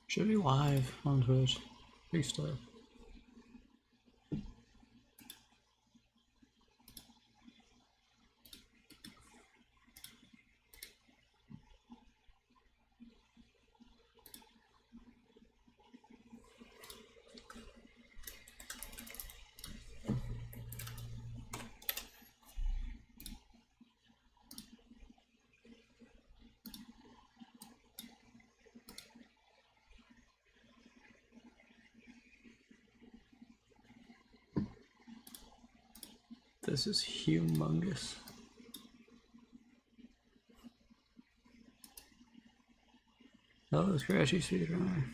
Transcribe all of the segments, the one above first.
Should be live on Twitch. Big stuff. This is humongous. Oh, scratchy speedrunner.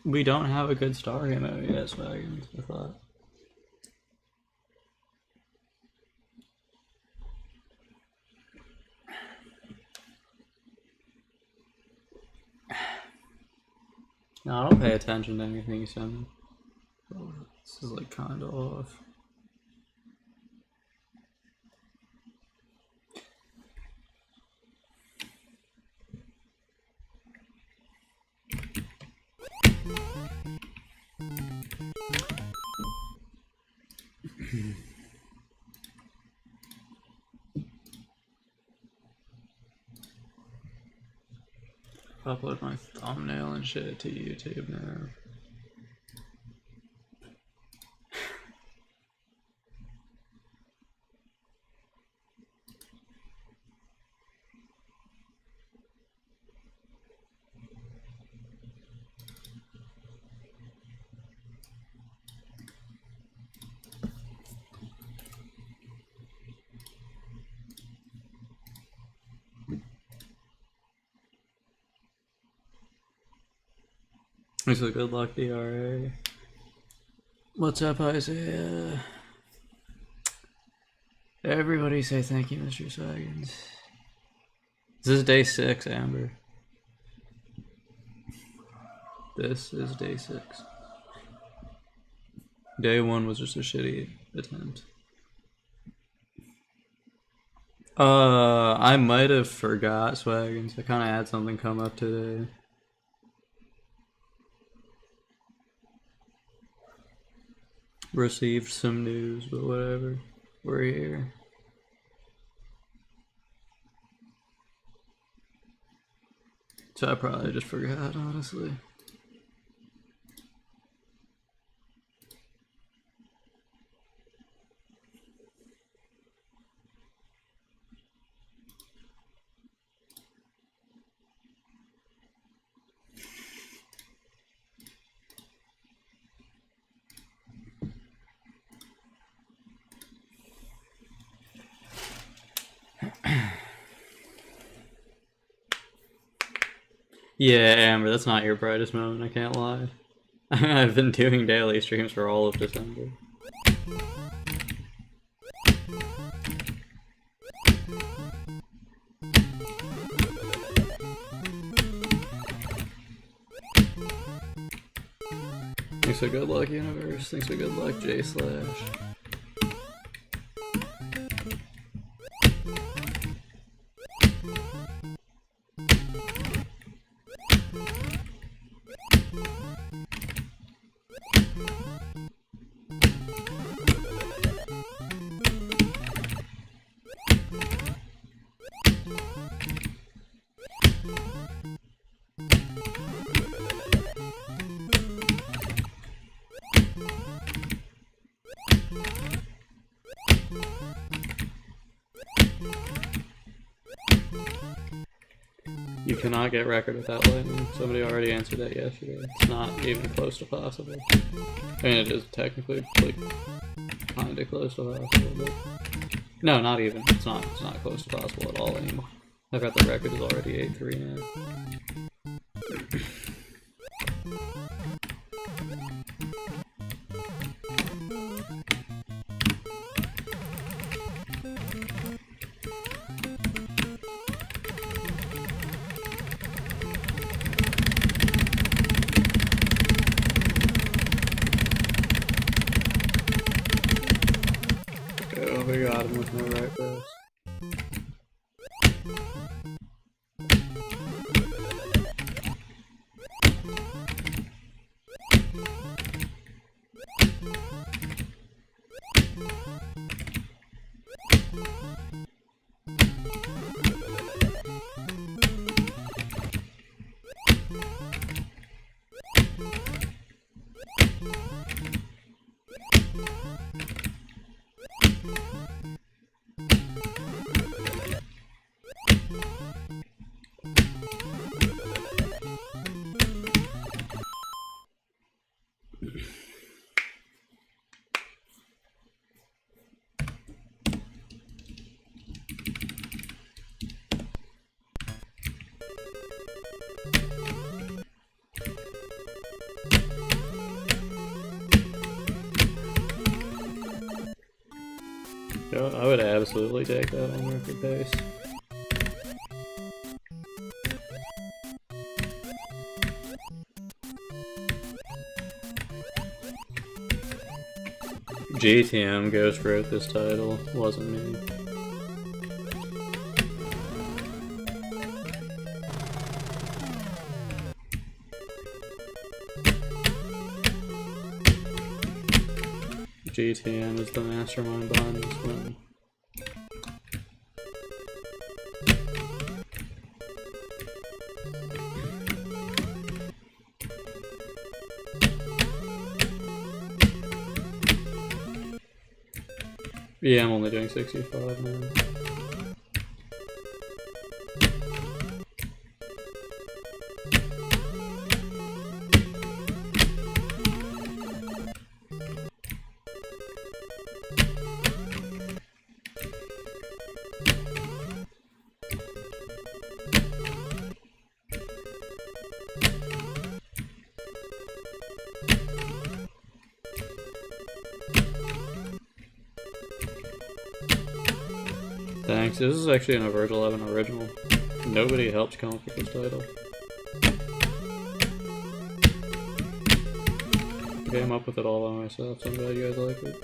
We don't have a good star emo yet, Swagons, I thought. No, I don't pay attention to anything you send me. Oh, this is like kinda off. Upload my thumbnail and shit to YouTube now. Thanks for the good luck, DRA. What's up, Isaiah? Everybody say thank you, Mr. Swagons. This is day 6, Amber. This is day 6. Day 1 was just a shitty attempt. I might have forgot, Swagons. I kind of had something come up today. Received some news, but whatever. We're here. So I probably just forgot, honestly. Yeah, Amber, that's not your brightest moment, I can't lie. I've been doing daily streams for all of December. Thanks for good luck, Universe. Thanks for good luck, J Slash. You cannot get record without lightning. Somebody already answered that yesterday. It's not even close to possible. I mean, it is technically, like, kinda close to possible, but... No, not even. It's not close to possible at all anymore. I've got the record is already 8-3 now. Oh, we got him with no right press. Yo, I would absolutely take that on record pace. GTM Ghost wrote this title, wasn't me. GTM is the mastermind behind this one. Yeah, I'm only doing 65 now. Thanks. This is actually an Verge 11 original. Nobody helped come up with this title. I came up with it all by myself, so I'm glad you guys like it.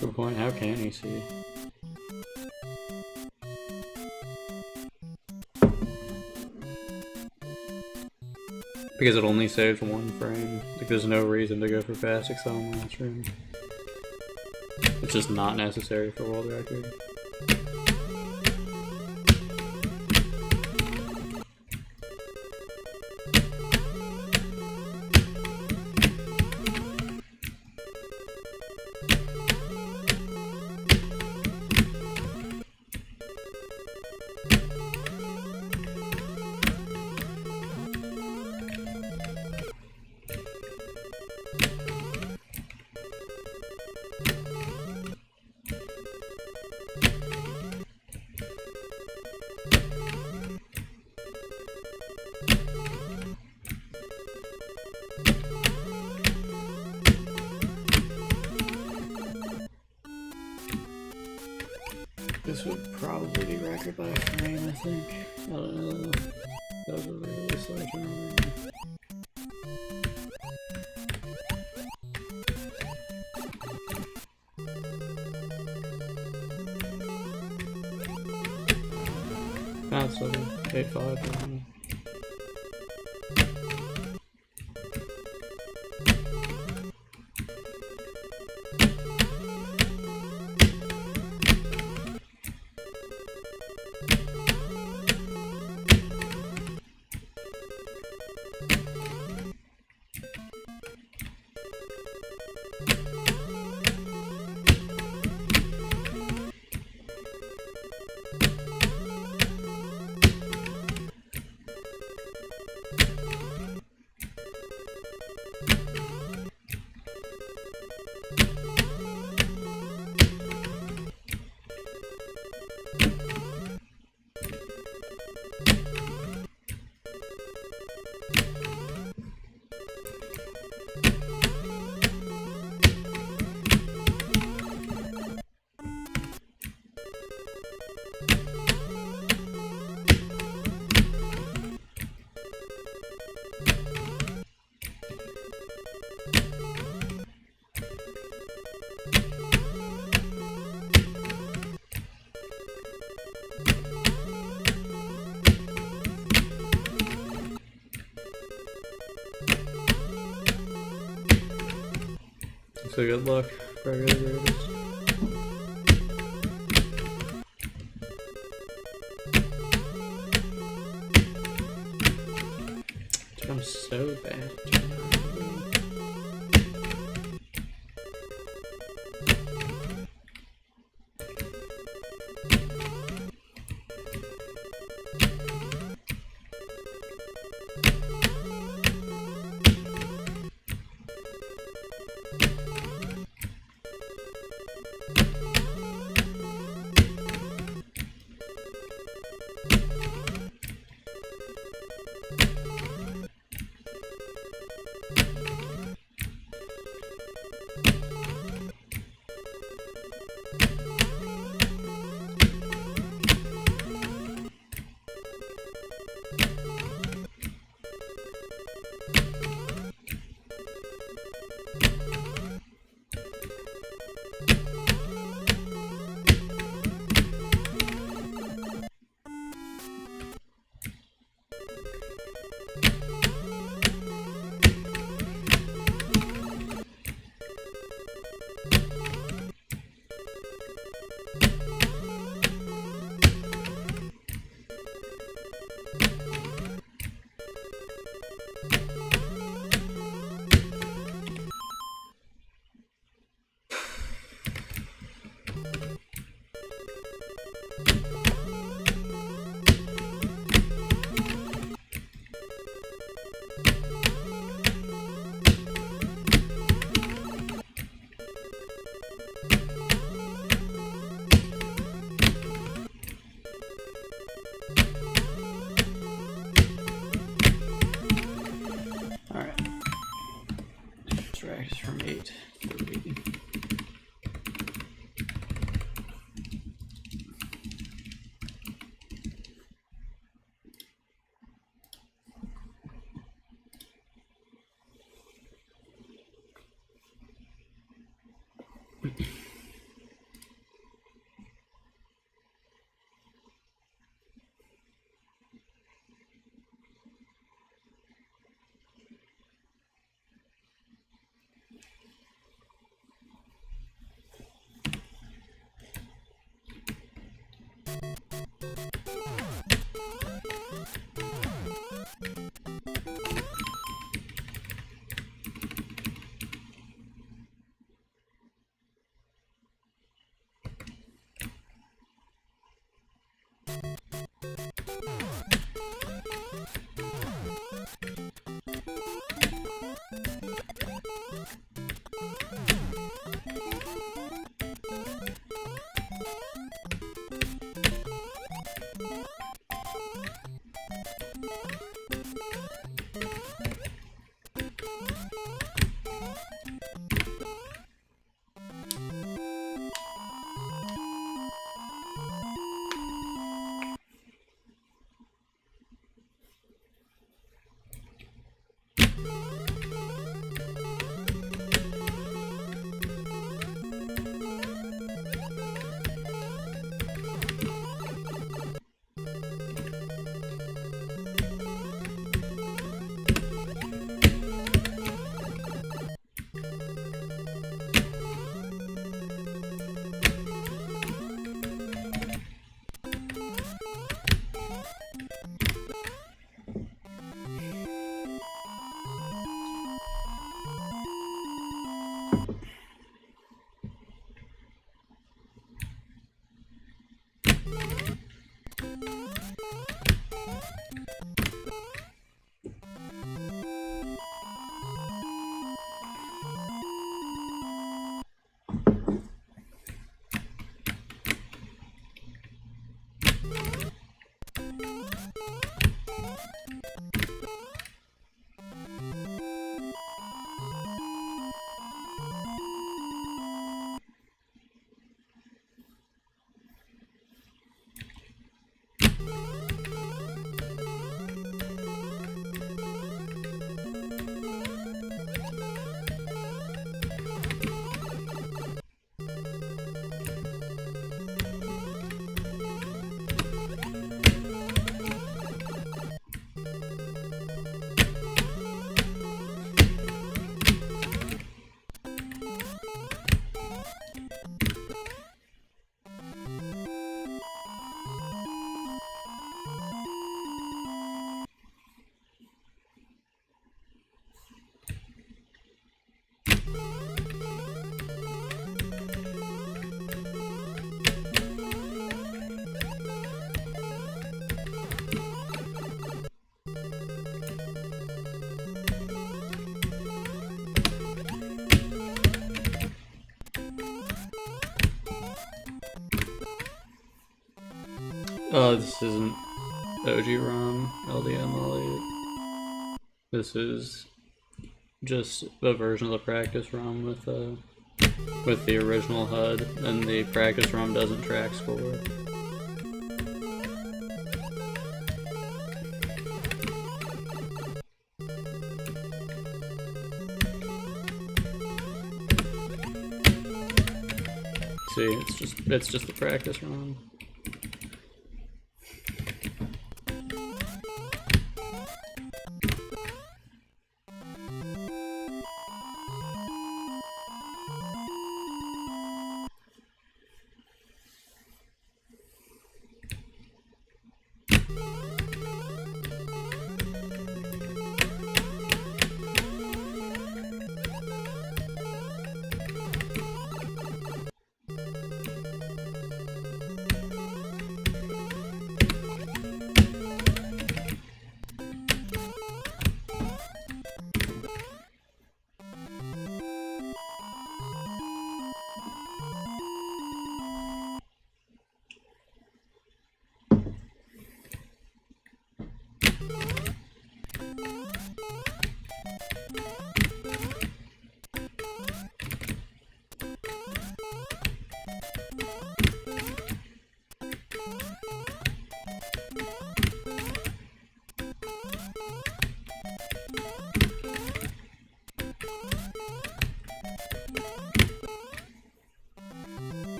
Good point, how can he see? Because it only saves one frame. Like, there's no reason to go for fast excel in last room. It's just not necessary for world record. This would probably be record by a frame, I think. I don't know. That was a really slow turnaround. That's okay. 8.5. So good luck. Very good. I'm so bad at trying to from 8 to 3. This isn't OG ROM LDM. This is just a version of the practice ROM with the original HUD, and the practice ROM doesn't track score. See, it's just the practice ROM.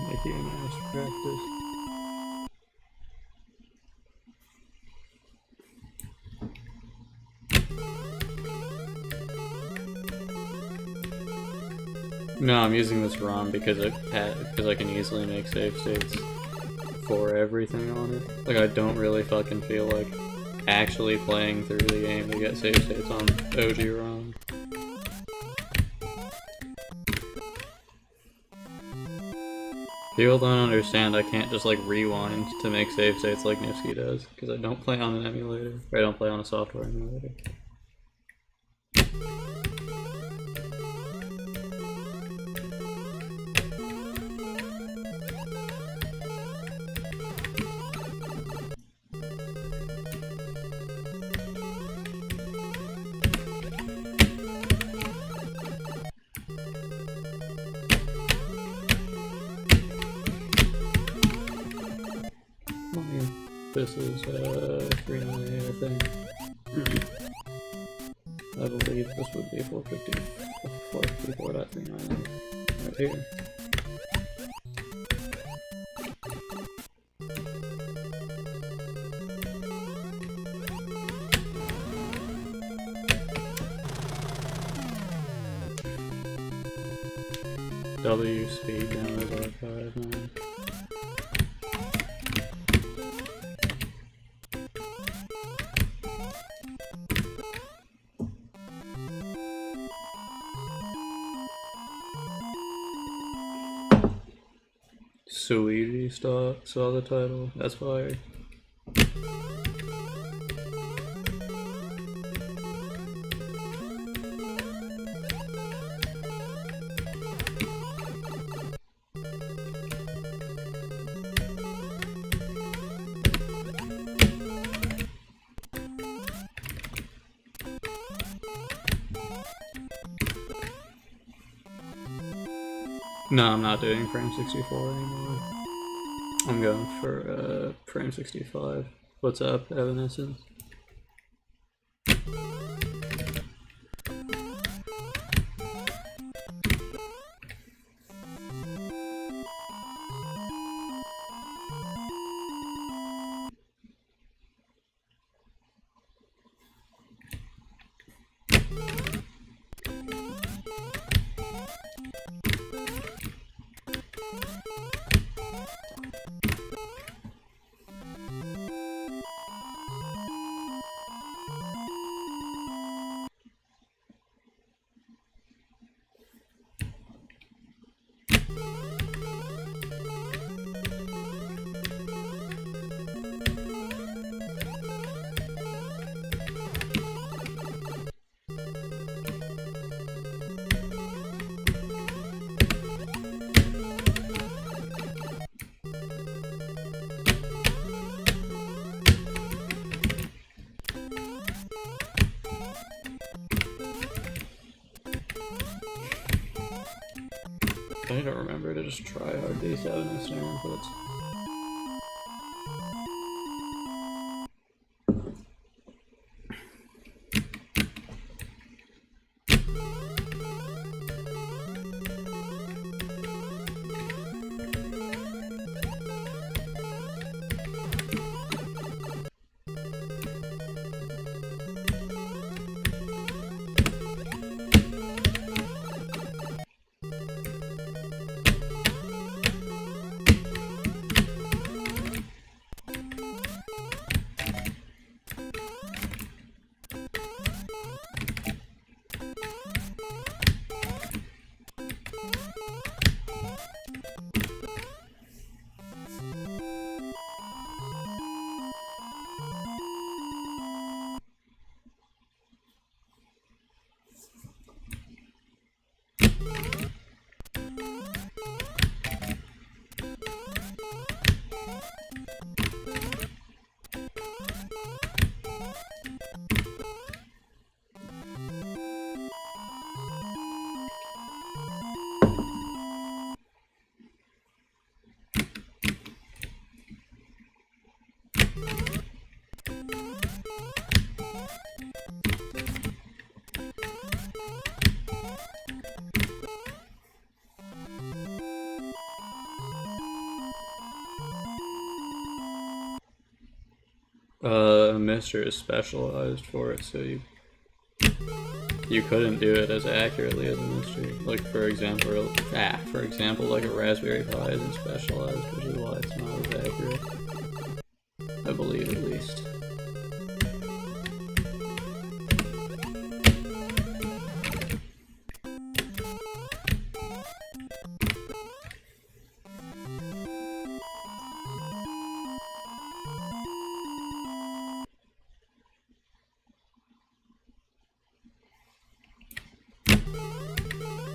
Making a nice practice. No, I'm using this ROM because I can easily make save states for everything on it. Like, I don't really fucking feel like actually playing through the game to get save states on OG ROM. People don't understand I can't just like rewind to make save states like Nifsky does, because I don't play on an emulator, or I don't play on a software emulator. This is 398, I think. I believe this would be 454.398 right here. W speed down as archive now. Suiji saw the title. That's fire. No, I'm not doing frame 64 anymore. I'm going for frame 65. What's up, Evanescence? I need to remember to just try hard D7 and snare inputs. Mr. is specialized for it, so you couldn't do it as accurately as a mystery. Like for example, like a Raspberry Pi isn't specialized, which is why it's not as accurate. I believe, at least.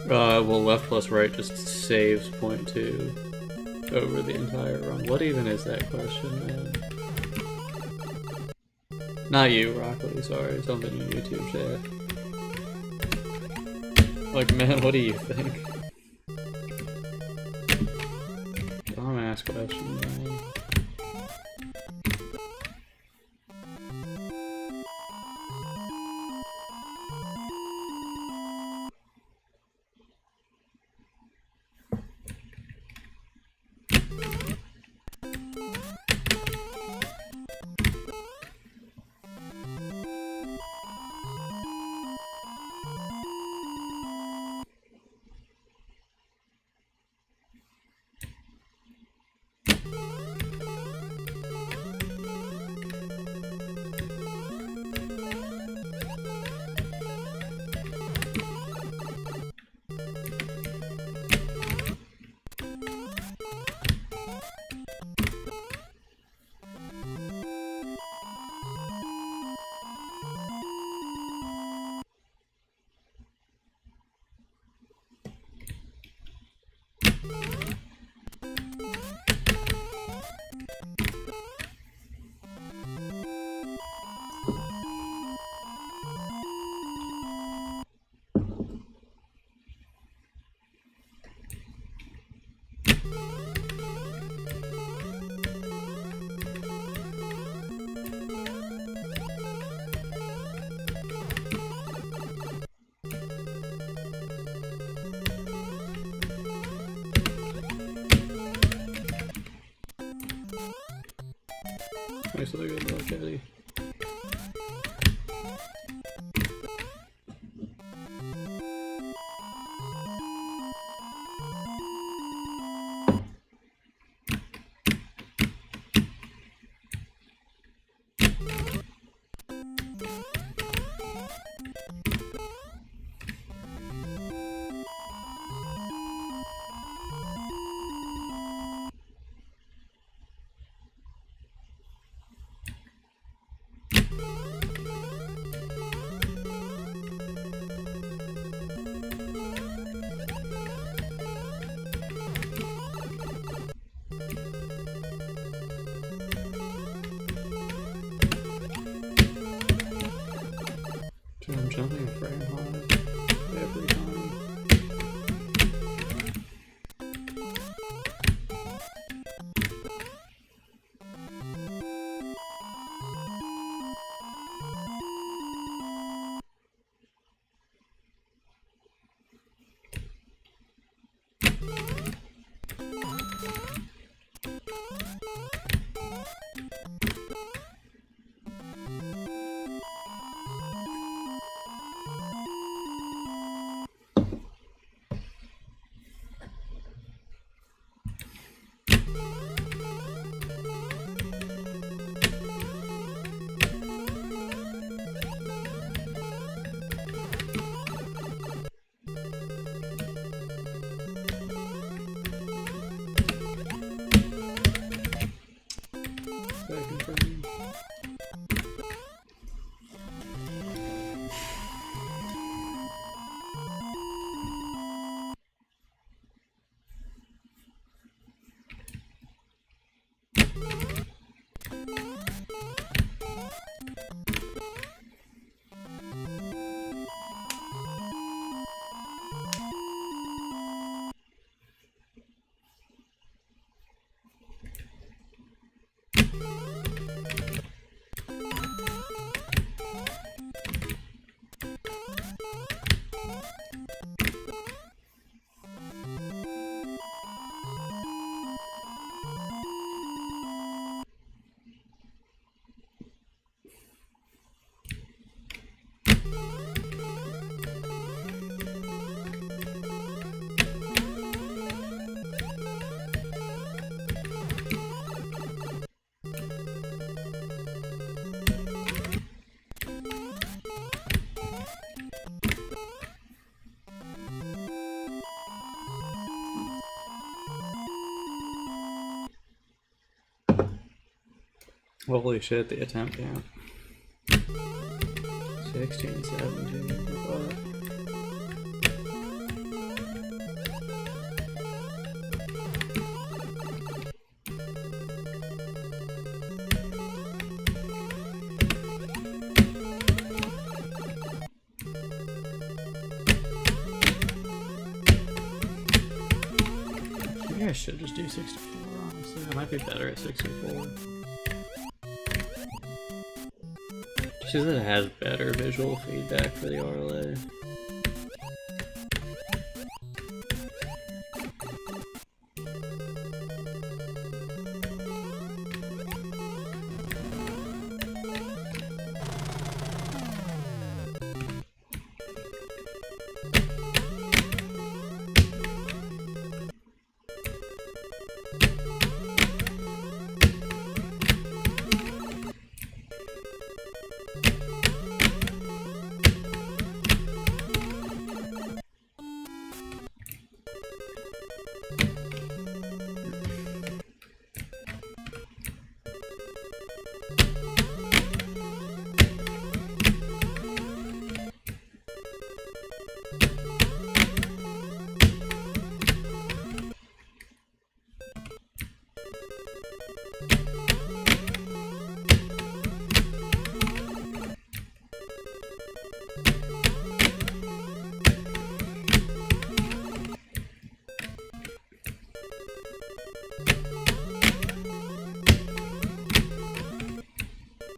Well, left plus right just saves 0.2 over the entire run. What even is that question, man? Not you, Rockley, sorry. Something in YouTube chat. Like, man, what do you think? Dumbass question, man. Nice little good luck, Eddie. I'm jumping a frame high every time. Holy shit, the attempt count. 16, 17, what? Maybe I should just do 64, honestly. I might be better at 64. Just because it has better visual feedback for the RLA.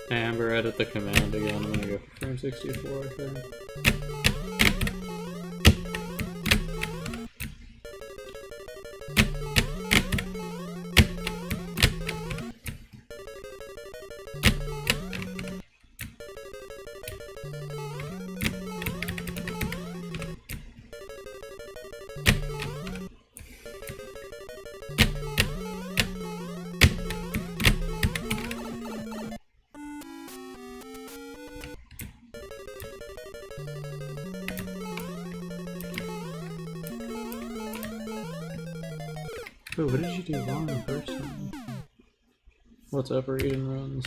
Amber, edit the command again. I'm gonna go for frame 64, I think. Oh, what did you do wrong the first time? What's up, read and runs?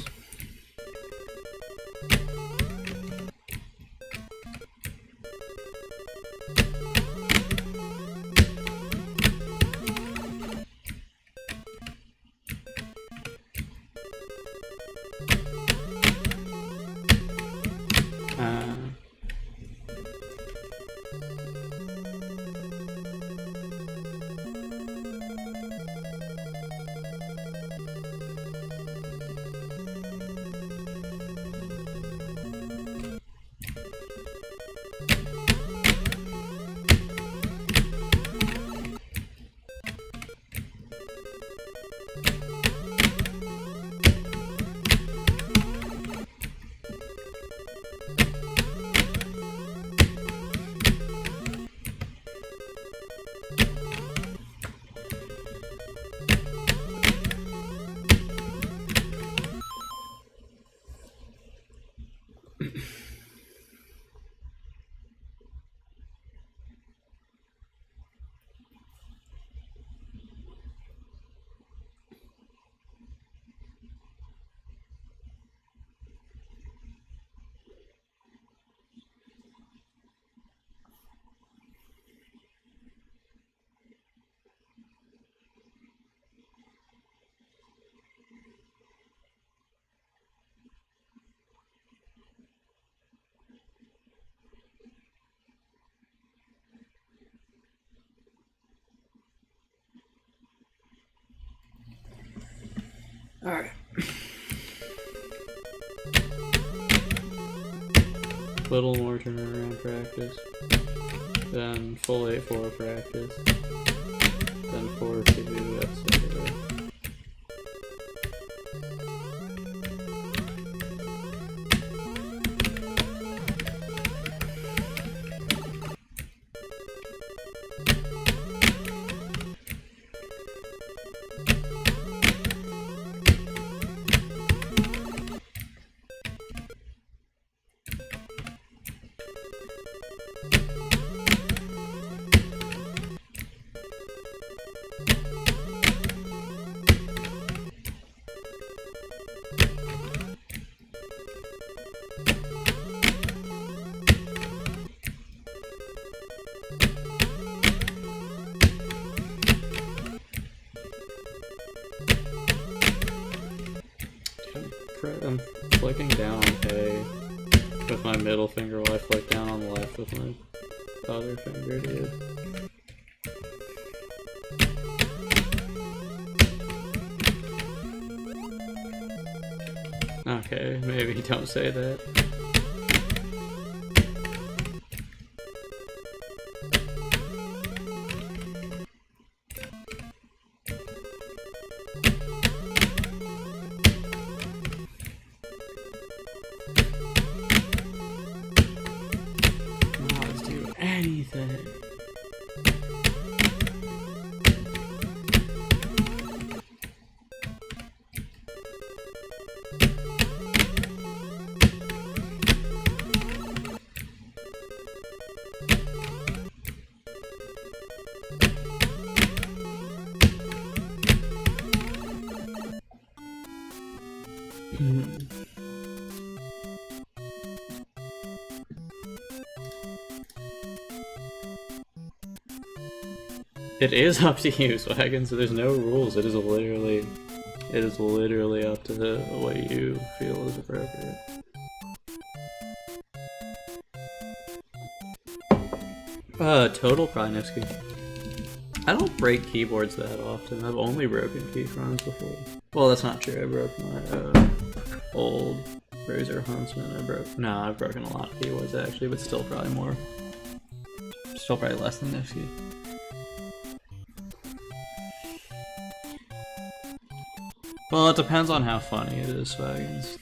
Alright. Little more turnaround practice. Then full 8-4 practice. Then 4-2, etc. I'm flicking down on A with my middle finger while I flick down on the left with my other finger, dude. Okay, maybe don't say that. Let's do anything. It is up to you, Swaggin, so there's no rules. It is literally up to the way you feel is appropriate. Total Krynevsky. I don't break keyboards that often. I've only broken keyframes before. Well, that's not true. I broke my old Razor Huntsman. I've broken a lot of keyboards actually, but still probably more. Still probably less than Nevsky. Well, it depends on how funny it is, Swaggins.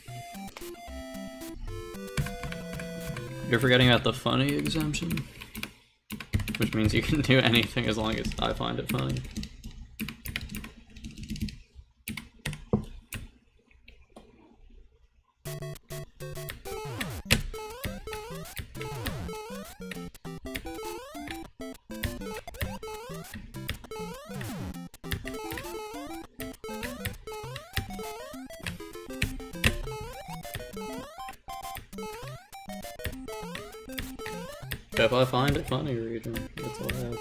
You're forgetting about the funny exemption, which means you can do anything as long as I find it funny. If I find it funny, region, that's all I have.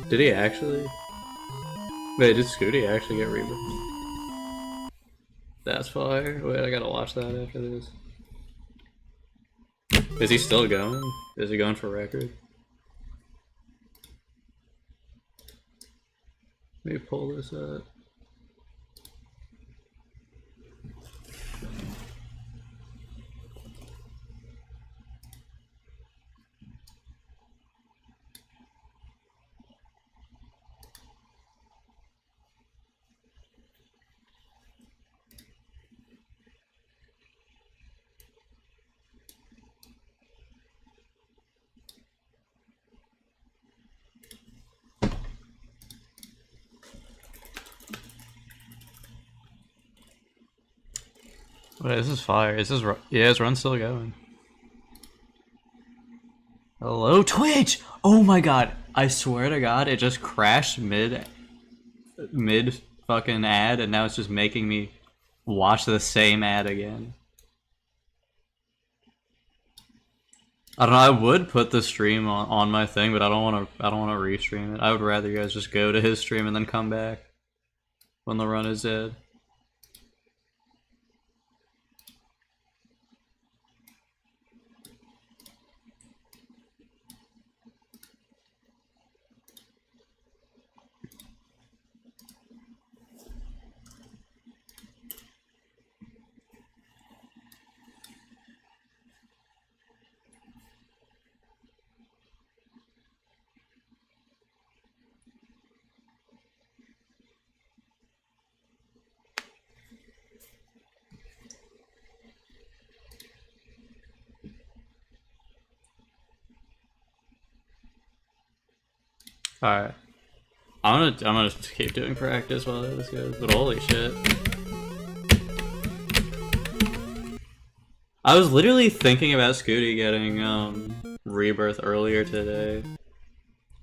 Did he actually? Wait, did Scooty actually get rebooted? That's fire. Wait, I gotta watch that after this. Is he still going? Is he going for record? Let me pull this up. Wait, this is fire. Is this yeah, his run's still going. Hello, Twitch! Oh my god, I swear to god, it just crashed mid fucking ad, and now it's just making me watch the same ad again. I don't know, I would put the stream on my thing, but I don't wanna restream it. I would rather you guys just go to his stream and then come back when the run is dead. Alright. I'm gonna just keep doing practice while this goes, but holy shit. I was literally thinking about Scooty getting Rebirth earlier today.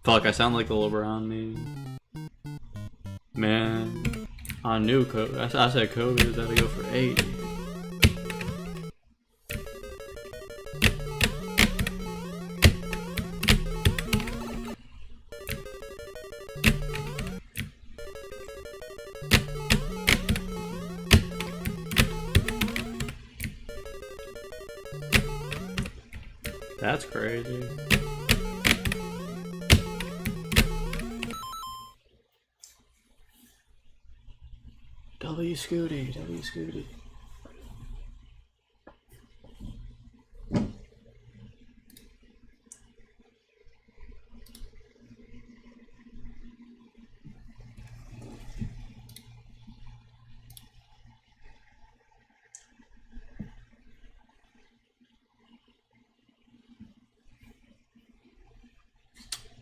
Fuck, I sound like the LeBron meme. Man, I knew Kobe. I said Kobe was about to go for 80. That's crazy. W Scooty, W Scooty.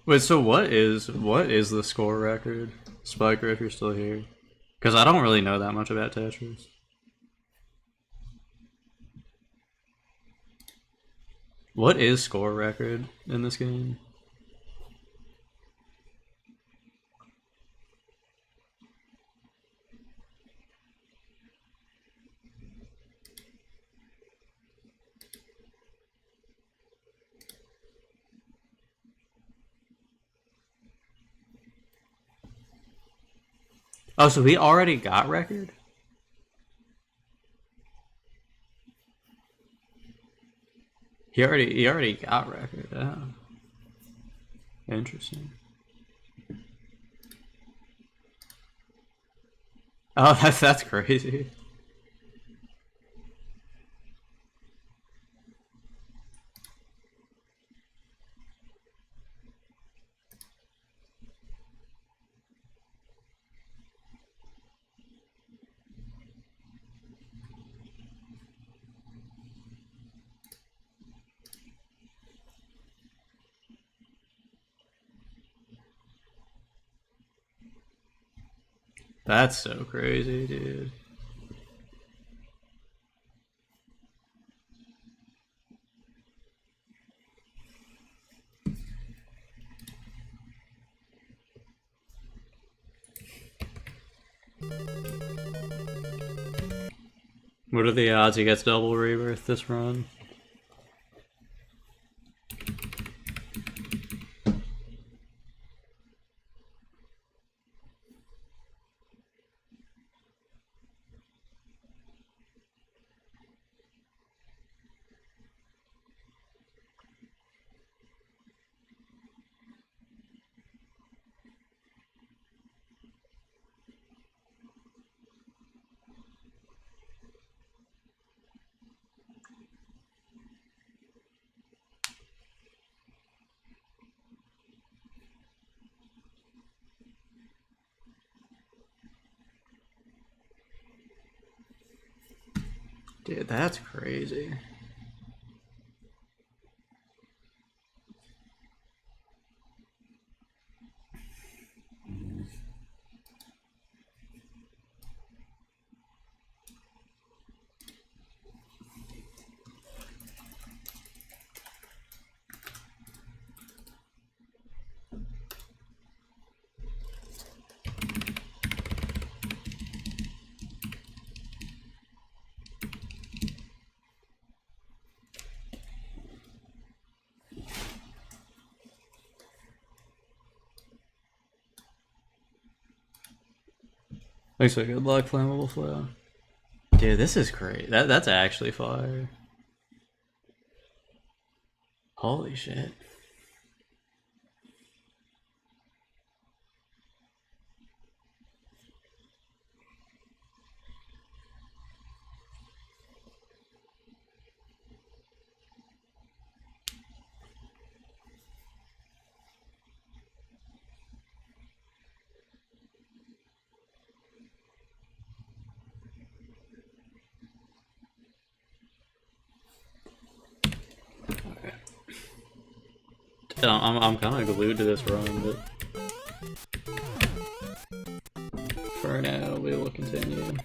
Wait, so what is the score record? Spiker, if you're still here. Because I don't really know that much about Tetris. What is score record in this game? Oh, so he already got record? He already got record. Oh. Interesting. Oh, that's crazy. That's so crazy, dude. What are the odds he gets double rebirth this run? Dude, that's crazy. Thanks for good luck, flammable flow. Dude, this is great. That's actually fire. Holy shit. I'm kind of glued to this run, but for now we will continue.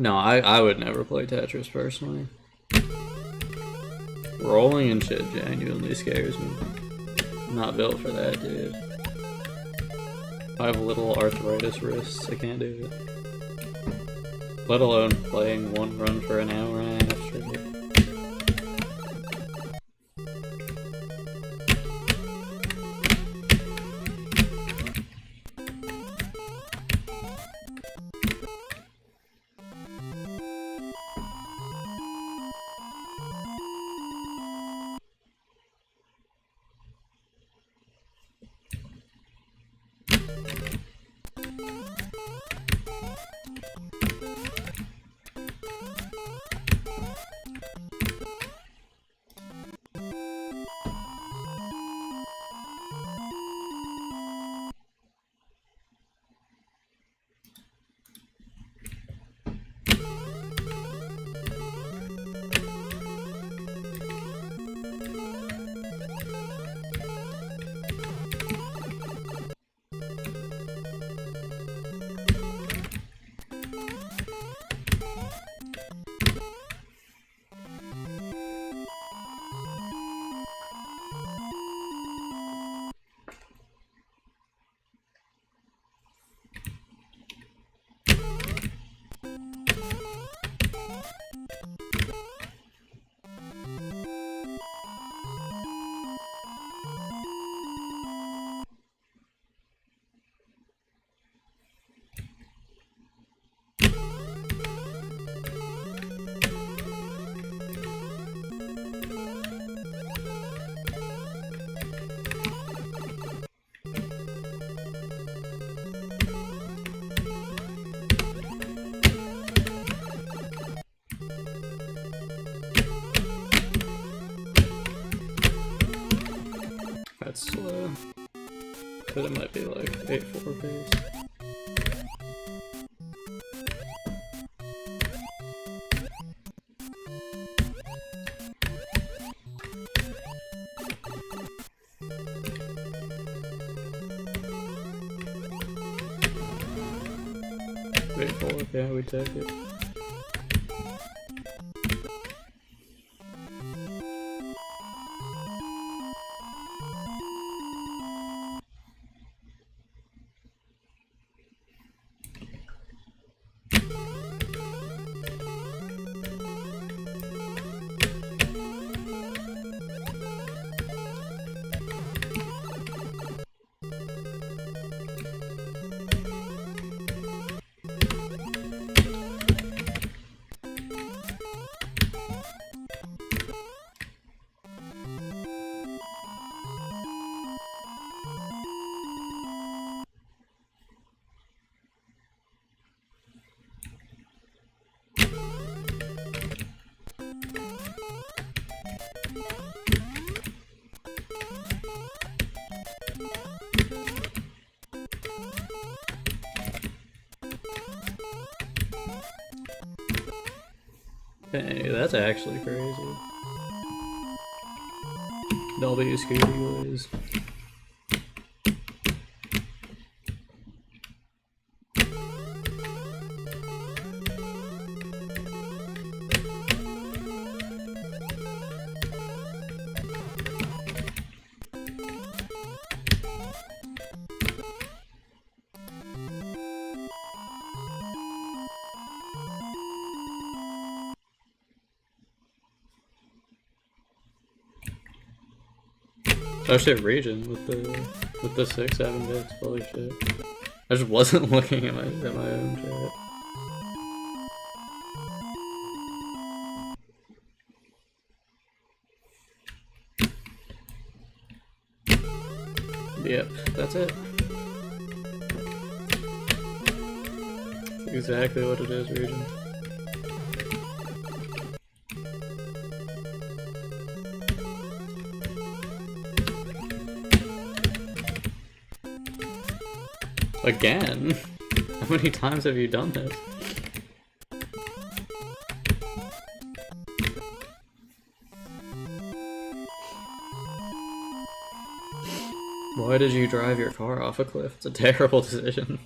No, I would never play Tetris personally. Rolling and shit genuinely scares me. I'm not built for that, dude. I have little arthritis wrists, I can't do it. Let alone playing one run for an hour and a half straight. That's slow. But it might be like 8-4 pace. Wait, 4, yeah, we take it. Hey, that's actually crazy. W Scooty Boys. Oh shit, region with the 6-7 bits, holy shit. I just wasn't looking at my own chat. Yep, that's it. Exactly what it is, region. Again? How many times have you done this? Why did you drive your car off a cliff? It's a terrible decision.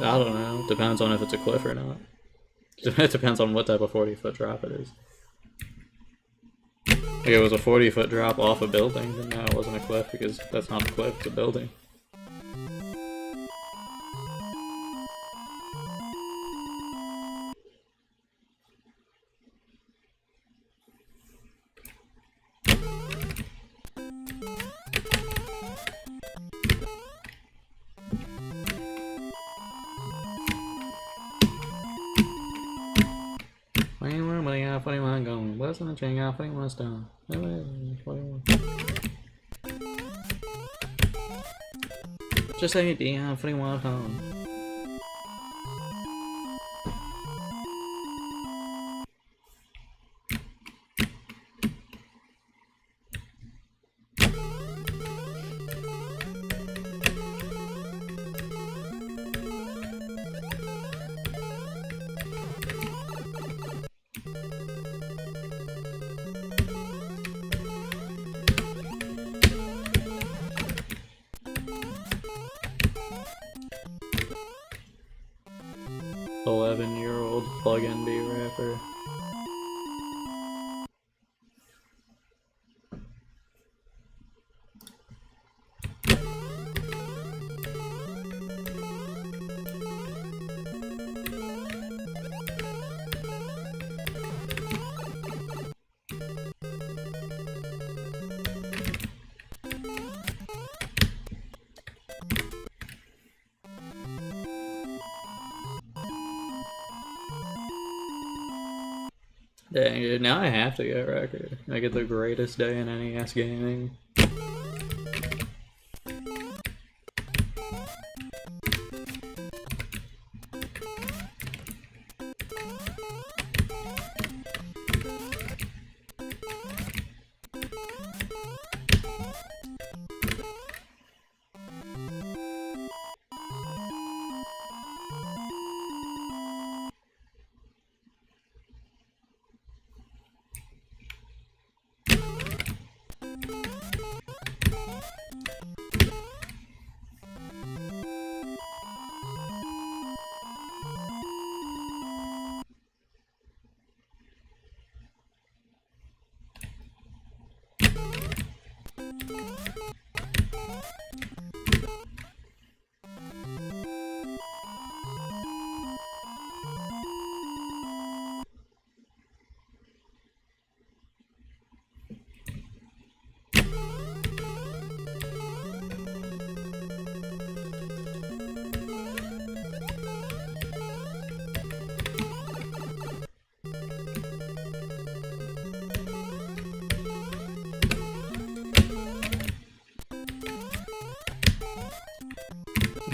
I don't know. Depends on if it's a cliff or not. It depends on what type of 40-foot drop it is. If it was a 40-foot drop off a building, then no, it wasn't a cliff because that's not a cliff, it's a building. Just say Dion 41 home. Plug-in B rapper. Dang, dude, now I have to get record. I get the greatest day in NES gaming.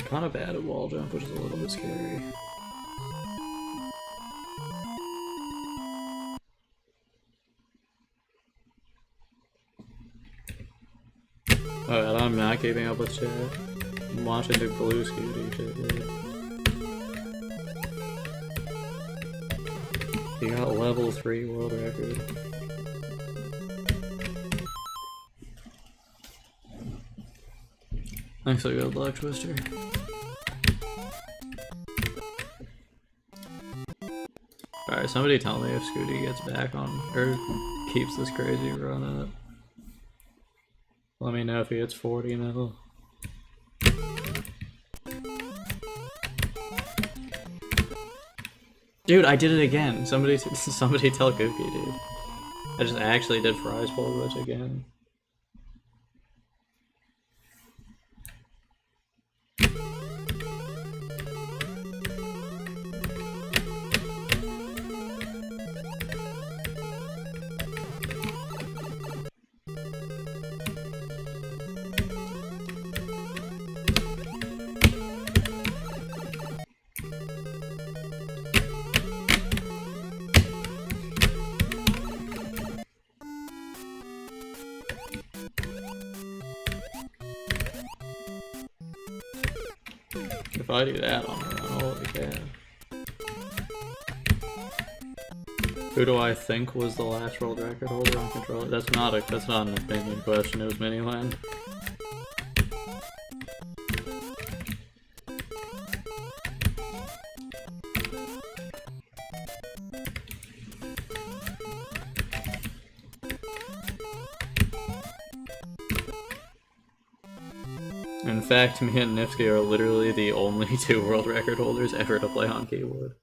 Kind of bad at wall jump, which is a little bit scary. Alright, I'm not keeping up with chat. I'm watching the blue scooty shit, dude. You got level 3 world record. Thanks for good luck, Twister. Alright, somebody tell me if Scooty gets back on, or keeps this crazy run up. Let me know if he hits 40 mil. Dude, I did it again. Somebody tell Gookie, dude. I just actually did fries pull glitch again. If I do that on a run, holy cow. Who do I think was the last world record holder on controller? That's not an opinion question, it was Miniland. In fact, me and Nifty are literally the only 2 world record holders ever to play on keyboard.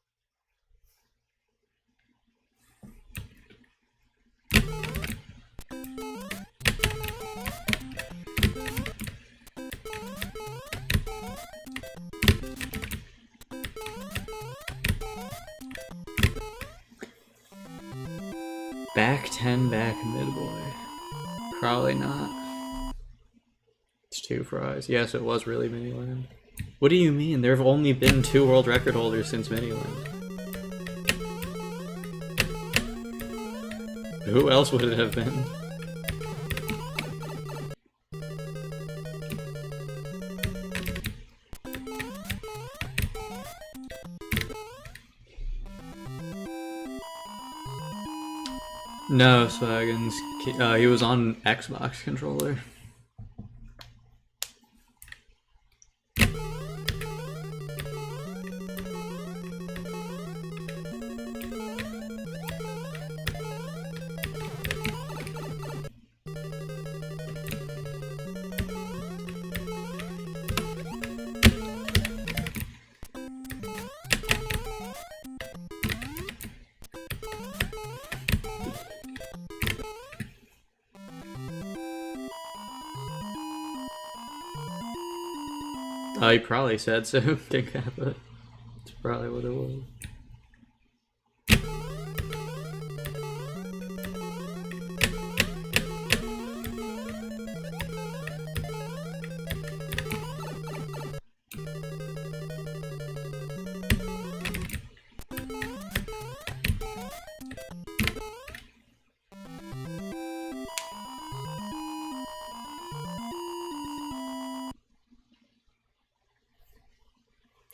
Back 10, back mid boy. Probably not. It's 2 fries. Yes, it was really Miniland. What do you mean? There have only been 2 world record holders since Miniland. Who else would it have been? No, Swaggins. He was on Xbox controller. He probably said so. Think that, but it's probably what it was.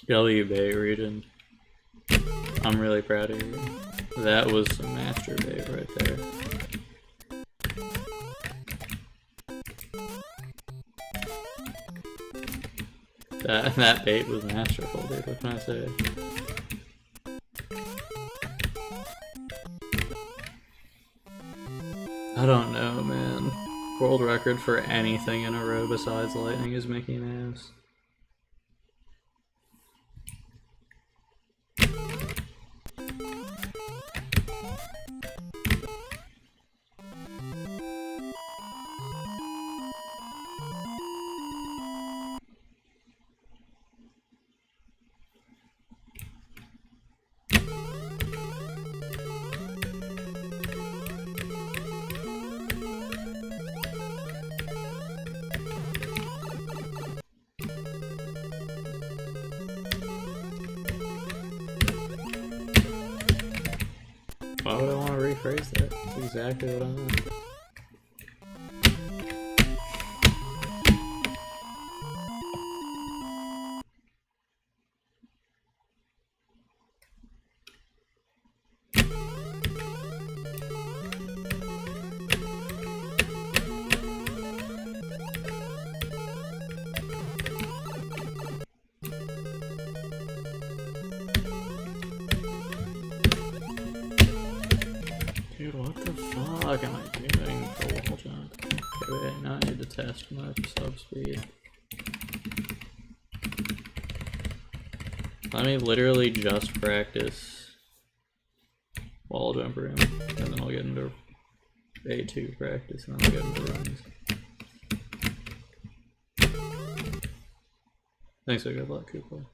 W bait region. I'm really proud of you. That was some master bait right there. That bait was masterful, dude. What can I say? I don't know, man. World record for anything in a row besides lightning is Mickey Mouse. Why would I want to rephrase that? That's exactly what I meant. Dude, what the fuck am I doing for wall jump? Okay, wait, now I need to test my sub speed. Let me literally just practice wall jump room, and then I'll get into A2 practice, and then I'll get into runs. Thanks for good luck, Koopa.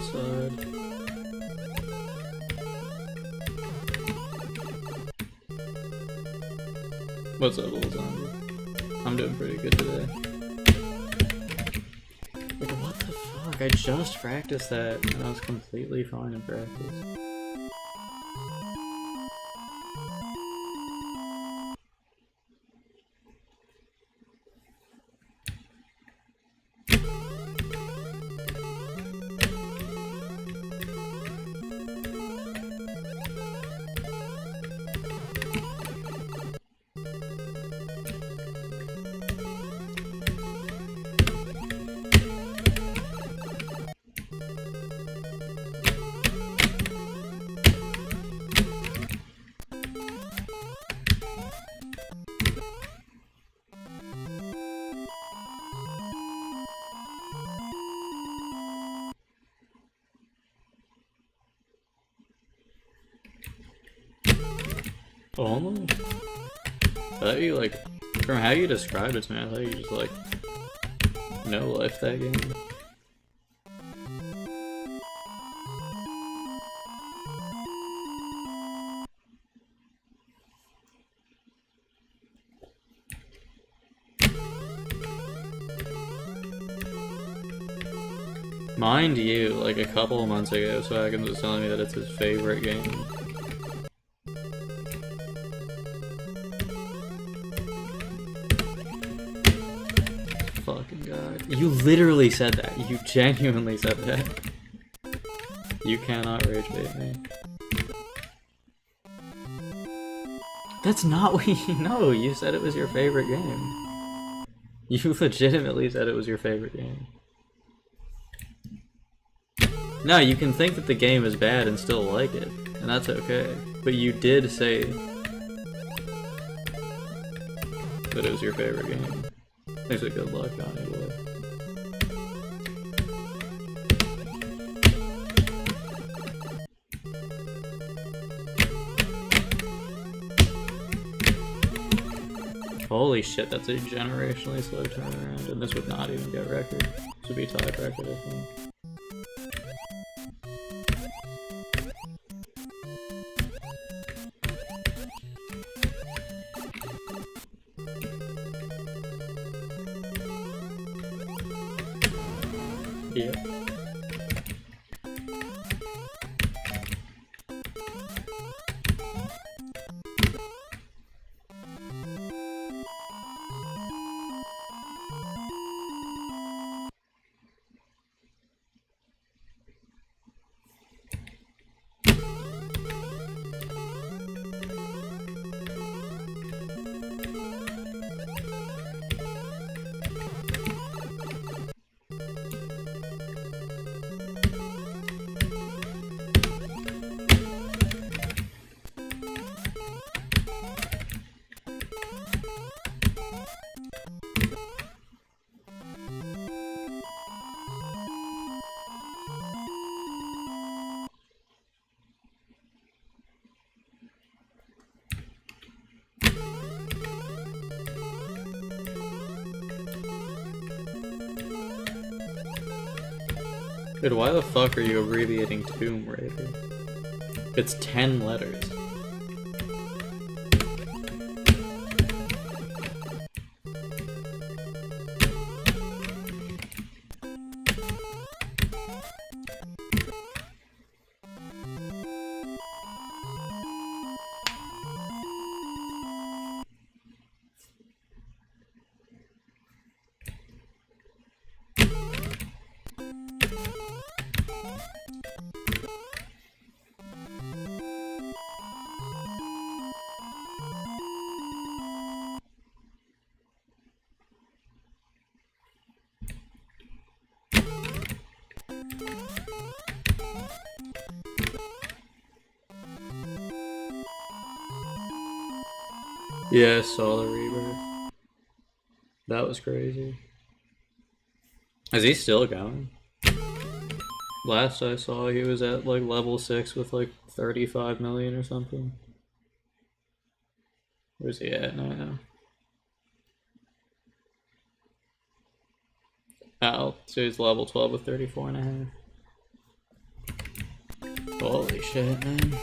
outside. What's up, little zombie? I'm doing pretty good today. Like, what the fuck? I just practiced that and I was completely fine in practice. Only? I thought you, like, from how you described it to me, I thought you just, like, no life that game. Mind you, like a couple of months ago, Swaggins was telling me that it's his favorite game. Fucking god. You literally said that. You genuinely said that. You cannot rage bait me. That's not what you know. You said it was your favorite game. You legitimately said it was your favorite game. No, you can think that the game is bad and still like it, and that's okay. But you did say that it was your favorite game. Thanks for good luck, Johnny boy. Holy shit, that's a generationally slow turnaround, and this would not even get record. This would be tied record, I think. Yeah. Dude, why the fuck are you abbreviating Tomb Raider? It's 10 letters. Yeah, I saw the rebirth. That was crazy. Is he still going? Last I saw, he was at like level 6 with like 35 million or something. Where's he at now? Oh, so he's level 12 with 34.5. shit, man.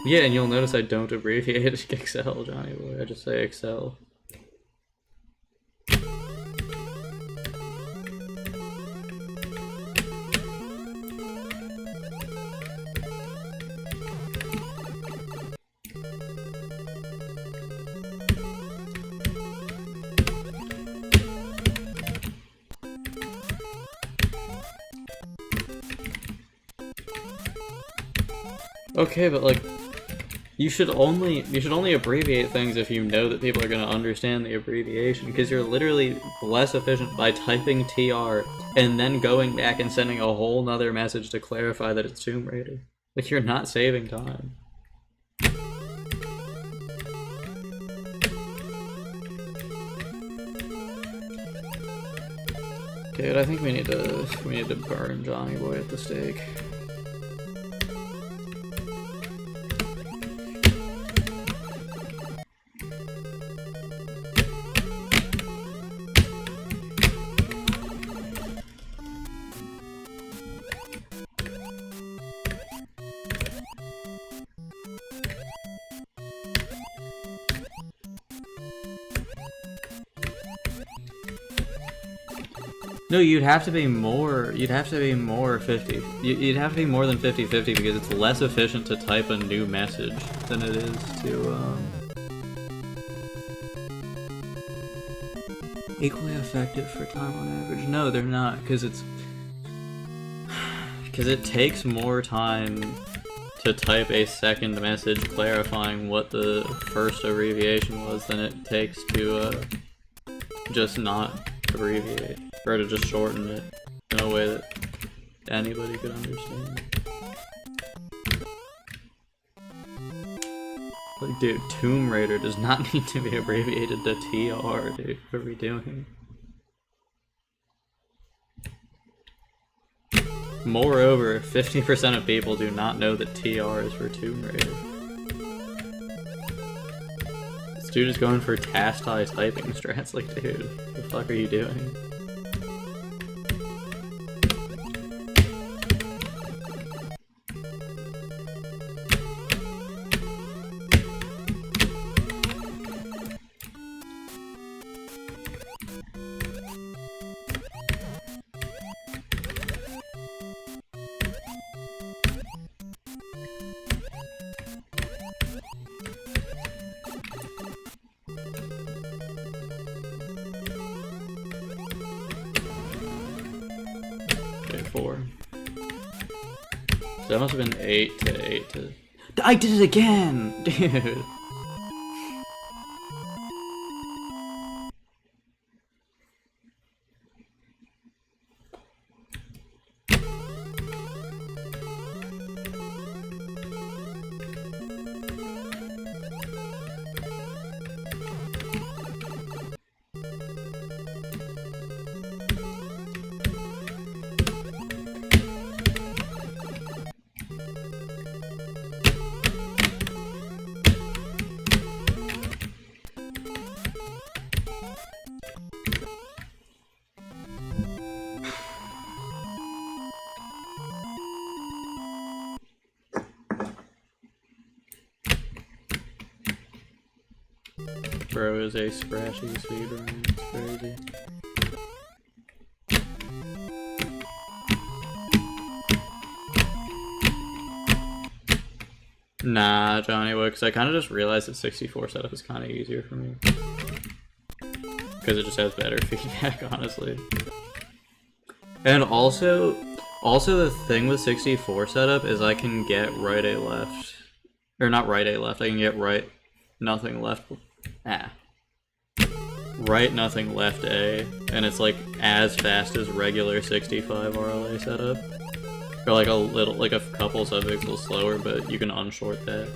Yeah, and you'll notice I don't abbreviate Excel, Johnny boy. I just say Excel. Okay, but like, you should only abbreviate things if you know that people are going to understand the abbreviation, because you're literally less efficient by typing TR and then going back and sending a whole nother message to clarify that it's Tomb Raider. Like, you're not saving time. Dude, I think we need to burn Johnny boy at the stake. No, you'd have to be more 50. You'd have to be more than 50-50 because it's less efficient to type a new message than it is to, equally effective for time on average. No, they're not, because it takes more time to type a second message clarifying what the first abbreviation was than it takes to, just not abbreviate. Or to just shorten it in a way that anybody could understand. Like, dude, Tomb Raider does not need to be abbreviated to TR, dude. What are we doing? Moreover, 50% of people do not know that TR is for Tomb Raider. This dude is going for task-tie typing strats. Like, dude, what the fuck are you doing? So that must have been 8 to 8 to... I did it again! Dude! Bro is a scratchy speedrun, it's crazy. Nah, Johnny, because I kind of just realized that 64 setup is kind of easier for me. Because it just has better feedback, honestly. And also the thing with 64 setup is I can get right A left. Or not right A left, I can get right nothing left. Right nothing left A, and it's like as fast as regular 65 RLA setup. Or like a couple subpixels slower, but you can unshort that.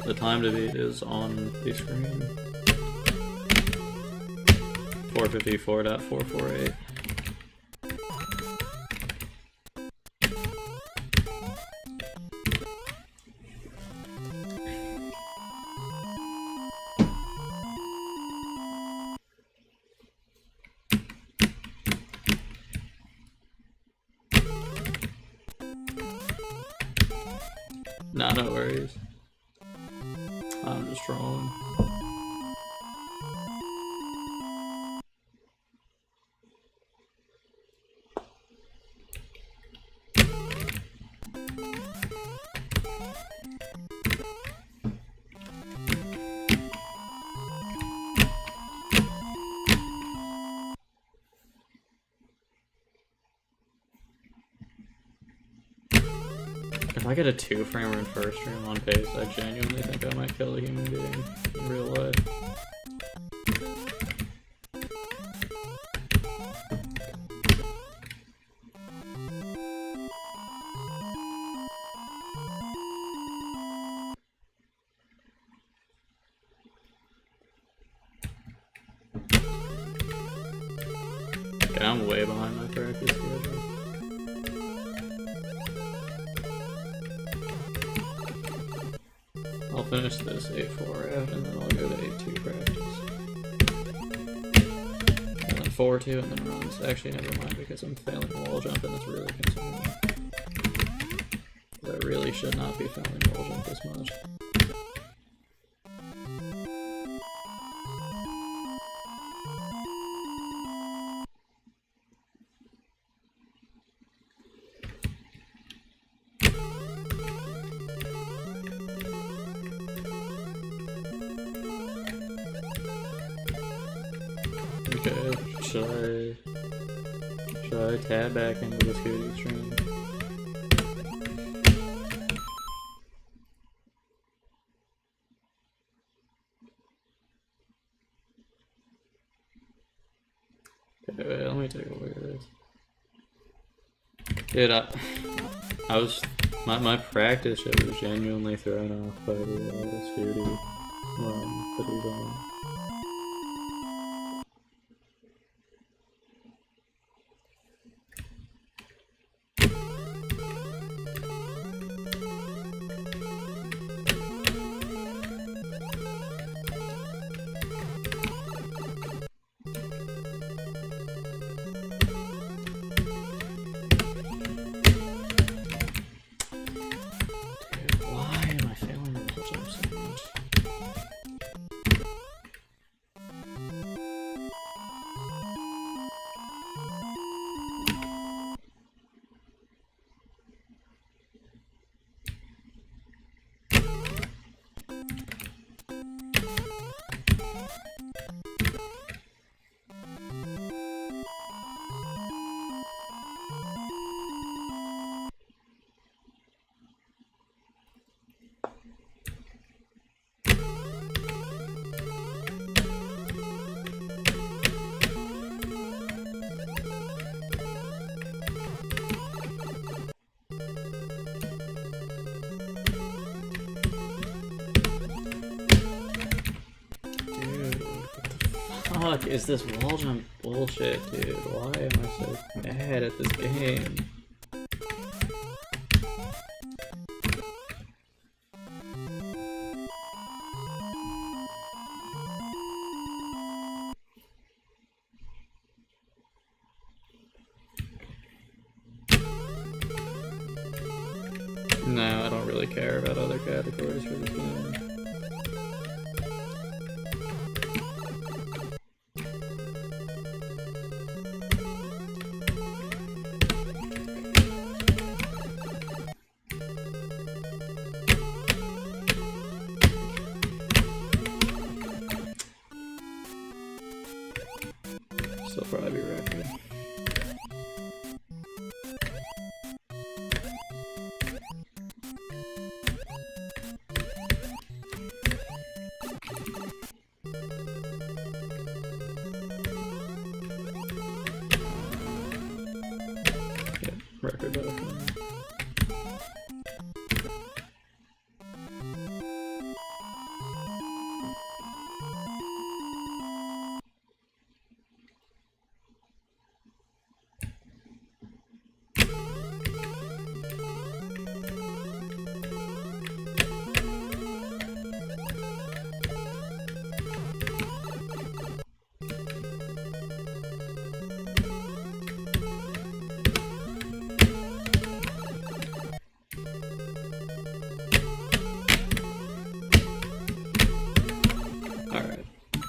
The time to beat is on the screen. 454.448. Nah, no worries. I'm just trolling. If I get a 2-framer in first stream on pace, I genuinely think I might kill a human being in real life. Okay, I'm way behind my practice schedule. I'll finish this 8-4 out and then I'll go to 8-2 practice. And then 4-2 and then runs. Actually, never mind because I'm failing wall jump and it's really concerning. I really should not be failing wall jump this much. Okay, should I tab back into the Scooty stream? Okay, wait, let me take a look at this. Dude, I was my practice shit was genuinely thrown off by the Scooty that he's on. Fuck is this wall jump bullshit, dude? Why am I so bad at this game? No, I don't really care about other categories for this game. Still probably be record. Record definitely.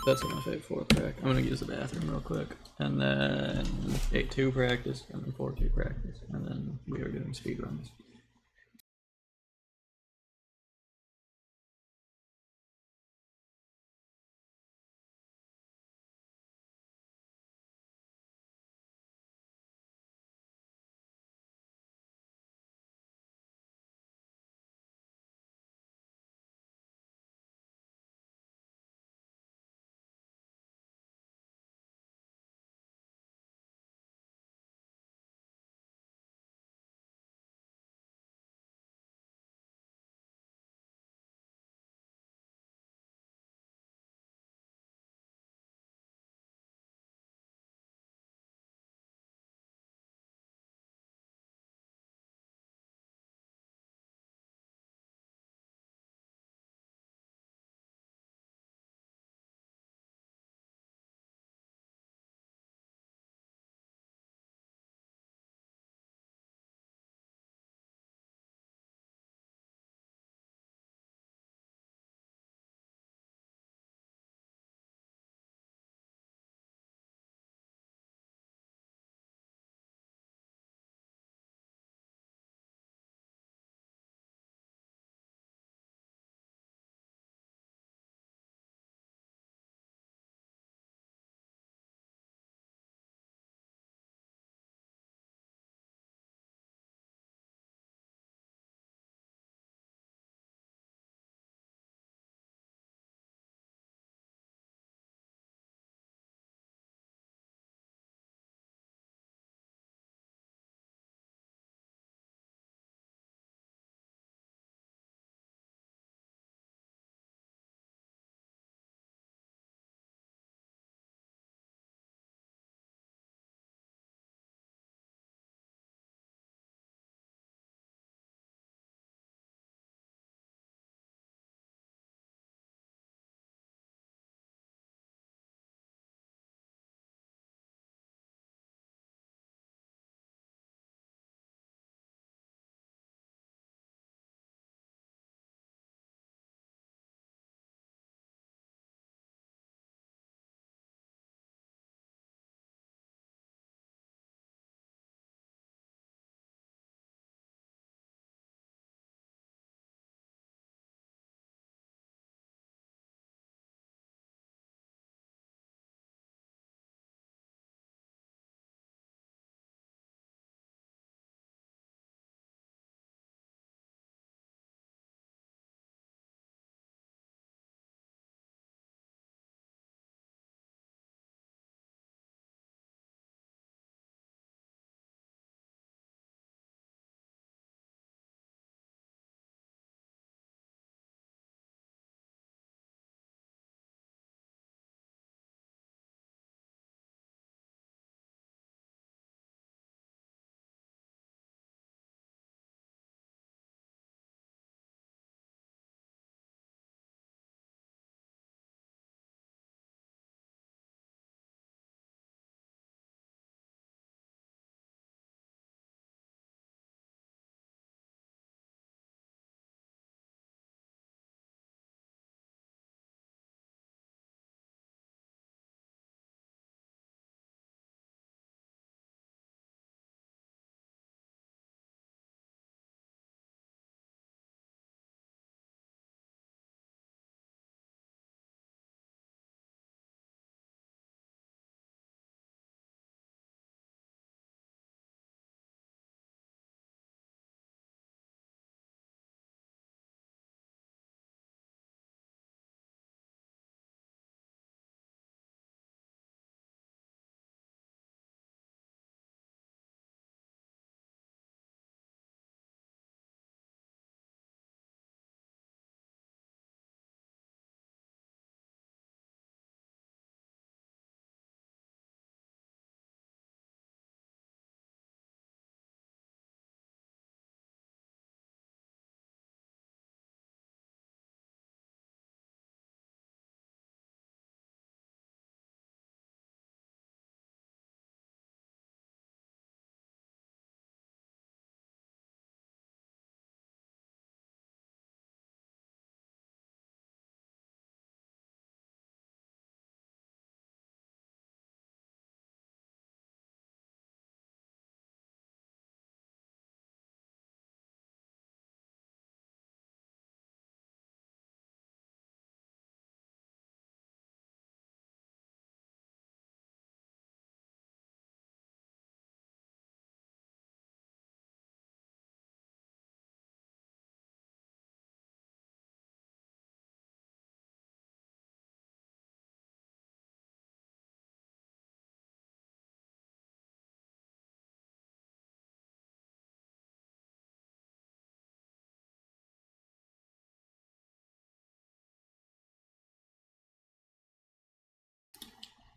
That's my fake 4 prac. I'm gonna use the bathroom real quick. And then 8-2 practice, and then 4-2 practice. And then we are doing speed runs.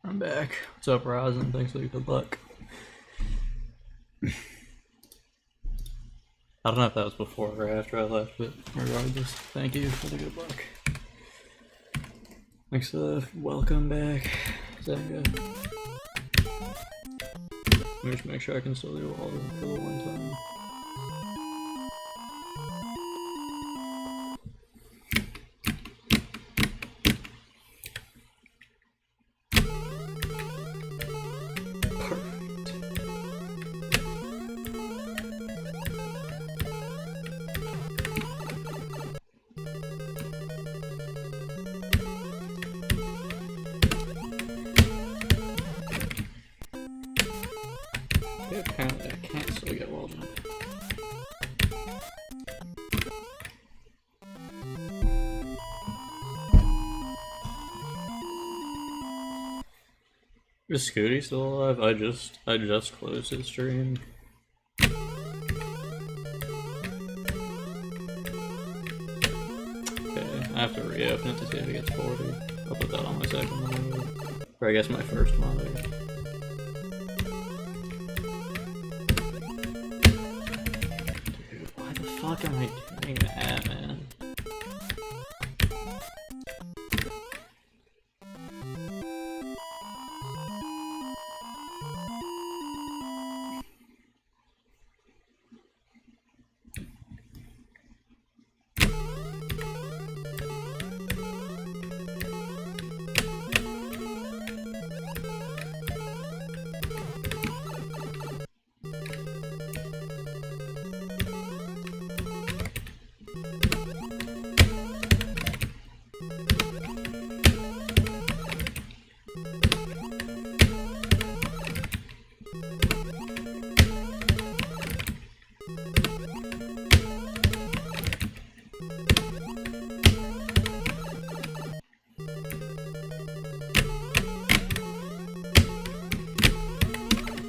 I'm back. What's up, Rosin? Thanks for the good luck. I don't know if that was before or after I left, but regardless, thank you for the good luck. Thanks for the welcome back, Zenga. Let me just make sure I can still do all of them for the one time. Apparently I can't still get wall jump. Is Scooty still alive? I just closed his stream. Okay, I have to reopen it to see if it gets 40. I'll put that on my second monitor. Or I guess my first monitor. How am I doing that, man?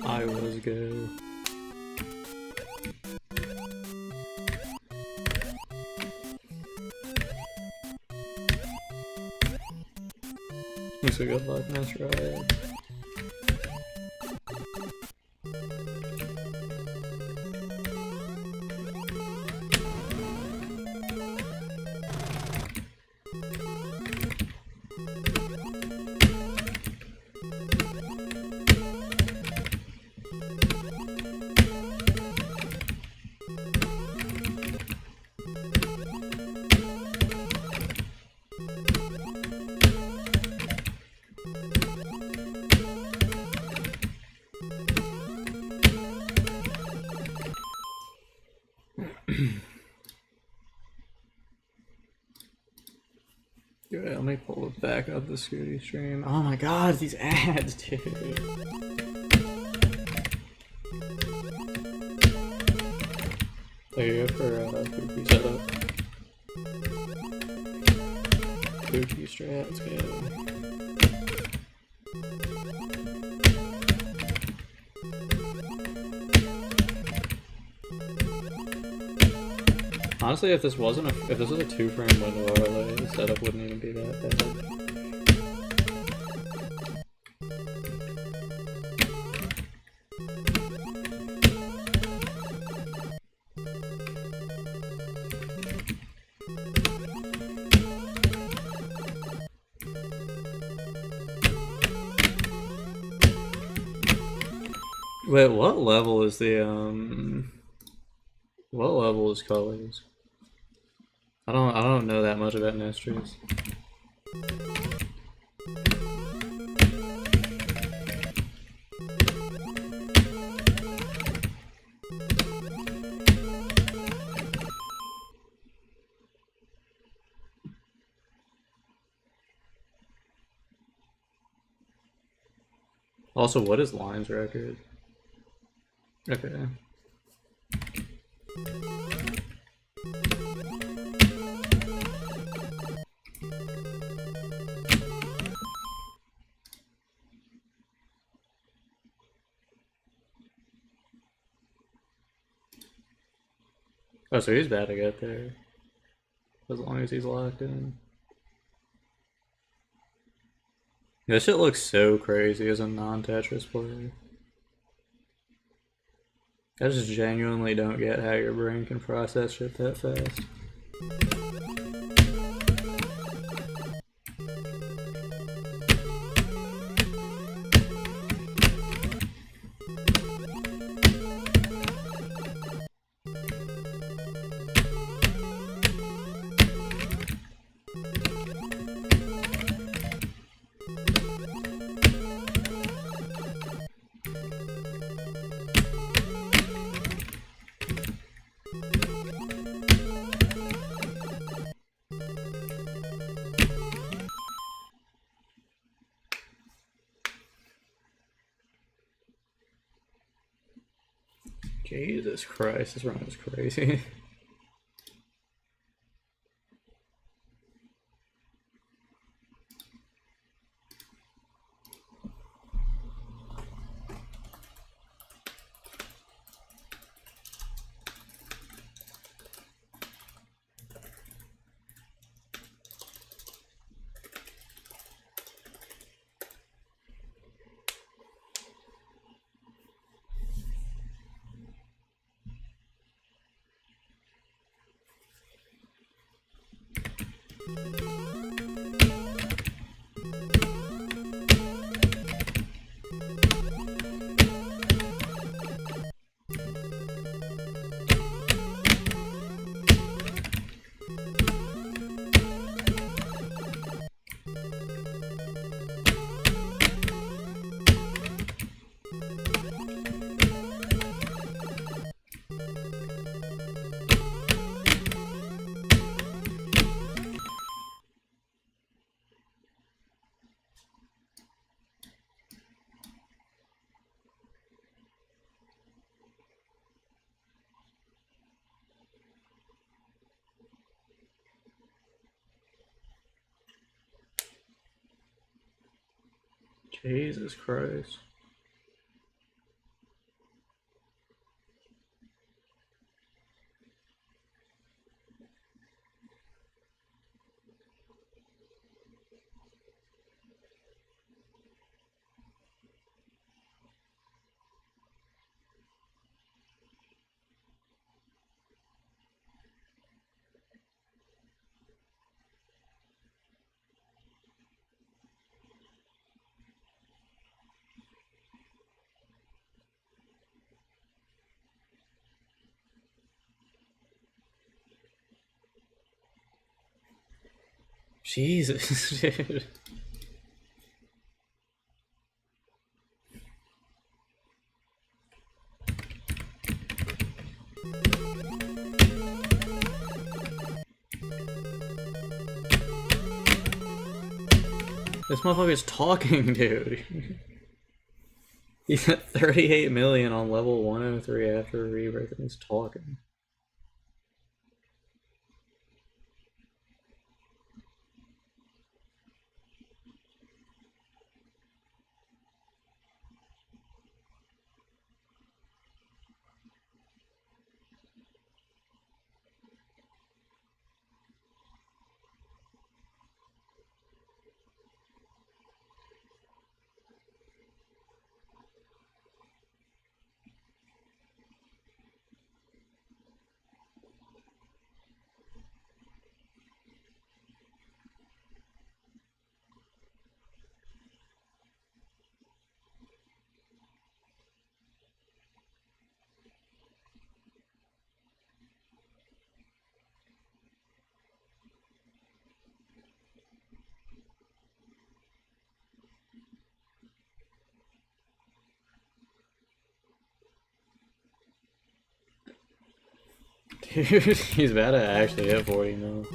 I was good. Thanks for good luck, that's right. Yeah, let me pull it back up the Scooty stream. Oh my god, these ads, dude. There you go for Pookie setup. Pookie strats, go. Honestly, if this was a 2-frame window overlay, the setup wouldn't even be that bad. Wait, what level is the what level is colors? I don't know that much about Nestries. Also, what is Line's record? Okay. Oh, so he's bad to get there. As long as he's locked in. This shit looks so crazy as a non-Tetris player. I just genuinely don't get how your brain can process shit that fast. Jesus Christ, this run is crazy. Jesus Christ. Jesus, dude. This motherfucker's talking, dude. He's at 38 million on level 103 after a rebirth and he's talking. Dude, he's about to actually hit 40 mil.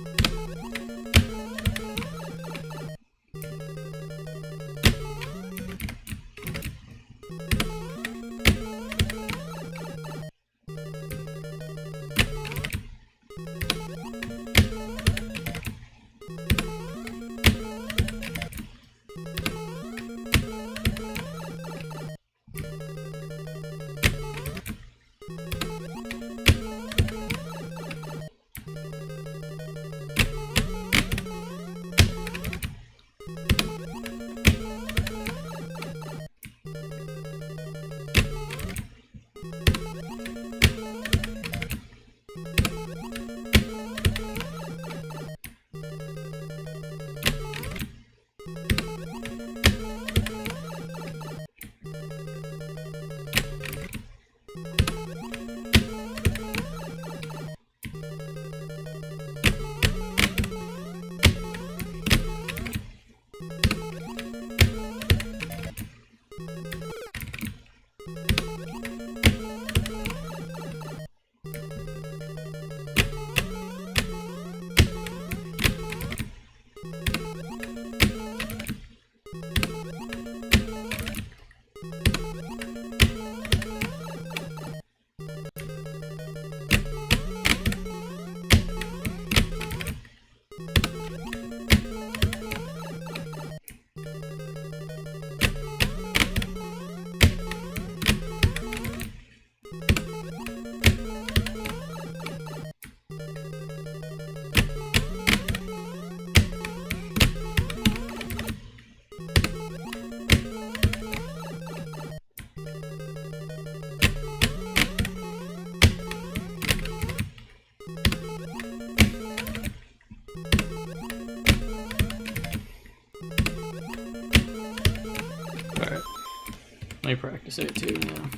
say it too now.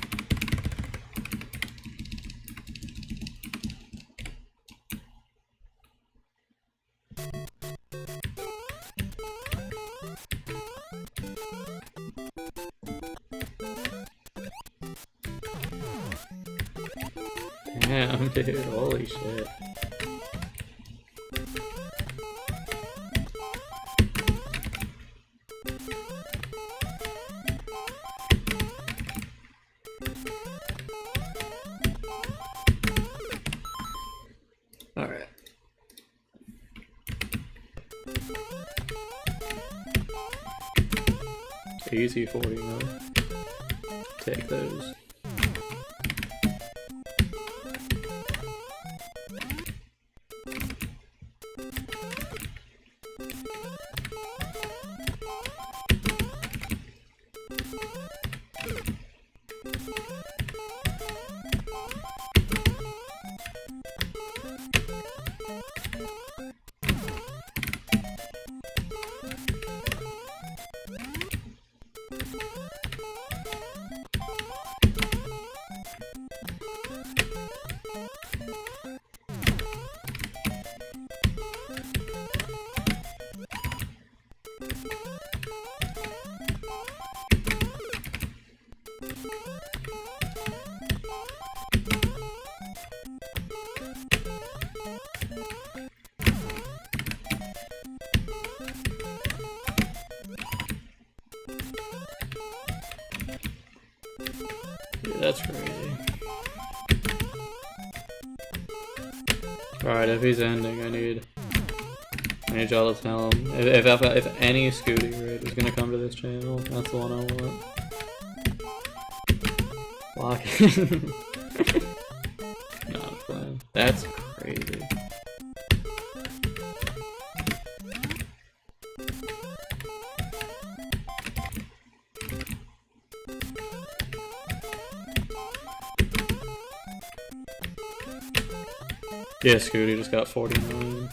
Damn, dude, holy shit. Alright. Easy 40 mil. Take those. That's crazy. Alright, if he's ending, I need y'all to tell him. If any Scooty raid is gonna come to this channel, that's the one I want. Lock in. No, I'm playing. That's crazy. Yeah, Scooty just got 40 million.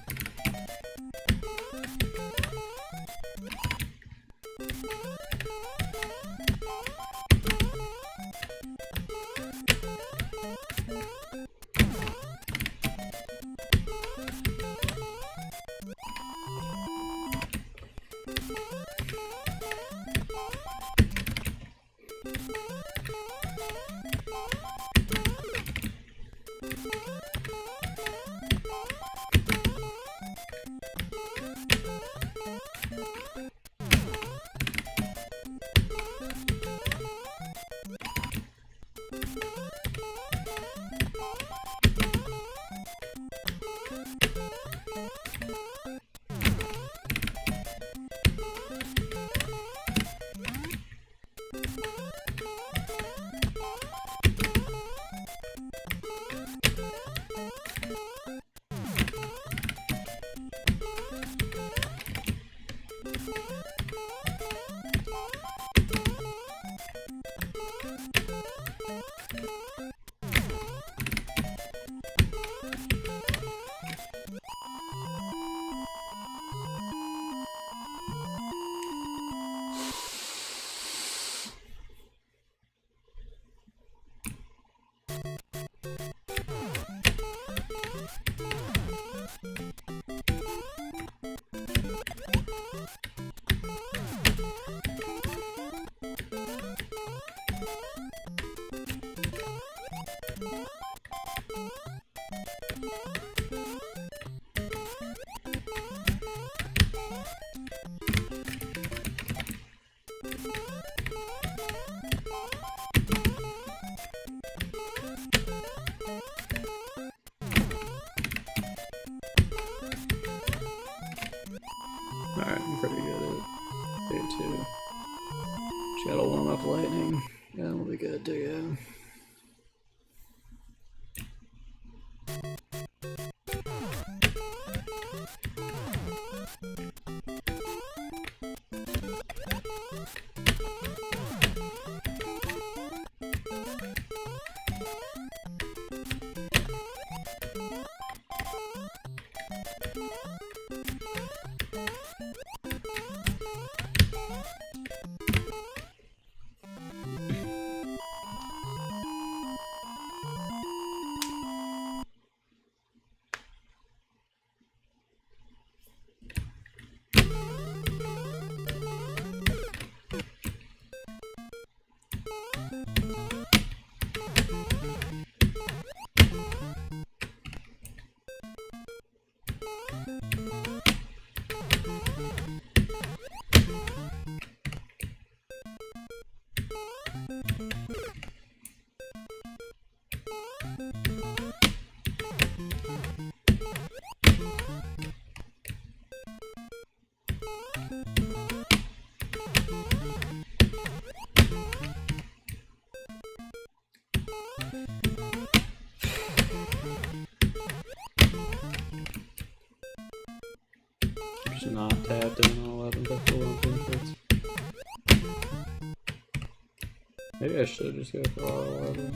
should just go for RLR.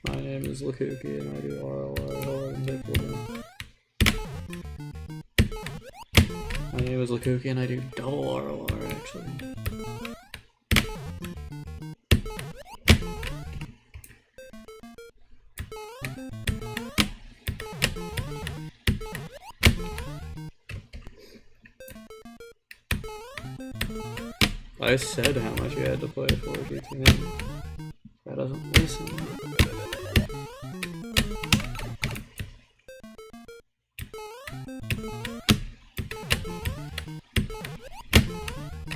My name is Lakuki and I do RLR. Hold on, take full down. My name is Lakuki and I do double RLR actually. I said how much you had to play for GTM. That doesn't listen.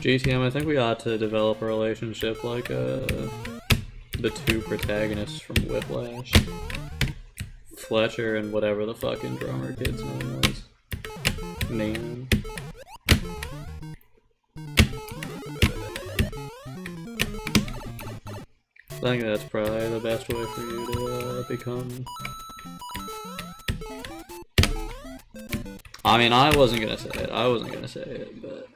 GTM, I think we ought to develop a relationship like the two protagonists from Whiplash. Fletcher and whatever the fucking drummer kid's name was. Name. I think that's probably the best way for you to become. I mean, I wasn't gonna say it, but.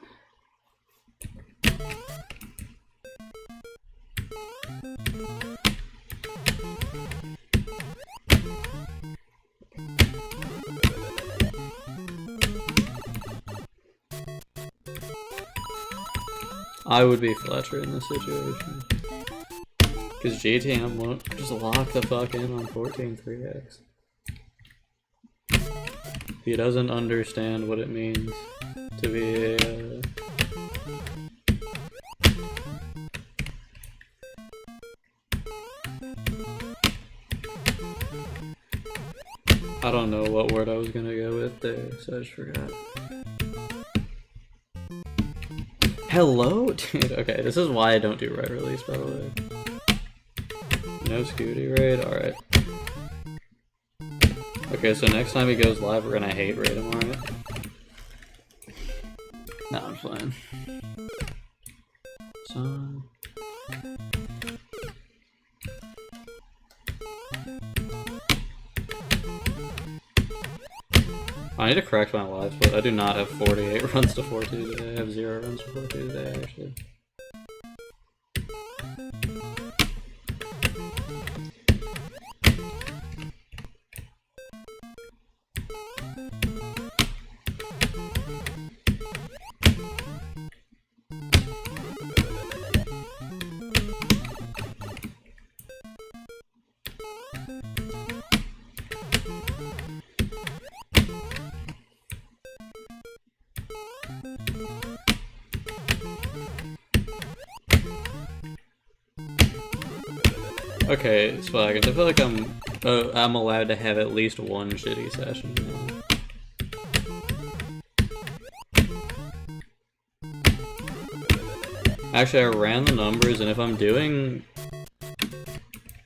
I would be Fletcher in this situation. Because GTM won't just lock the fuck in on 14.3x. He doesn't understand what it means to be a... I don't know what word I was gonna go with there, so I just forgot. Hello? Dude, okay, this is why I don't do right release, by the way. No Scooty raid? Alright. Okay, so next time he goes live, we're gonna hate raid him, alright? No, I'm playing. So... I need to correct my live split. I do not have 48 runs to 4-2 today. I have 0 runs to 4-2 today, actually. Okay, Swaggins, I feel like I'm allowed to have at least one shitty session now. Actually, I ran the numbers, and if I'm doing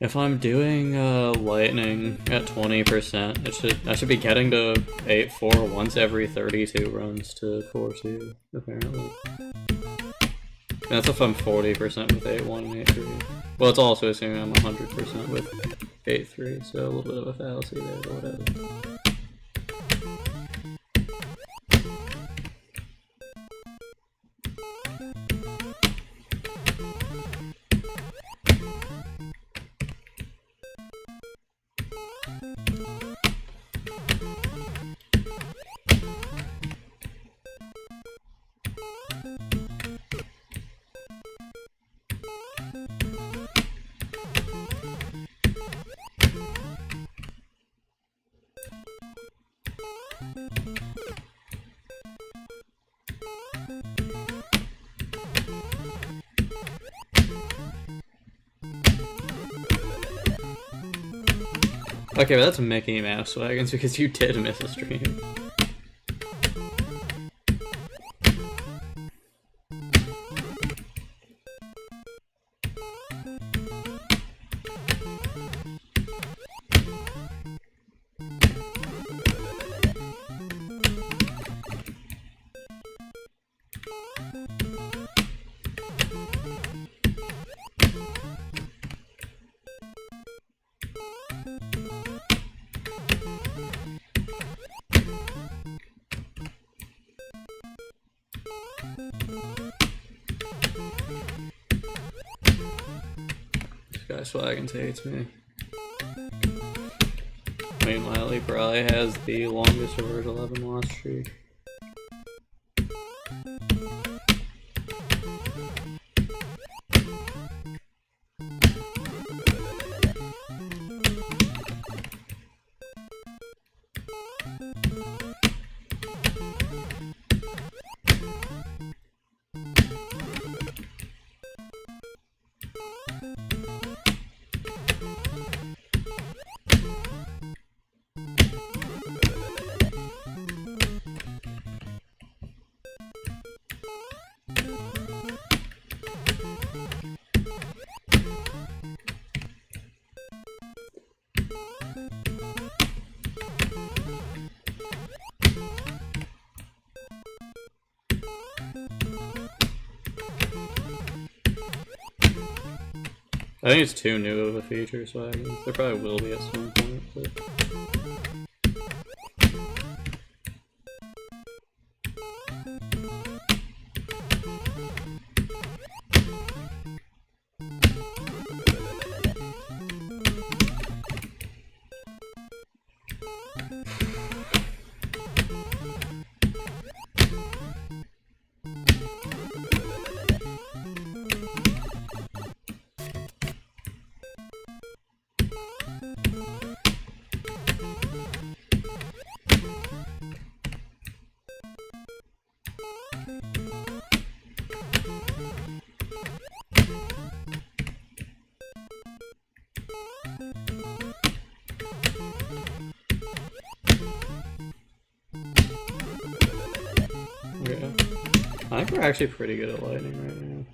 lightning at 20%, I should be getting to 8-4 once every 32 runs to 4-2, apparently. And that's if I'm 40% with 8-1 and 8-3. Well, it's also assuming I'm 100% with 8-3, so a little bit of a fallacy there, but whatever. Okay, but that's Mickey Mouse Wagons because you did miss a stream. Swaggins hates me. Meanwhile, he probably has the longest reverse 11 loss streak. I think it's too new of a feature, so there probably will be at some point. But... yeah. I think we're actually pretty good at lightning right now.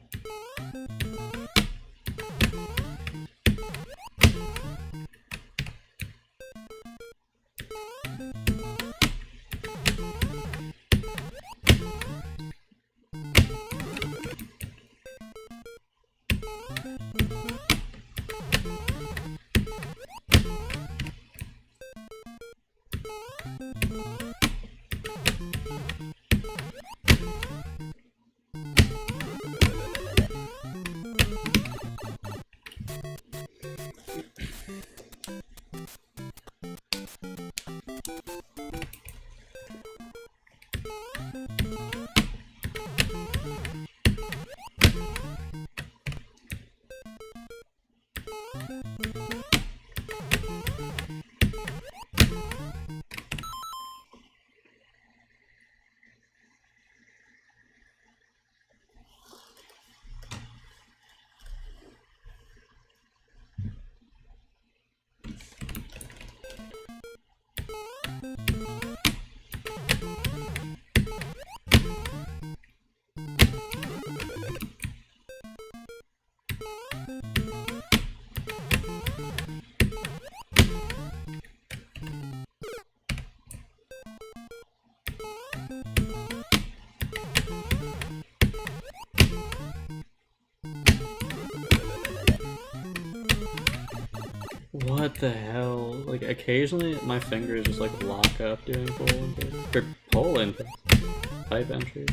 What the hell? Like, occasionally my fingers just like lock up doing pole inputs. Or pole inputs. Pipe entry.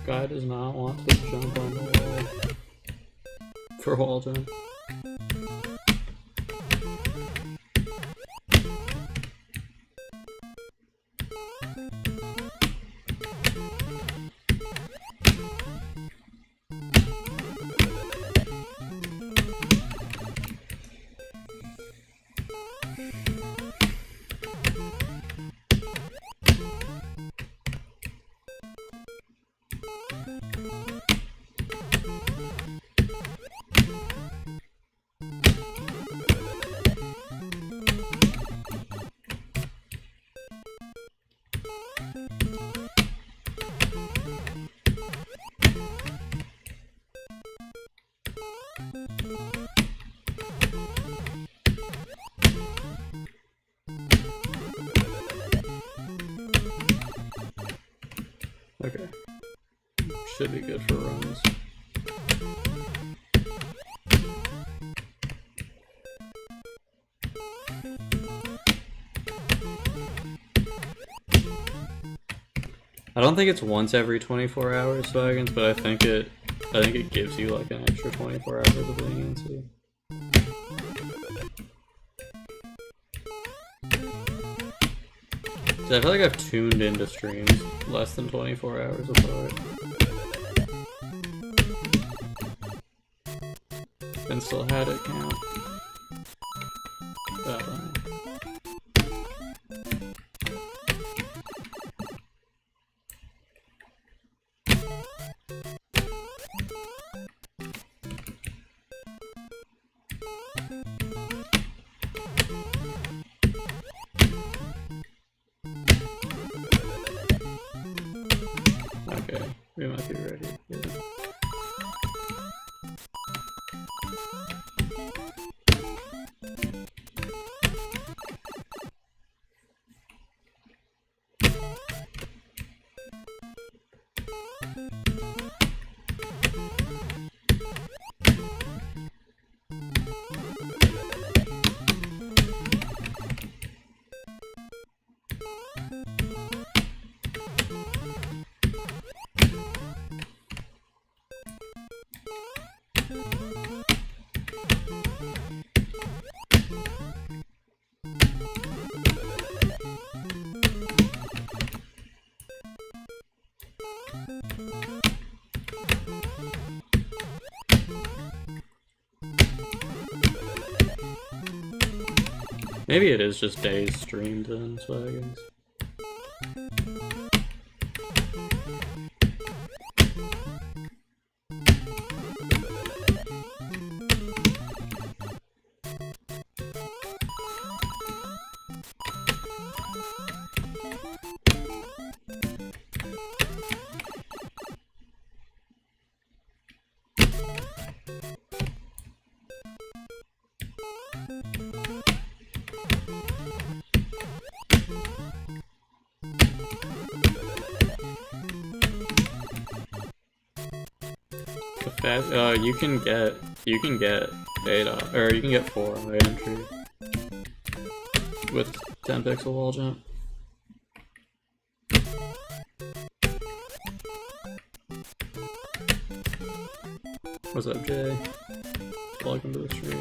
Guy does not want to jump on the wall for wall jump. Okay. Should be good for runs. I don't think it's once every 24 hours, Swaggins, but I think it gives you like an extra 24 hours of leniency. So I feel like I've tuned into streams less than 24 hours apart. And still had it count. That one. Okay, we might be ready. Yeah. Maybe it is just days streamed then, Swaggins. You can get 8 or you can get 4 on right entry with 10 pixel wall jump. What's up, Jay? Welcome to the stream.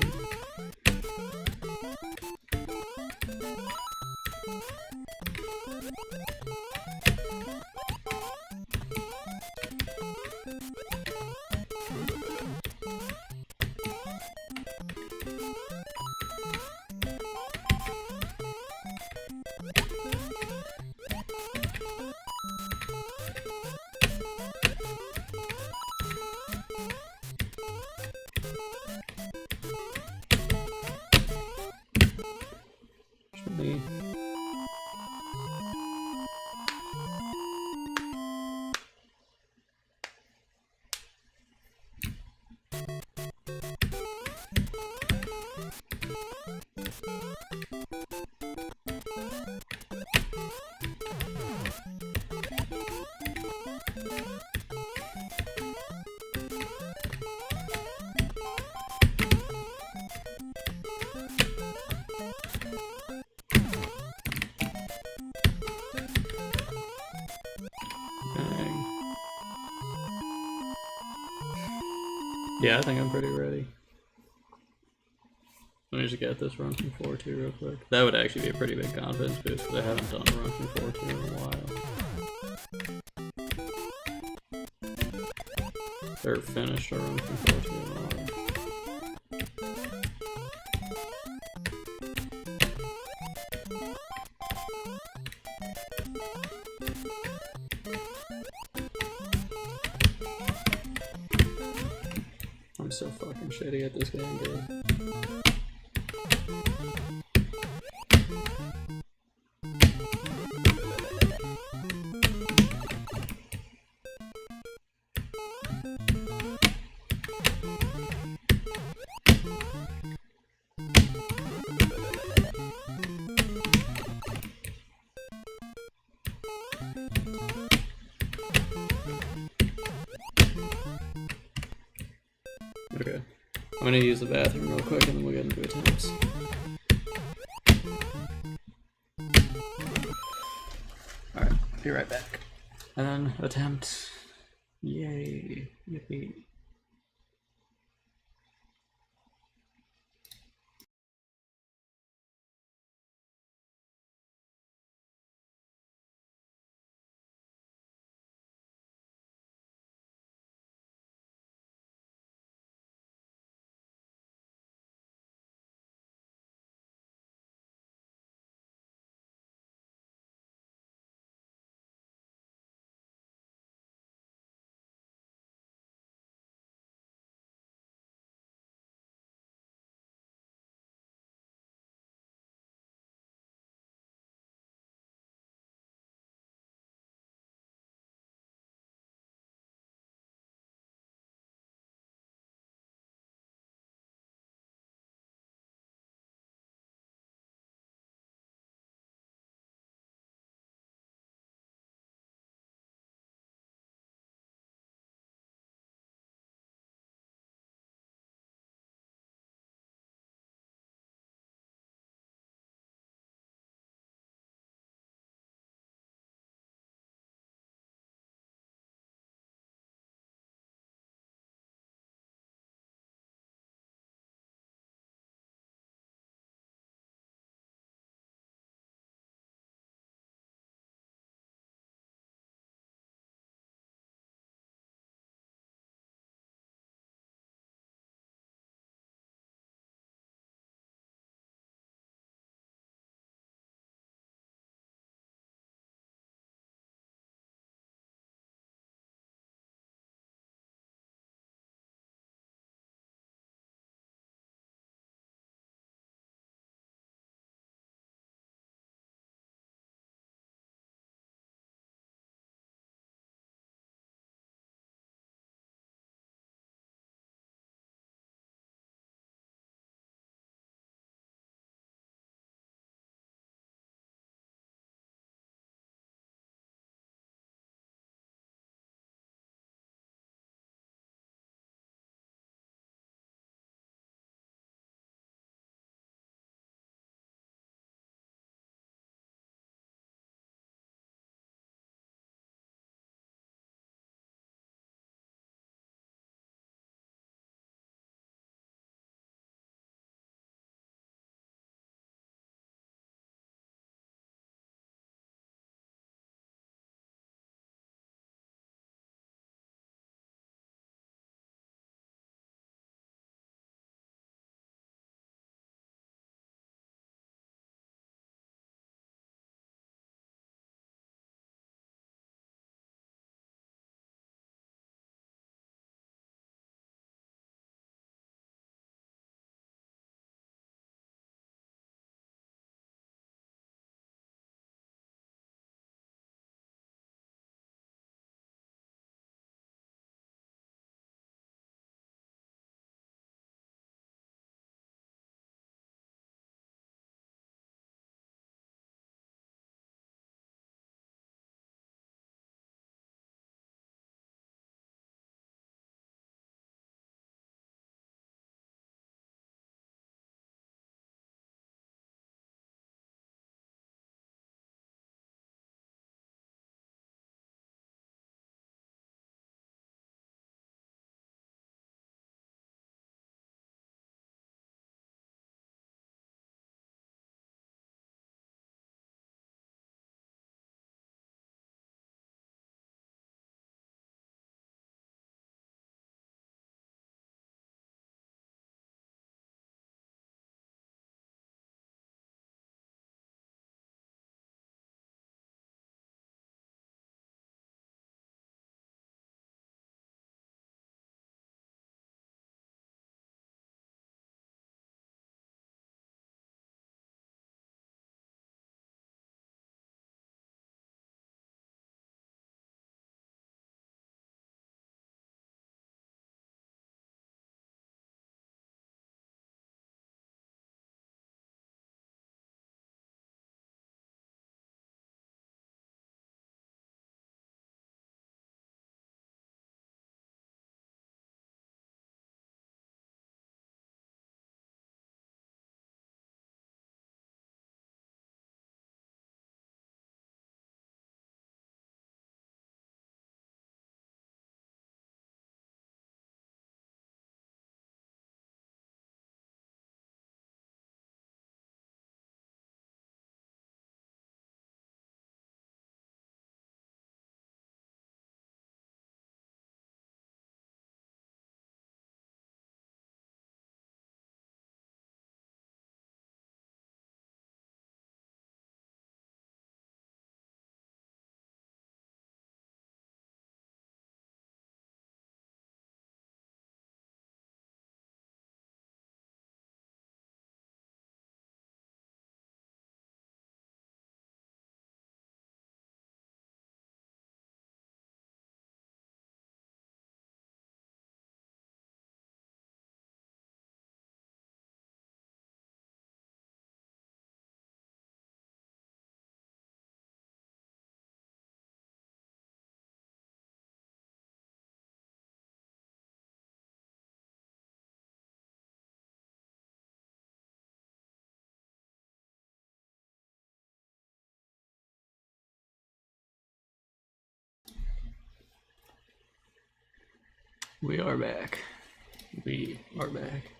Yeah, I think I'm pretty ready. Let me just get this run from 4-2 real quick. That would actually be a pretty big confidence boost because I haven't done a run from 4-2 in a while. Or finished a run from 4-2 in a while. I'm so fucking shitty at this game, dude. Okay. I'm gonna use the bathroom real quick and then we'll get into attempts. Alright, be right back. And then attempt. Yay. Yippee. We are back. We are back.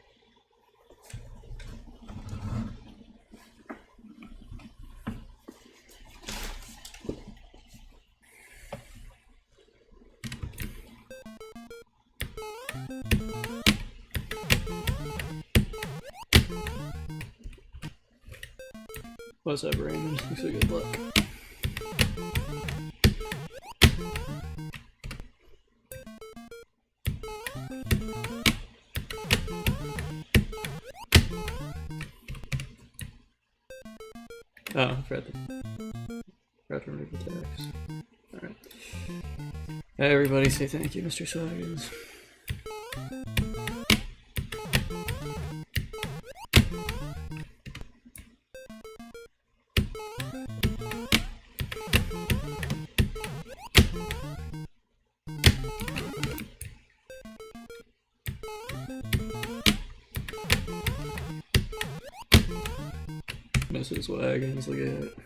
What's up, Raymond? Thanks for good luck. Oh, I forgot to remove the text. Alright. Hey, everybody, say thank you, Mr. Swaggins. Mrs. Wagons, look at it.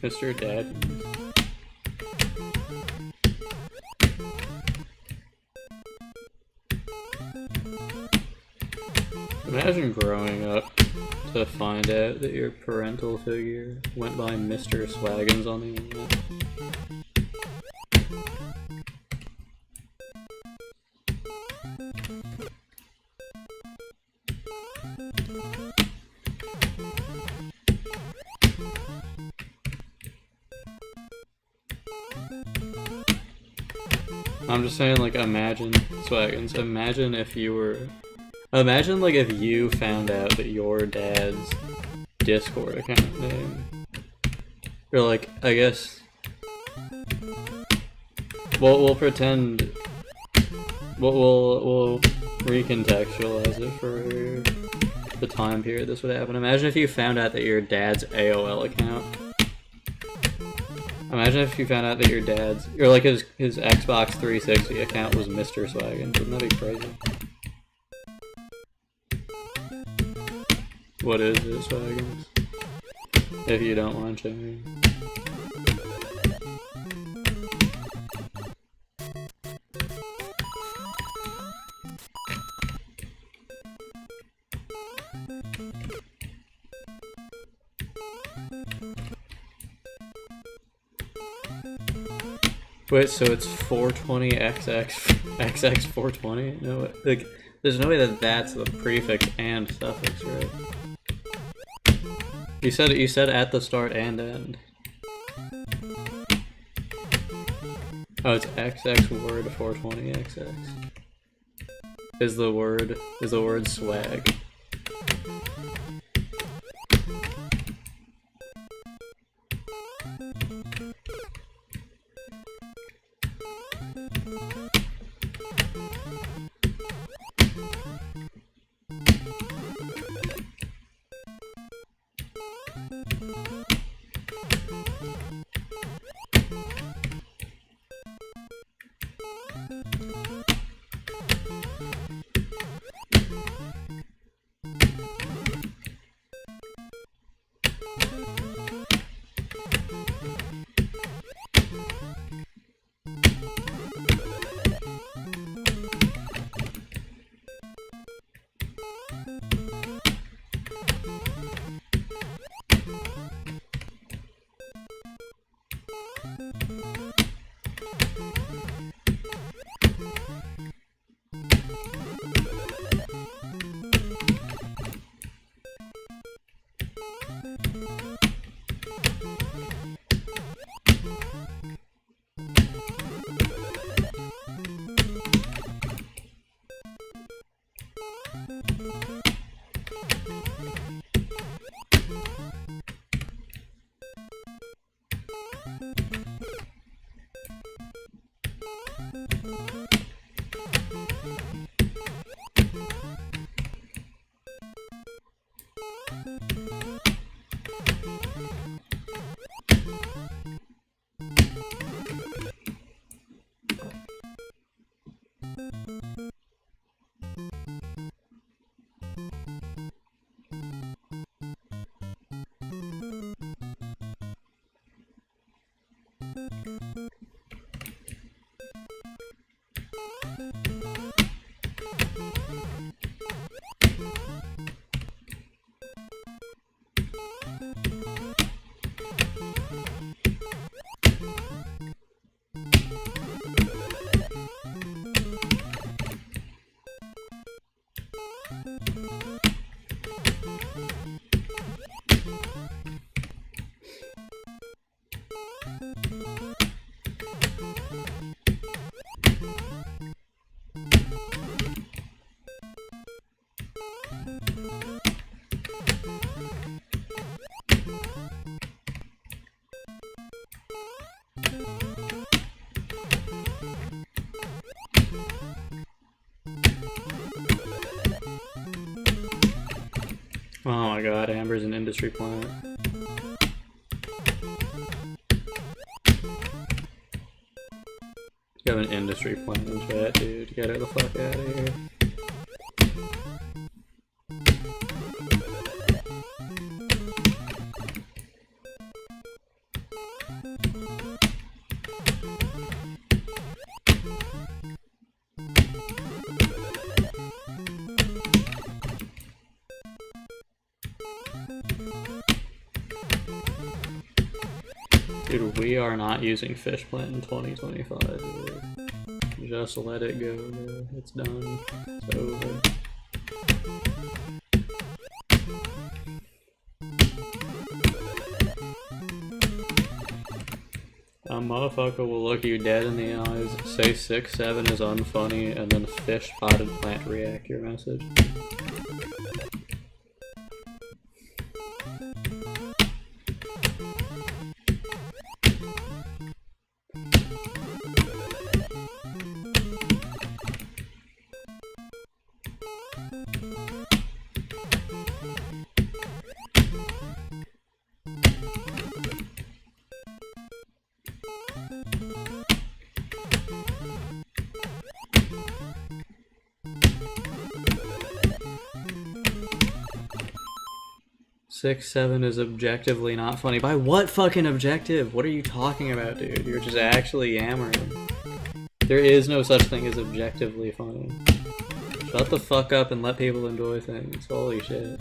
Mr. Dad. Imagine growing up to find out that your parental figure went by Mr. Swaggins on the internet. I'm just saying, like, imagine, Swaggins, imagine if you were... Imagine, like, if you found out that your dad's Discord account name... Or, like, I guess... We'll pretend... We'll recontextualize it for the time period this would happen. Imagine if you found out that your dad's AOL account... Imagine if you found out that your dad's, or like his Xbox 360 account was Mr. Swaggins. Wouldn't that be crazy? What is it, Swaggins? If you don't mind changing. Wait, so it's 420XX 420? No, like, there's no way that that's the prefix and suffix, right? You said at the start and end. Oh, it's XX word 420XX. Is the word swag? Oh my god, Amber's an industry plant. You have an industry plant in chat, dude. Get her the fuck out of here. Dude, we are not using fish plant in 2025, dude. Just let it go, dude. It's done. It's over. A motherfucker will look you dead in the eyes, say 6-7 is unfunny, and then fish potted plant react your message. Six, 7 is objectively not funny. By what fucking objective? What are you talking about, dude? You're just actually yammering. There is no such thing as objectively funny. Shut the fuck up and let people enjoy things. Holy shit.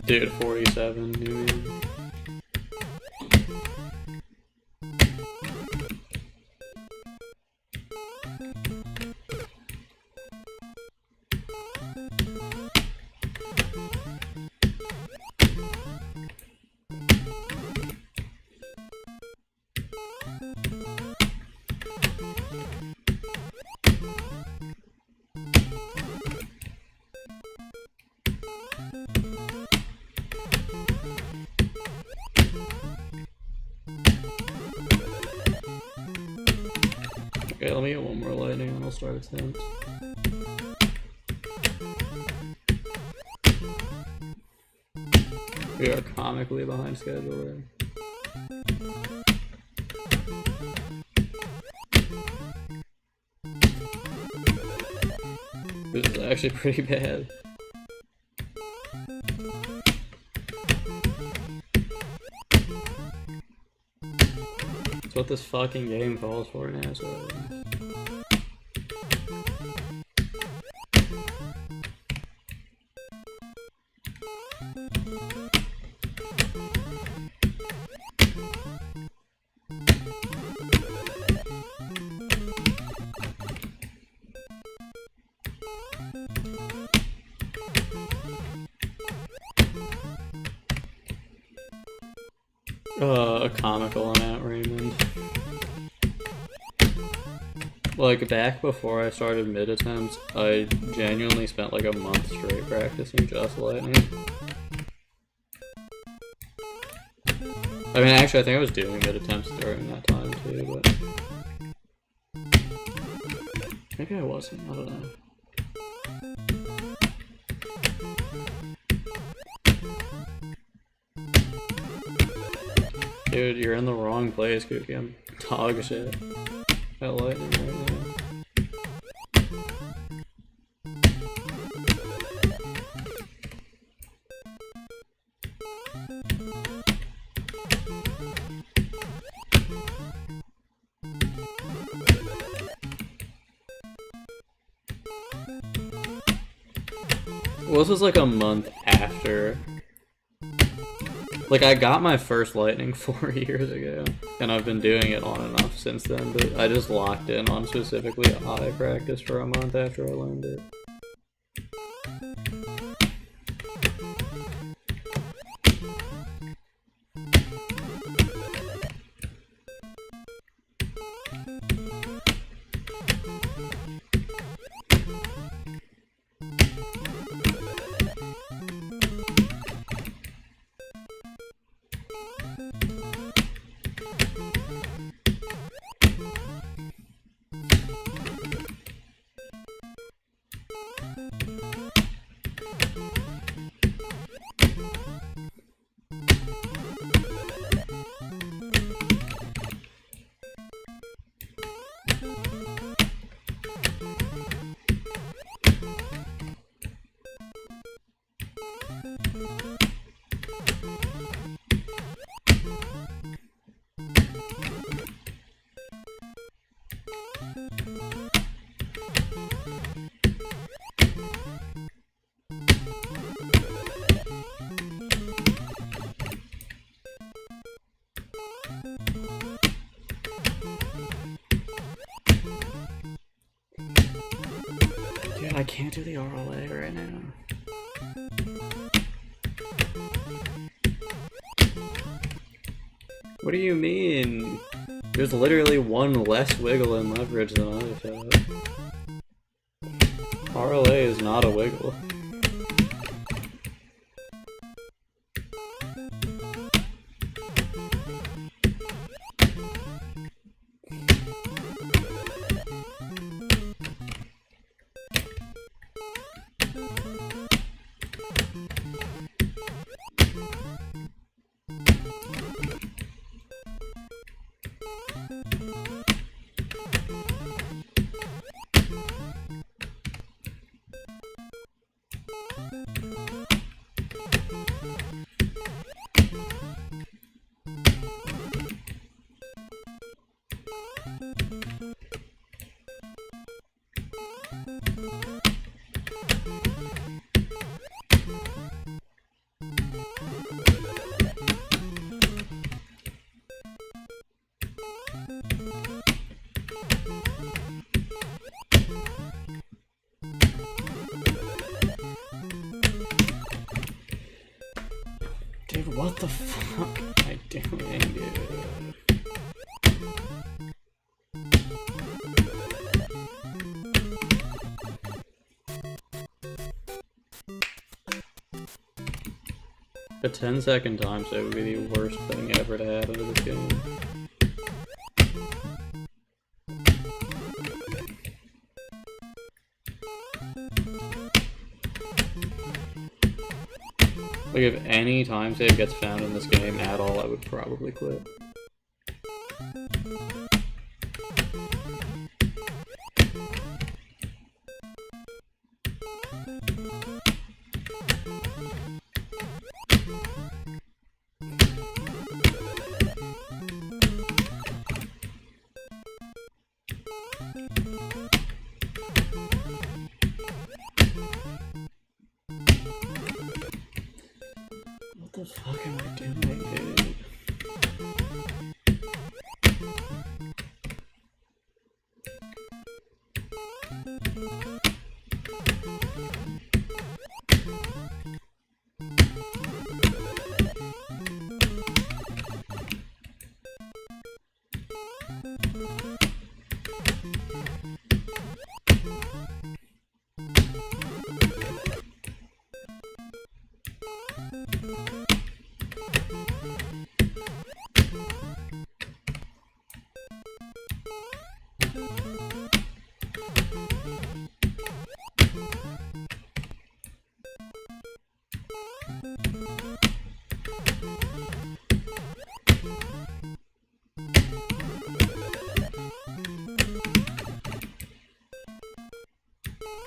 Dude, 47, you mean? Okay, let me get one more lightning and I'll start a tent. We are comically behind schedule there. This is actually pretty bad. That's what this fucking game calls for now, so... A comical amount, Raymond. Like, back before I started mid attempts, I genuinely spent like a month straight practicing just lightning. I mean, actually, I think I was doing mid attempts during that time too, but... maybe I wasn't, I don't know. Dude, you're in the wrong place, Kooky. I'm dog shit at lightning right now. Well, this was like a month after. Like, I got my first lightning 4 years ago, and I've been doing it on and off since then, but I just locked in on specifically eye practice for a month after I learned it. Dude, I can't do the RLA right now. What do you mean? There's literally one less wiggle and leverage than I've had. RLA is not a wiggle. Dude, what the fuck am I doing, dude? A 10-second time save would be the worst thing ever to happen to this game. Like, if any time save gets found in this game at all, I would probably quit. What the fuck am I doing, dude?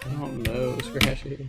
I don't know, Scratchy.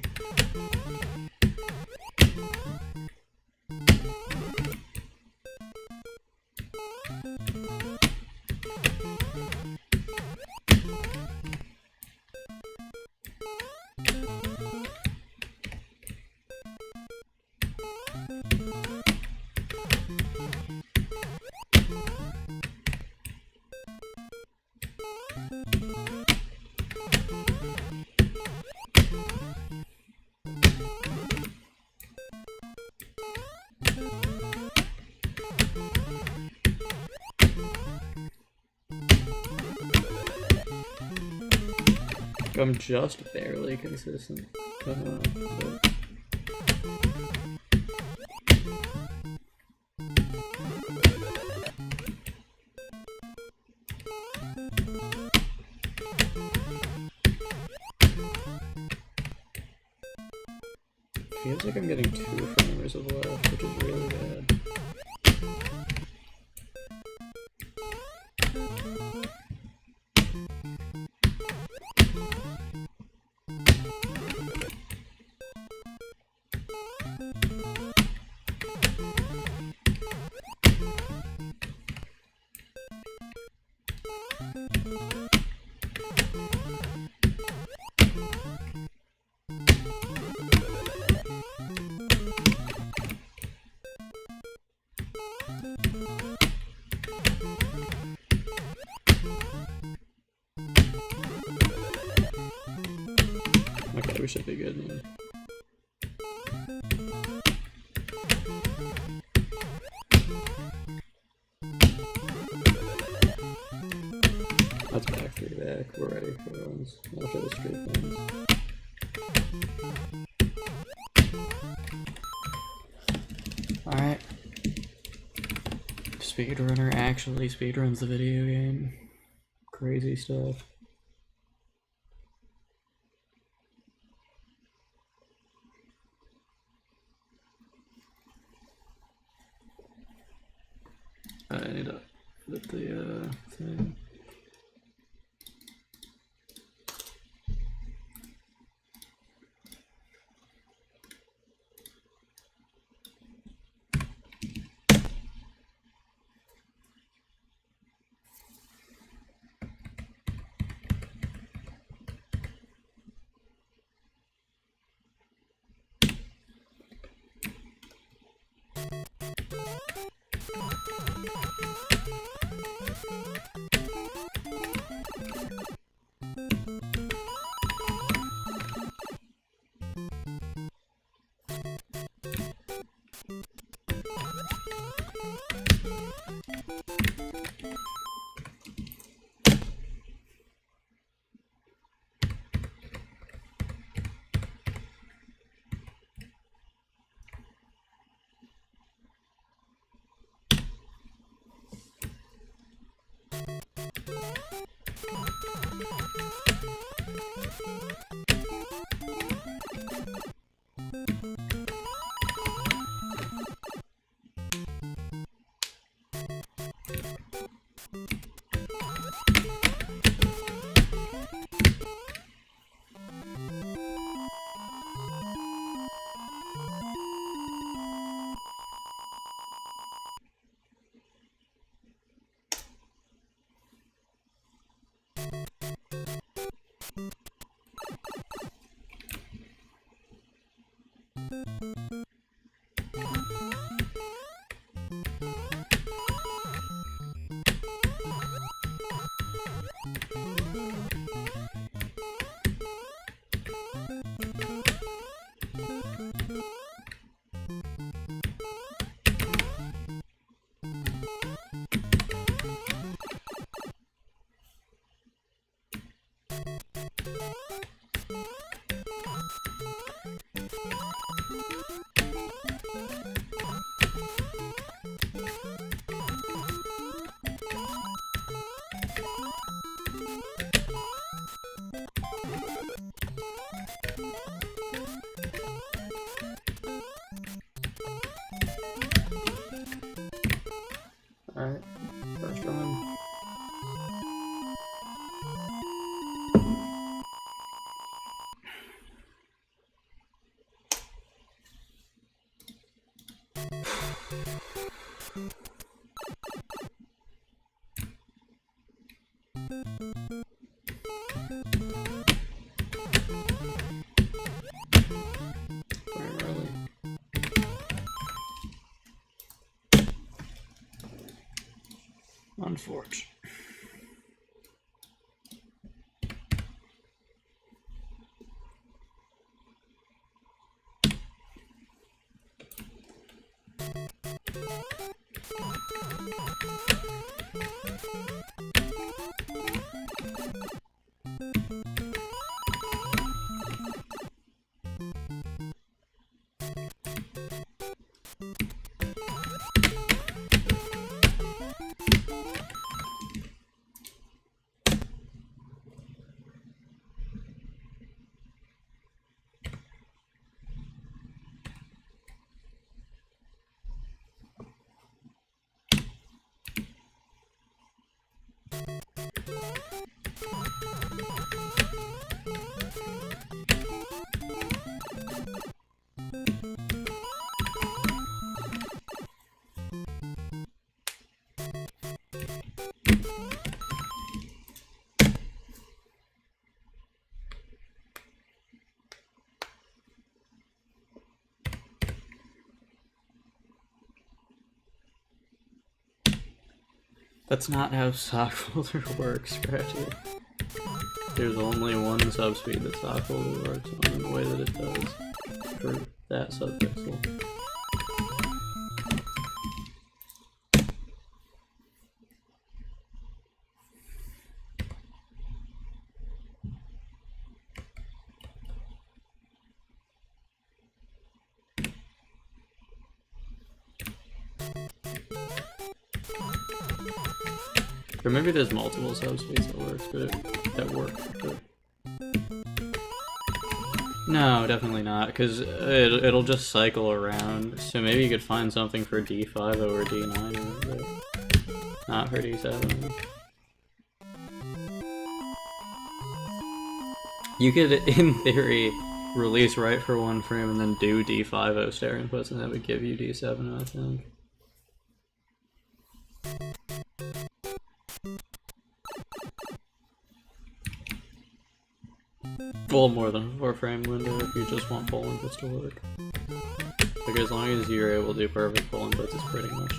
I'm just barely consistent. But feels like I'm getting 2 framers of left, which is really bad. Okay, we should be good now. That's back 3 back. We're ready for runs after the streak ends. Alright. Speedrunner actually speedruns the video game. Crazy stuff. I need to flip the thing. Alright, first run. Very early. Unfortunate. That's not how stock folder works, Scratchy. There's only one subspeed that stock folder works on in the way that it does for that subpixel. Or maybe there's multiple subspeeds that work. But no, definitely not, because it'll just cycle around. So maybe you could find something for D5 over D9, but not for D7. You could, in theory, release right for one frame and then do D5 stair inputs, and that would give you D7, I think. Well, more than a 4-frame window if you just want full inputs to work. Like, as long as you're able to do perfect full inputs, it's pretty much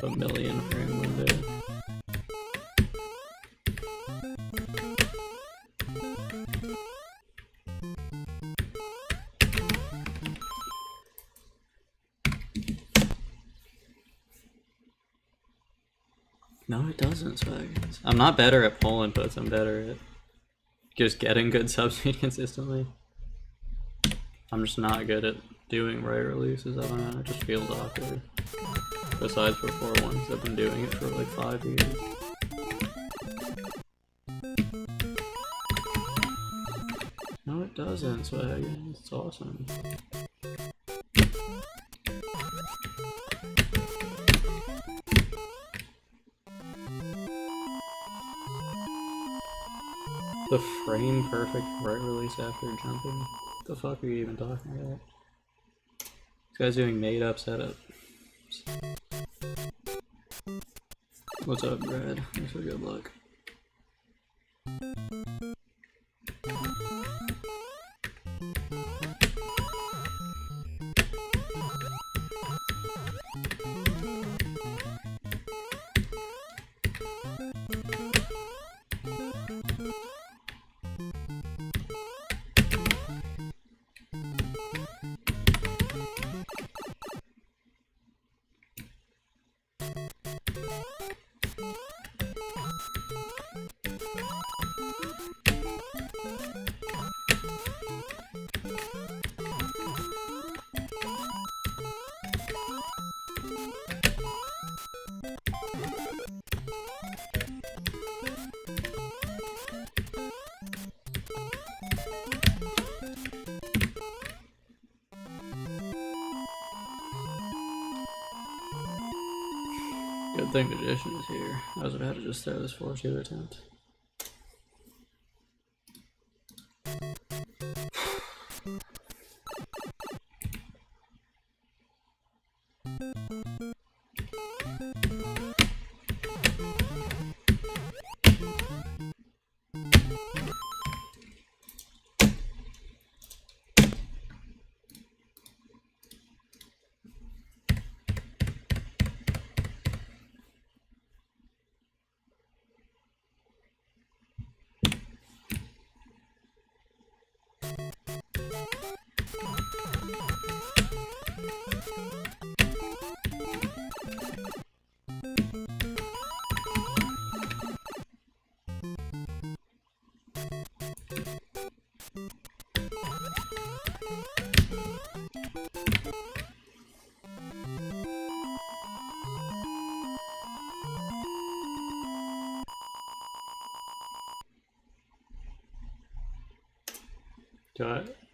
a 1,000,000-frame window. No, it doesn't, Swaggins. I'm not better at full inputs, I'm better at just getting good subspeed consistently. I'm just not good at doing right releases. I don't know, it just feels awkward. Besides for 4-1, because I've been doing it for like 5 years. No, it doesn't, Swaggins. It's awesome. The frame perfect right release after jumping? What the fuck are you even talking about? This guy's doing made up setup. What's up, Brad? Thanks for good luck. Good thing Magician is here. I was about to just throw this 4-2 attempt.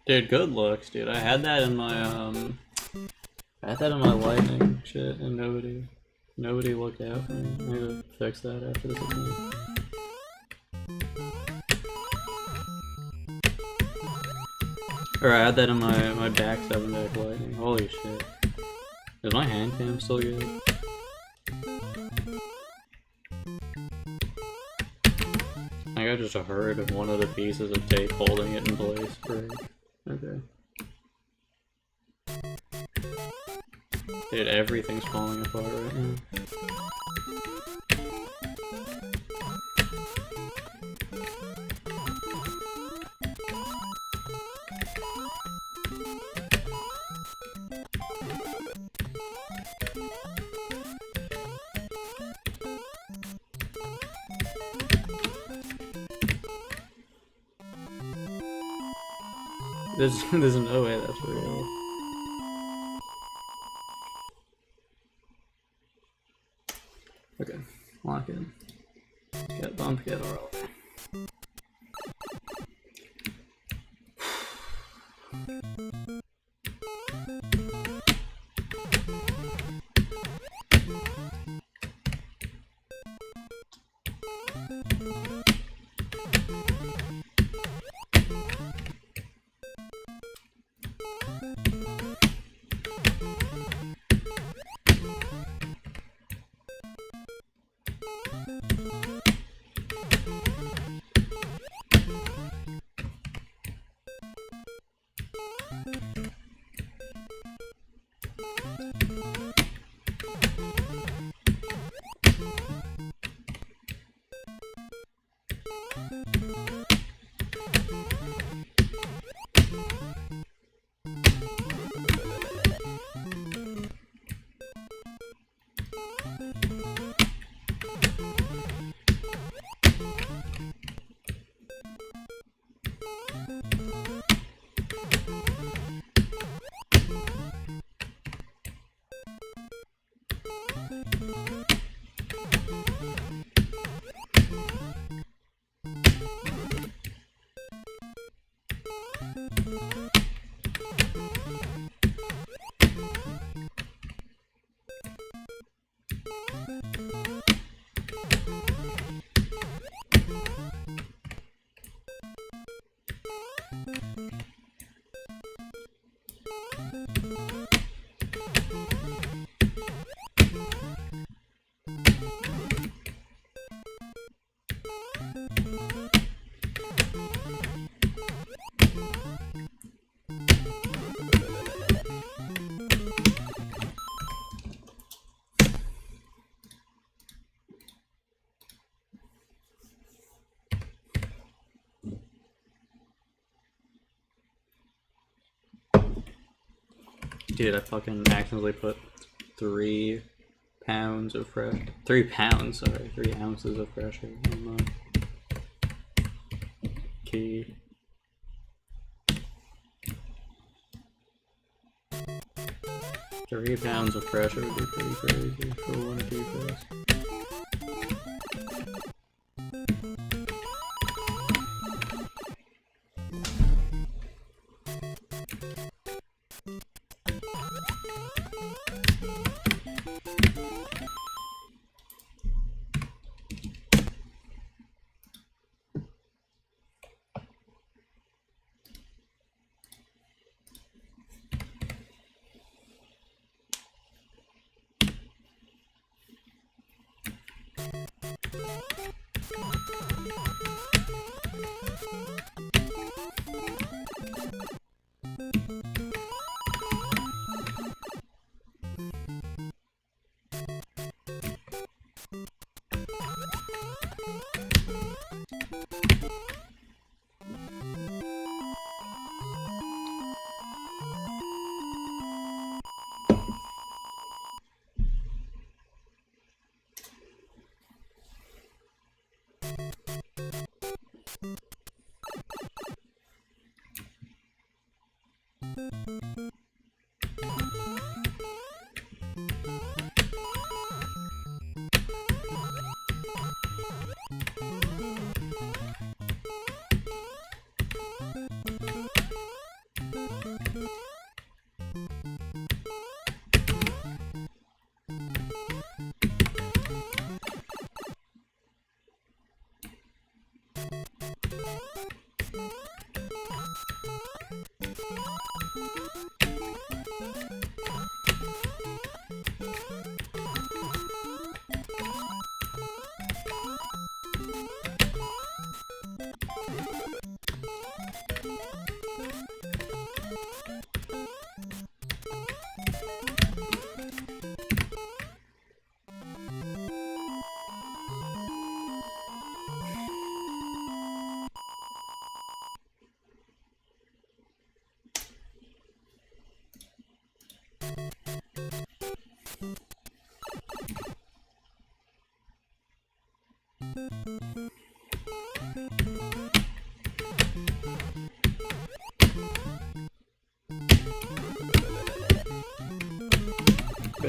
Dude, good looks, dude. I had that in my lightning shit, and nobody looked out for me. I need to fix that after this attempt. Or I had that in my back 7-deck lightning. Holy shit. Is my hand cam still good? I got just a herd of one of the pieces of tape holding it in place. Break. Okay. Dude, everything's falling apart right now. There's no way that's real. Okay, lock in. Get bump, get RL. Dude, I fucking accidentally put 3 pounds of fresh. 3 pounds, sorry. 3 ounces of pressure on the key. £3 of pressure would be pretty crazy for one key press.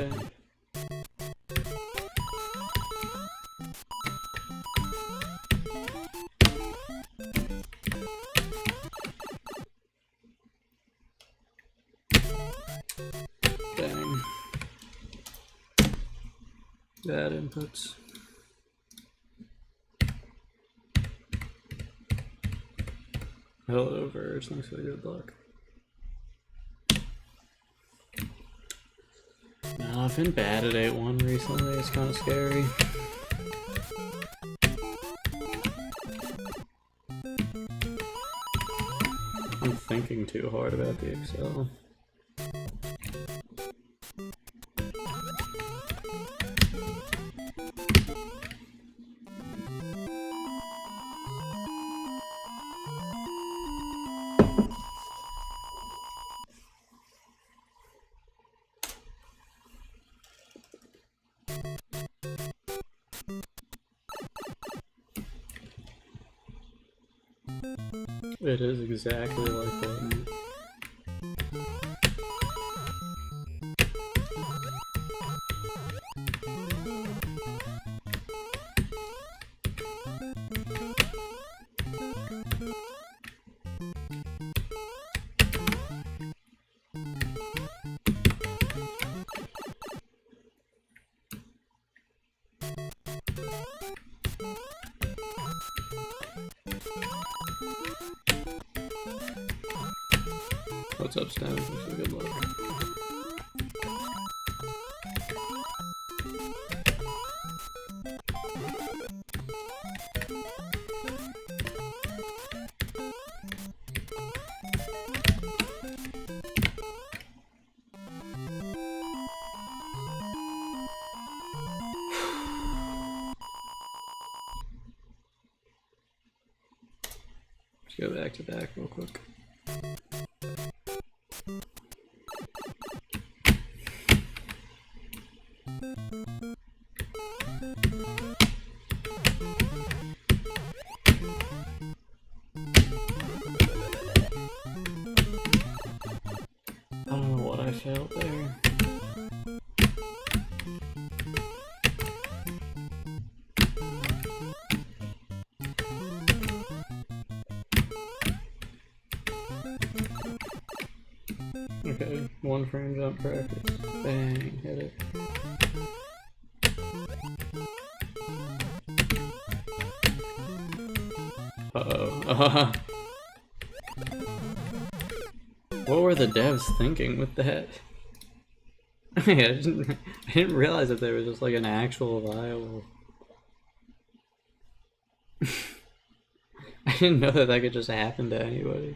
Bang. Bang. Bad inputs. Hello, Verge. Thanks for the good luck. No, I've been bad at 8-1 recently. It's kind of scary. I'm thinking too hard about the Excel. It is exactly like that. What's up, Stan? Thanks for good luck. Let's go back to back real quick. I don't know what I failed there. Okay, one frame jump practice. Bang, hit it. Uh-oh. What were the devs thinking with that? I didn't realize that there was just like an actual viable... I didn't know that that could just happen to anybody.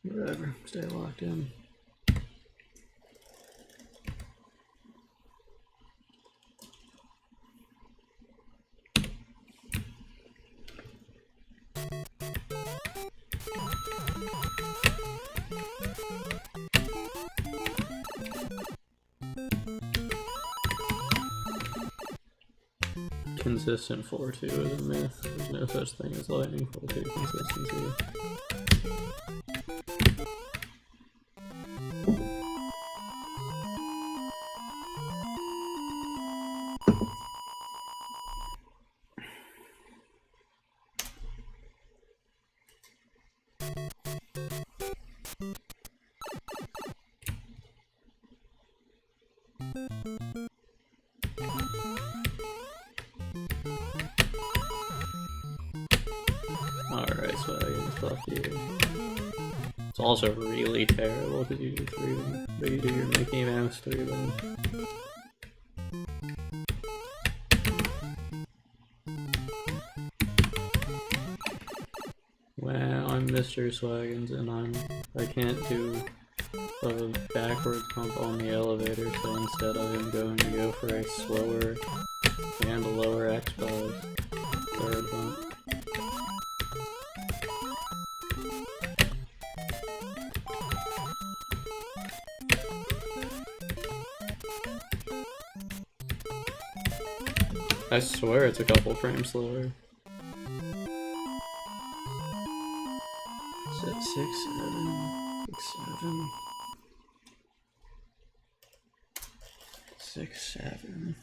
Whatever, stay locked in. Consistent 4-2 is a myth. There's no such thing as lightning 4-2 consistency. Alright, so fuck you. It's also really terrible because you do 3 of them, but you do your Mickey Mouse 3 of them. Well, I'm Mr. Swaggins and I can't do a backwards pump on the elevator, so instead I am going to go for a slower and a lower X-pose third pump. I swear it's a couple frames slower. Is it 6, 7? 6, 7.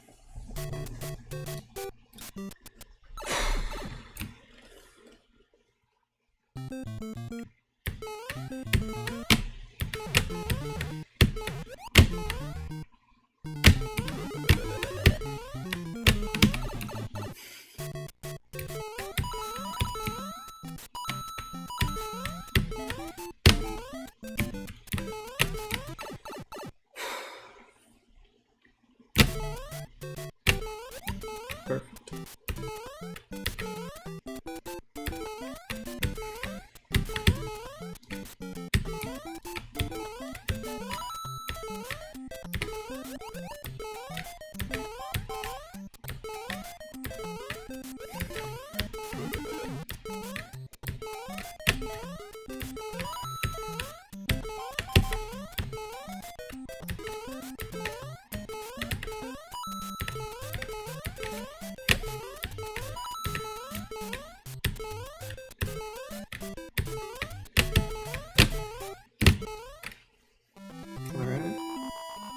Perfect.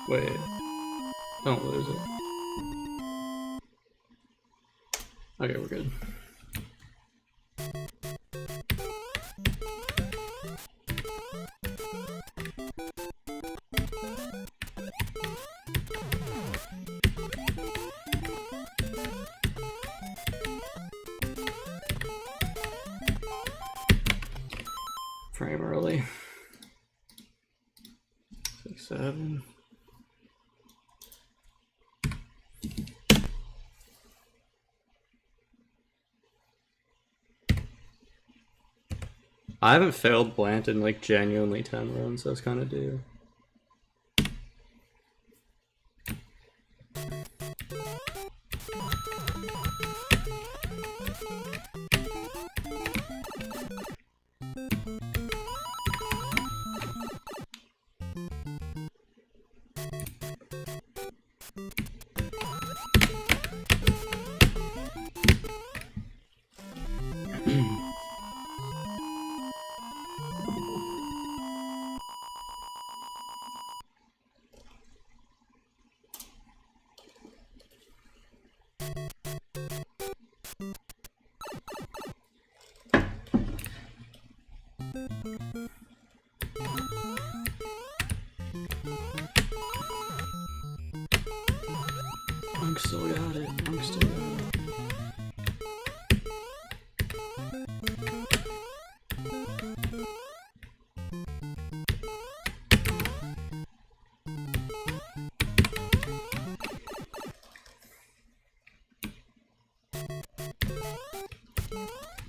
Wait, don't lose it. Okay, we're good. Frame early. 6, 7. I haven't failed Blant in like genuinely 10 runs, that's kind of due.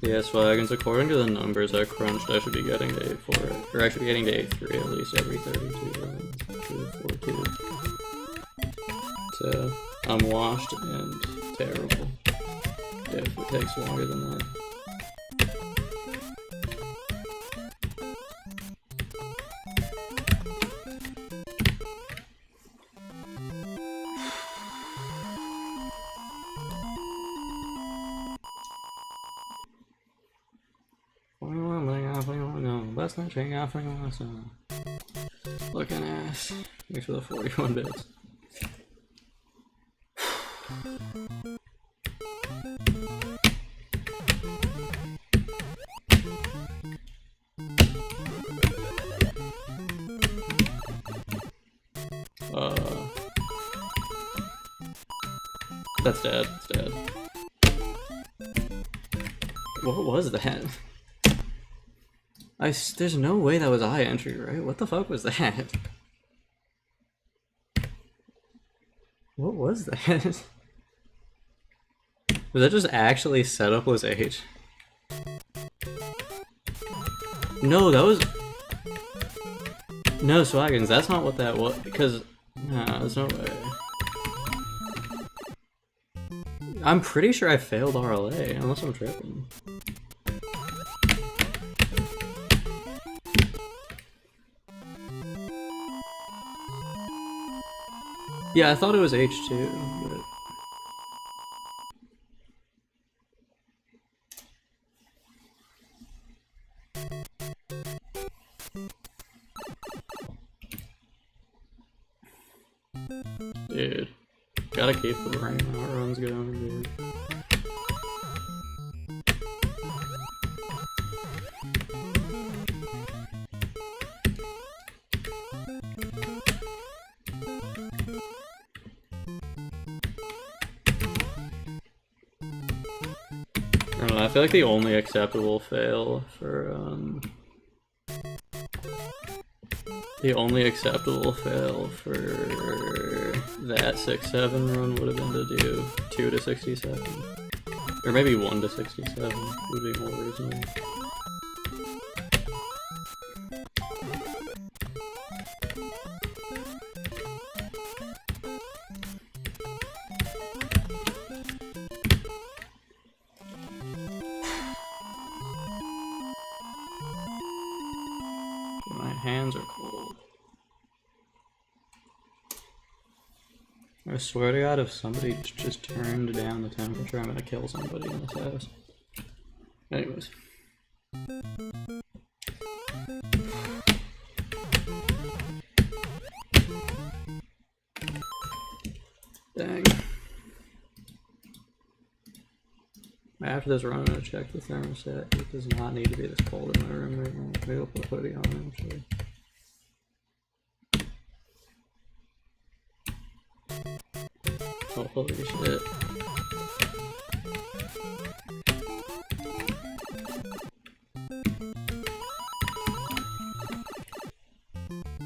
Yeah, Swaggins, according to the numbers I crunched, I should be getting to A4, or I should be getting to A3 at least every 32 runs, 2 So, I'm washed and terrible if it takes longer than that. Looking ass. Thanks for the 41 bits. That's dead. It's dead. What was that? There's no way that was eye entry, right? What the fuck was that? What was that? Was that just actually setup was H? No, that was... No, Swaggins, that's not what that was, because... Nah, there's no way. I'm pretty sure I failed RLA, unless I'm tripping. Yeah, I thought it was H2, but... Dude, gotta keep the brain out runs going, dude. I don't know, I feel like the only acceptable fail for, the only acceptable fail for that 6-7 run would have been to do 2 to 67. Or maybe 1 to 67 would be more reasonable. My hands are cold. I swear to God, if somebody just turned down the temperature, I'm gonna kill somebody in this house. Anyways. Dang. After this run, I'm gonna check the thermostat. It does not need to be this cold in my room right now. Maybe I'll put a hoodie on actually. Oh, holy shit.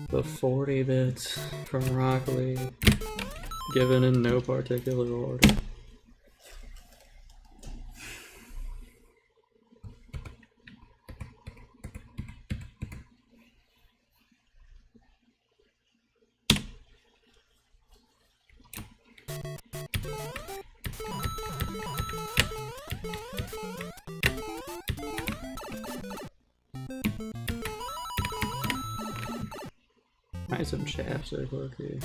The 40 bits from Rock Lee, given in no particular order. I need some chapstick, look-y.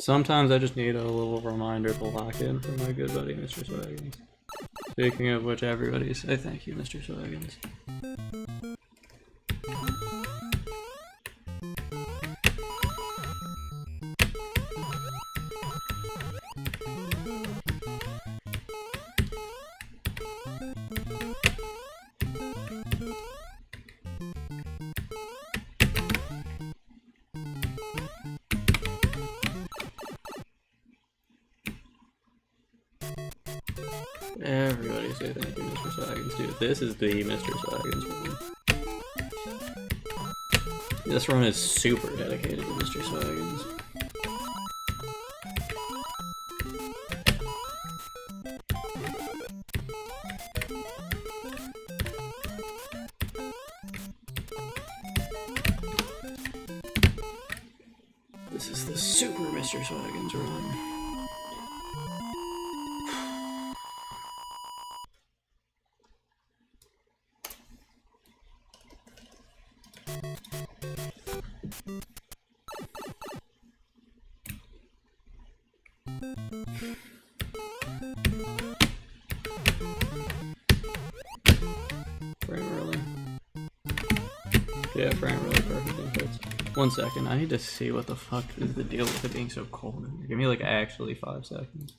Sometimes I just need a little reminder to lock in for my good buddy, Mr. Swaggins. Speaking of which, everybody say thank you, Mr. Swaggins. Everybody say thank you, Mr. Swaggins, dude. This is the Mr. Swaggins run. This run is super dedicated to Mr. Swaggins. This is the super Mr. Swaggins run. Frame rolling. Yeah, frame rolling, perfect inputs. 1 second, I need to see what the fuck is the deal with it being so cold in here. Give me like actually 5 seconds.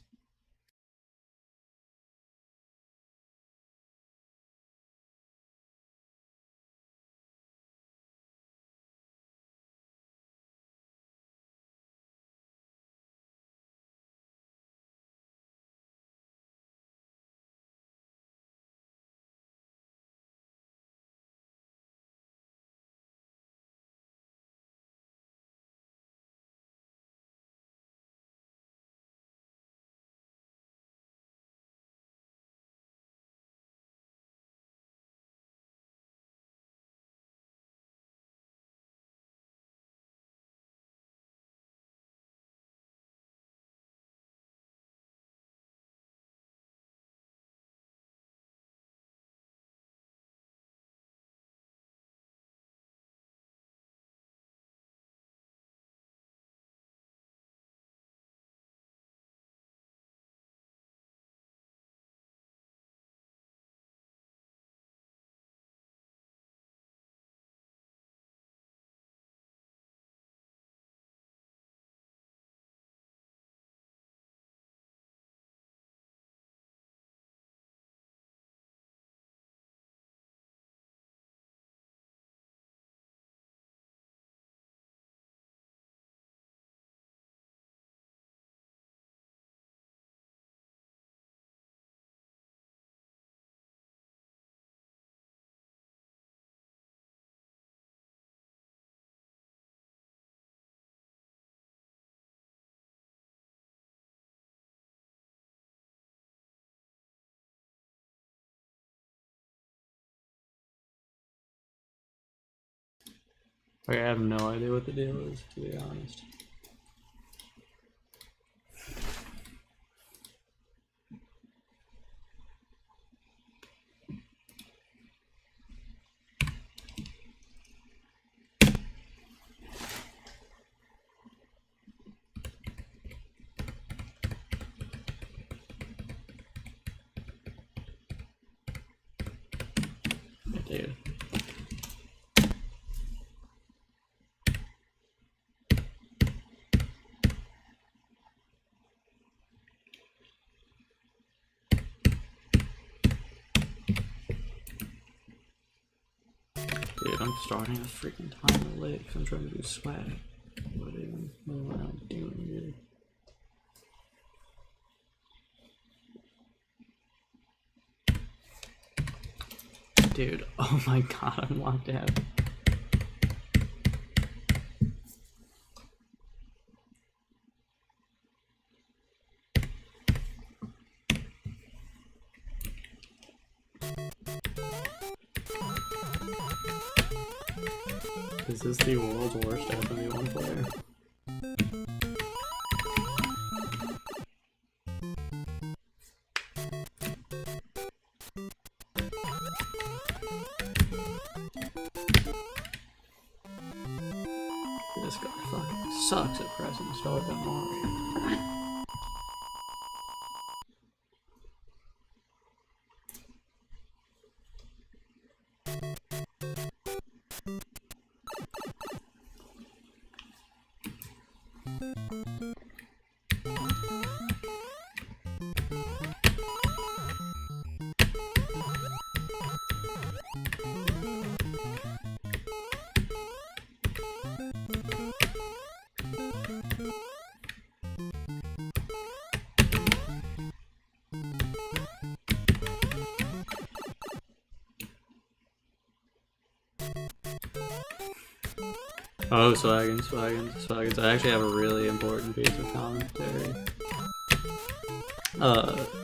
Like, I have no idea what the deal is, to be honest. Dude. Dude, I'm starting a freaking timer late because I'm trying to do swag. What am I doing, dude? Dude, oh my god, I'm locked out. Is this the world's worst SMB1 player? This guy fucking sucks at pressing start than Mario. Oh, swaggins. I actually have a really important piece of commentary.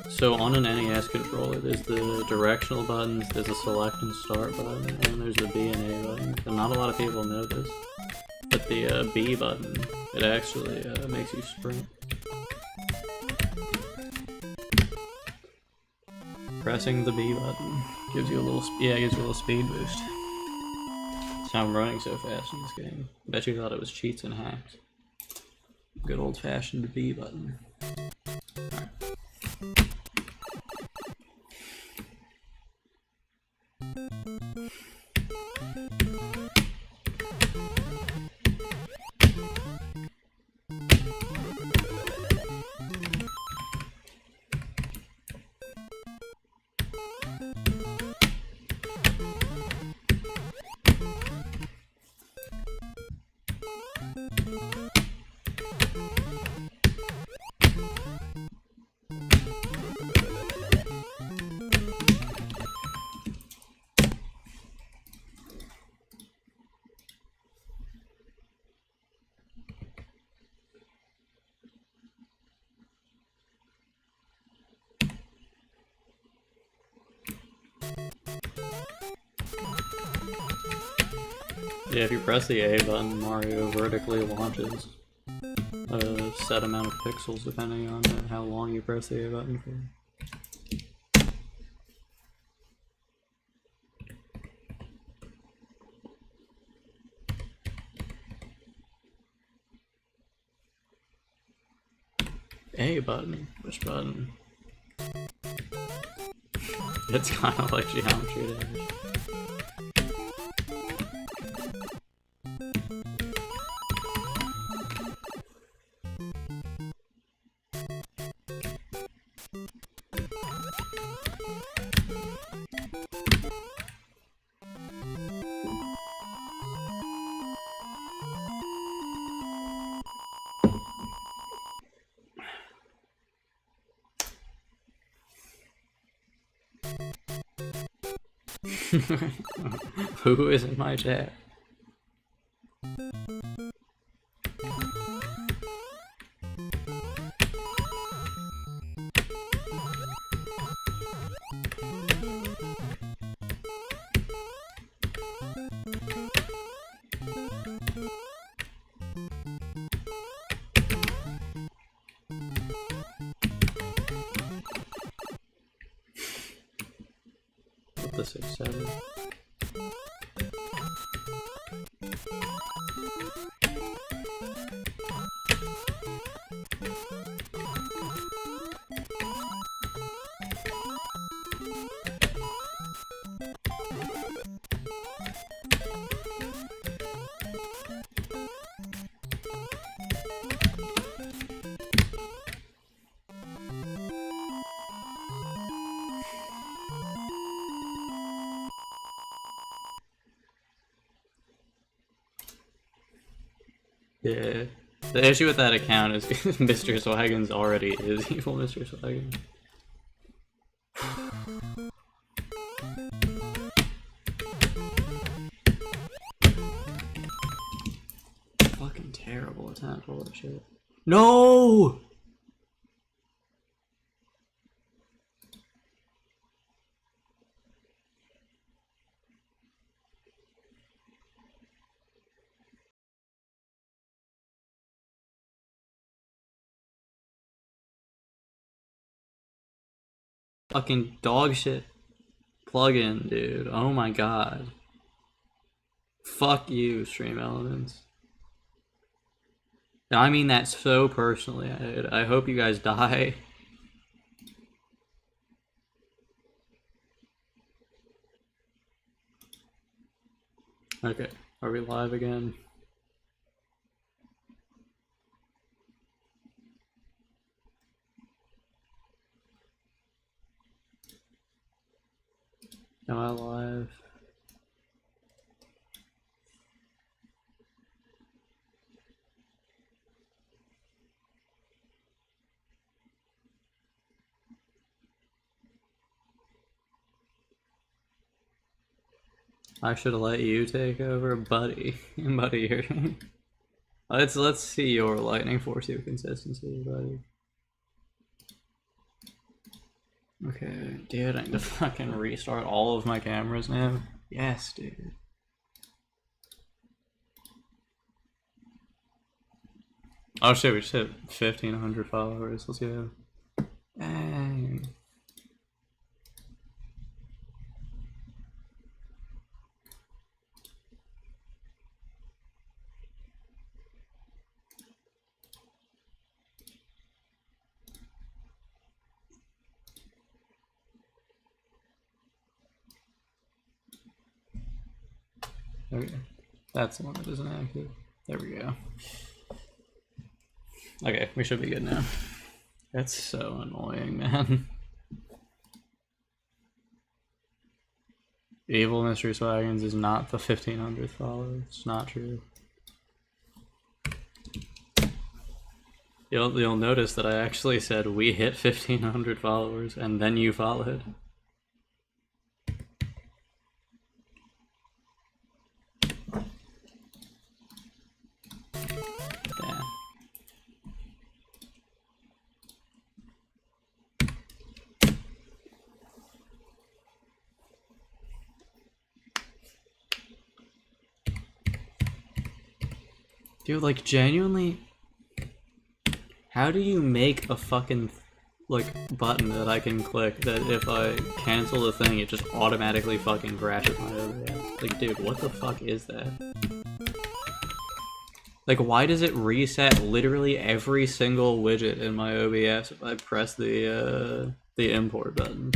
So on an NES controller, there's the directional buttons, there's a select and start button, and there's the B and A button. And not a lot of people know this, but the B button, it actually makes you sprint. Pressing the B button gives you a little, gives you a little speed boost. That's how I'm running so fast in this game. Bet you thought it was cheats and hacks. Good old-fashioned B button. Alright. Yeah, if you press the A button, Mario vertically launches a set amount of pixels depending on how long you press the A button for. A button? Which button? It's kind of like Geometry Dash. Who is in my chat? What the 6-7? Yeah. The issue with that account is Mr. Swaggins already is evil Mr. Swaggins. Fucking terrible attempt, holy shit. No! Fucking dog shit plugin, dude. Oh my god. Fuck you, Stream Elements. I mean that so personally. I hope you guys die. Okay, are we live again? Am I live? I should have let you take over, buddy. Buddy, here. Let's see your lightning force your consistency, buddy. Okay, dude, I need to fucking restart all of my cameras now. Yes, dude. Oh shit, we just hit 1,500 followers. Let's go. Dang. Okay, that's the one that isn't active. There we go. Okay, we should be good now. That's so annoying, man. Evil Mystery Swaggins is not the 1,500th follower. It's not true. You'll notice that I actually said we hit 1,500 followers and then you followed. Damn. Dude, like, genuinely, how do you make a fucking, like, button that I can click that if I cancel the thing, it just automatically fucking crashes my OBS? Like, dude, what the fuck is that? Like, why does it reset literally every single widget in my OBS if I press the import button?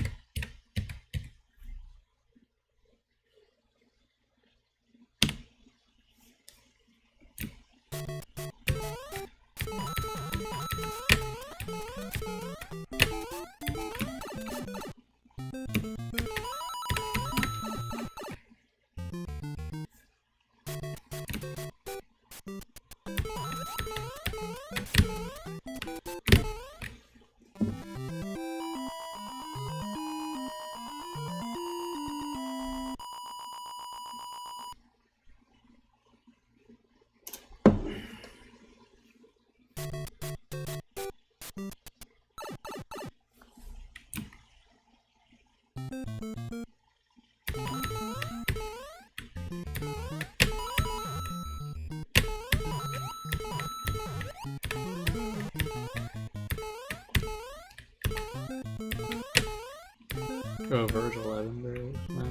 Oh, Virgil Evan, wow.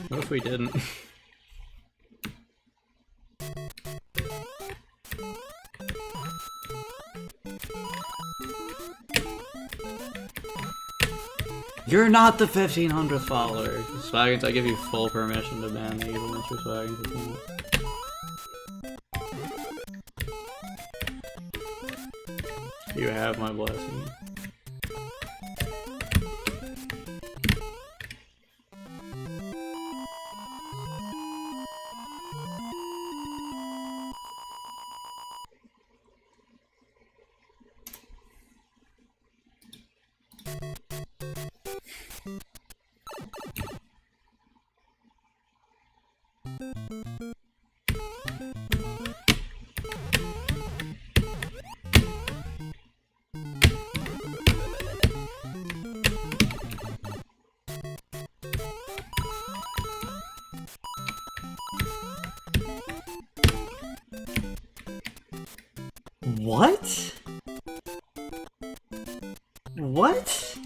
What if we didn't? You're not the 1,500th follower. Swaggins, I give you full permission to ban the evil Mr. Swaggins account. You have my blessing. What? What?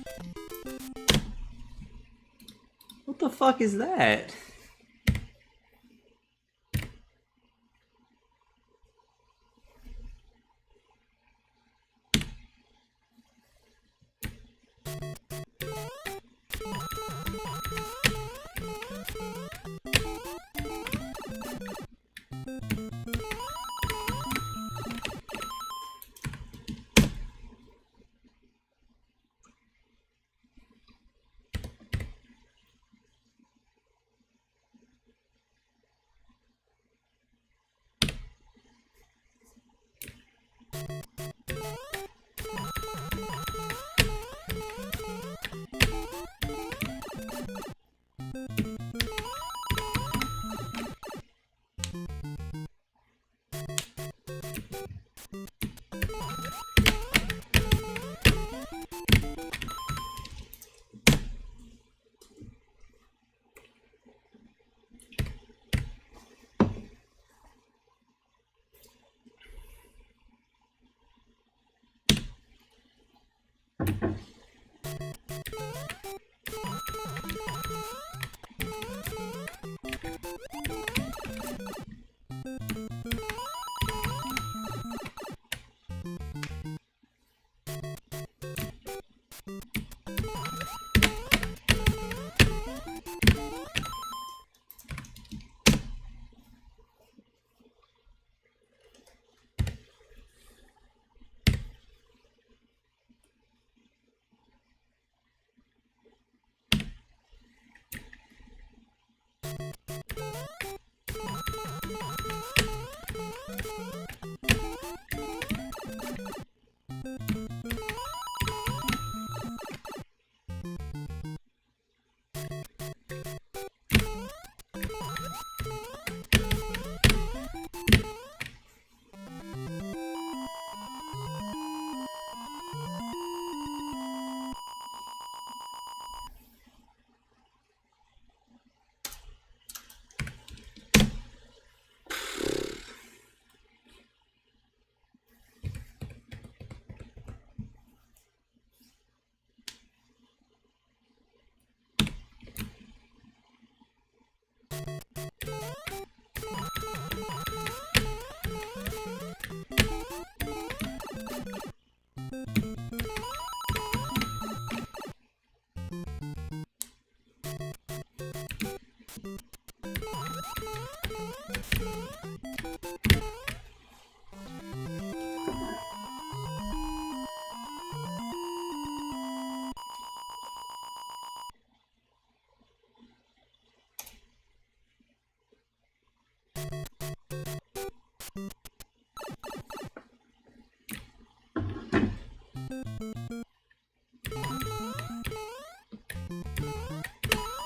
What the fuck is that?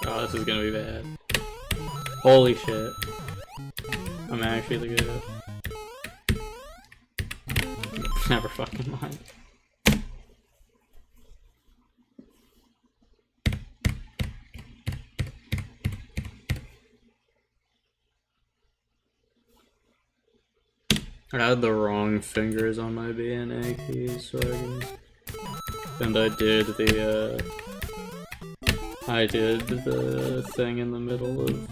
Oh, this is gonna be bad. Holy shit. I'm actually good. Never fucking mind. I had the wrong fingers on my BNA keys, so and I did the thing in the middle of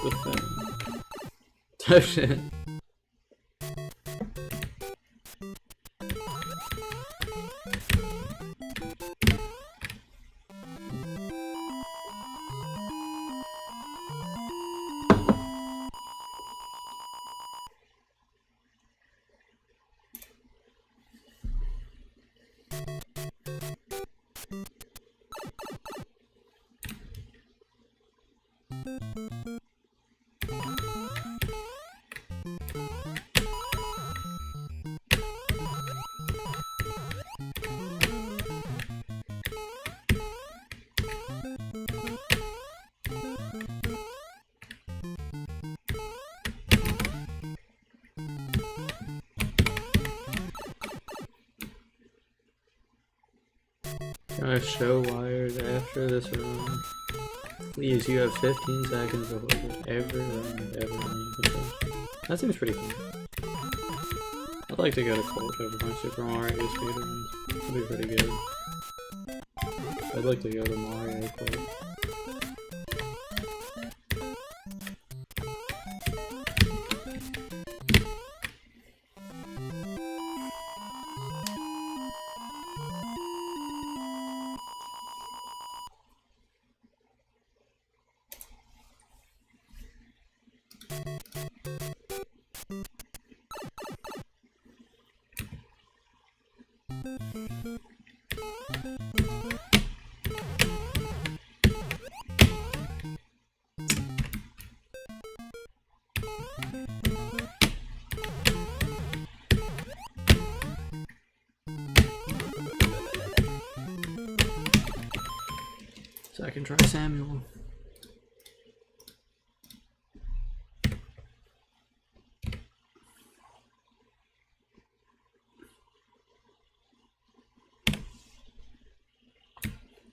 the thing. Oh shit. Can I show wires after this run? Please, you have 15 seconds to hold it. Every run, every run you can do. That seems pretty cool. I'd like to go to Colt over my Super Mario speedruns. That'd be pretty good. I'd like to go to Mario Colt. So I can try Samuel.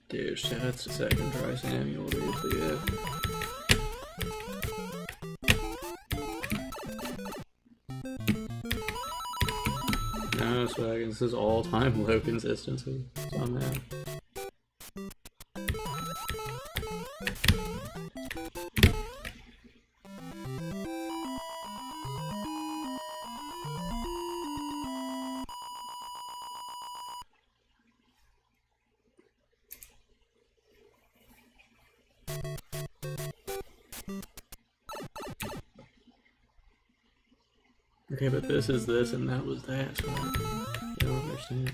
Dude, that's a second try Samuel, dude, but yeah. No, Swaggins. This is all-time low consistency somehow. Okay, but this is this and that was that, so I don't understand.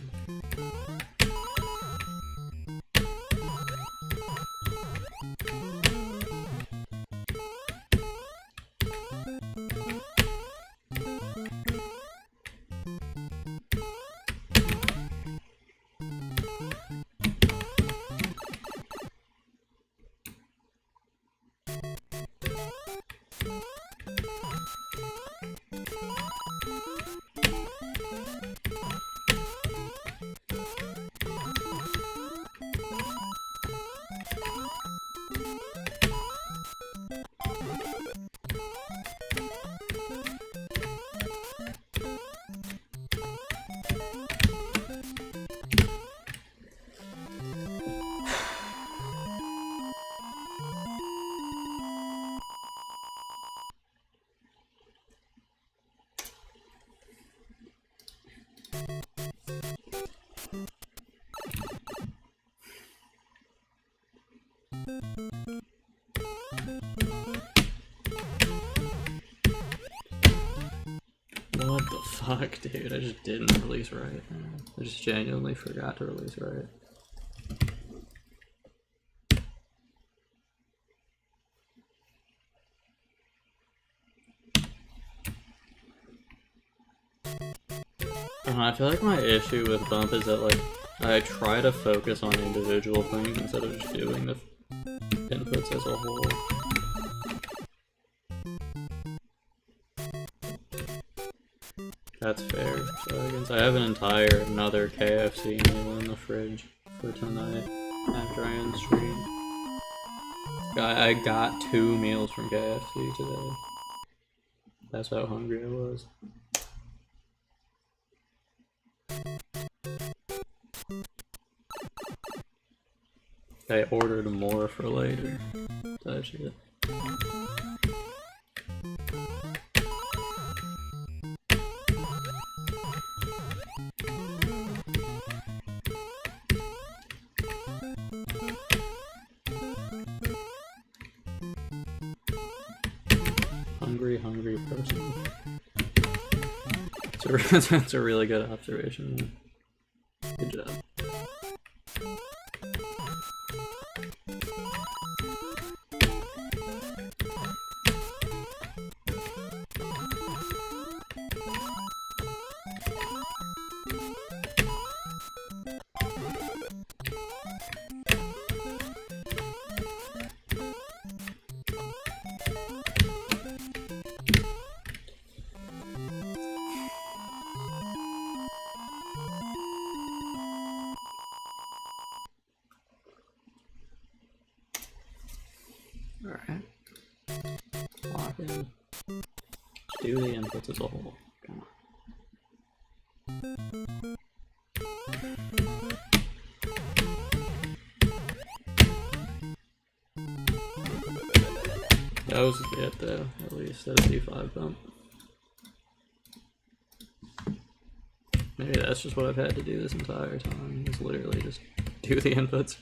What the fuck, dude? I just didn't release right, man. I just genuinely forgot to release right. I feel like my issue with Bump is that, like, I try to focus on individual things instead of just doing the inputs as a whole. That's fair. So I have another KFC meal in the fridge for tonight after I end stream. I got 2 meals from KFC today. That's how hungry I was. I ordered more for later. Type shit. Hungry person. That's a really good observation. Good job. Alright. Lock in. Just do the inputs as a whole. Come on. That was it though, at least. That D5 bump. Maybe that's just what I've had to do this entire time. Is literally just do the inputs.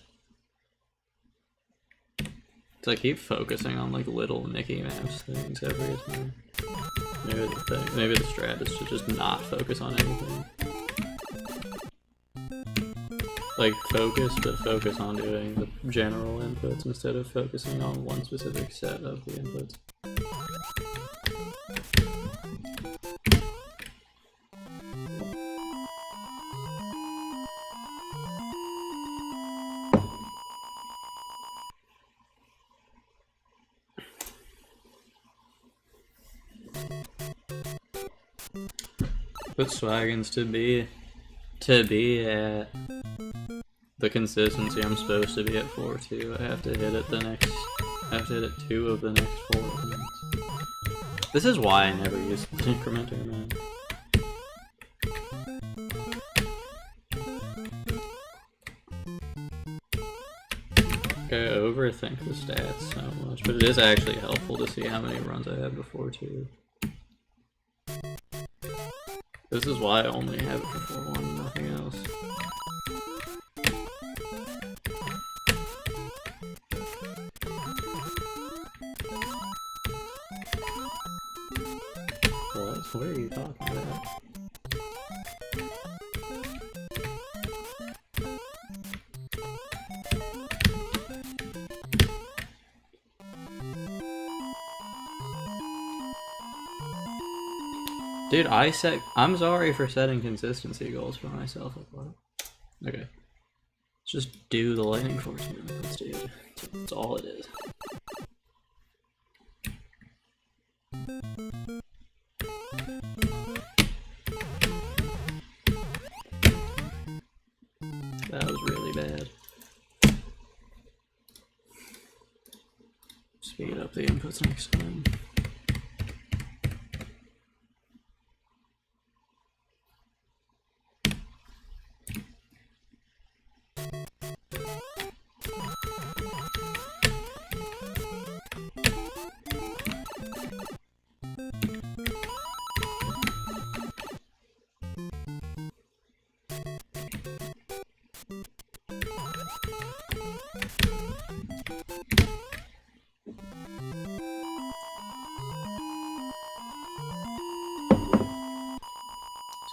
So I keep focusing on like little Mickey Mouse things every time. Maybe the strat is to just not focus on anything. Like focus, but focus on doing the general inputs instead of focusing on one specific set of the inputs. Put Swaggins to be at the consistency I'm supposed to be at 4-2. I have to hit it I have to hit it 2 of the next 4 minutes. This is why I never use the incrementer, man. I overthink the stats so much, but it is actually helpful to see how many runs I had before too. This is why I only have it for 4-1 and nothing else. What are you talking about? Dude, I'm sorry for setting consistency goals for myself. Okay. Let's just do the lightning force movements, dude. That's all it is. That was really bad. Speed up the inputs next time.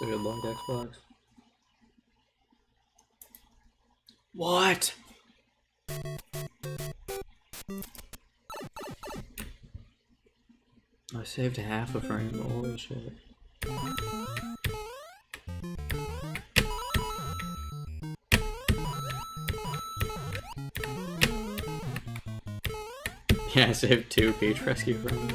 So good luck, Xbox. What? I saved half a frame, but holy shit. Yeah, I saved 2 Peach Rescue frames.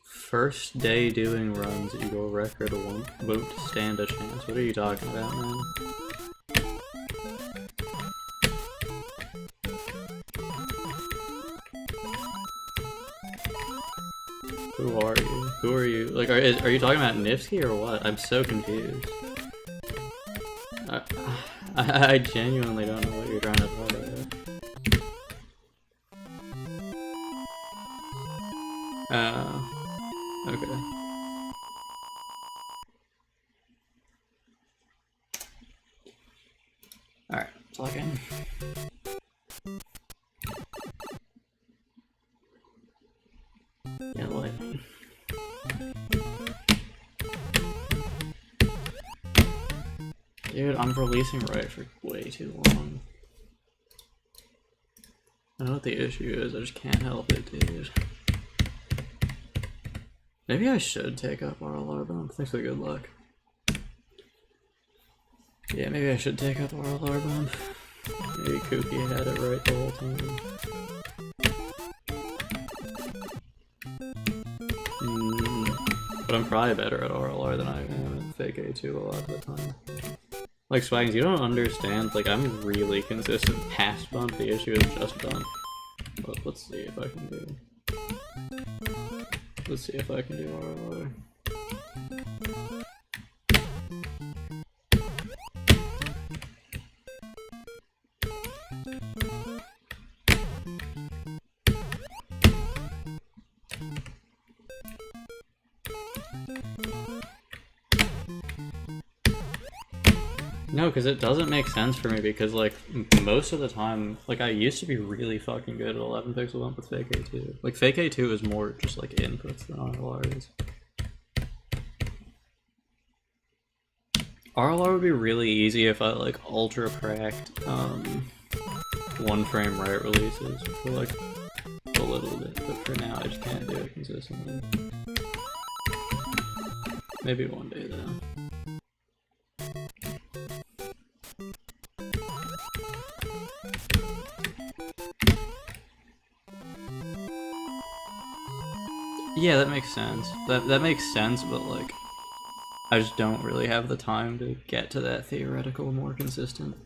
First day doing runs, your record won't stand a chance. What are you talking about, man? Who are you? Who are you? Like, are you talking about Nifsky or what? I'm so confused. I genuinely don't know what you're trying to talk about. Okay. Alright, plug in. Yeah, lightning. Dude, I'm releasing right for way too long. I know what the issue is, I just can't help it, dude. Maybe I should take up RLR bump. Thanks for the good luck. Yeah, maybe I should take up RLR bump. Maybe Kooky had it right the whole time. But I'm probably better at RLR than I am at Fake A2 a lot of the time. Like, Swaggins, you don't understand. Like, I'm really consistent past bump. The issue is just bump. Let's see if I can do. Let's see if I can do RLR. No, because it doesn't make sense for me because, like, most of the time, like, I used to be really fucking good at 11 pixel bump with Fake A2. Like, Fake A2 is more just, like, inputs than RLR is. RLR would be really easy if I, like, ultra cracked, 1 frame right releases for, like, a little bit, but for now I just can't do it consistently. Maybe one day, though. Yeah, that makes sense. That makes sense, but like, I just don't really have the time to get to that theoretical, more consistent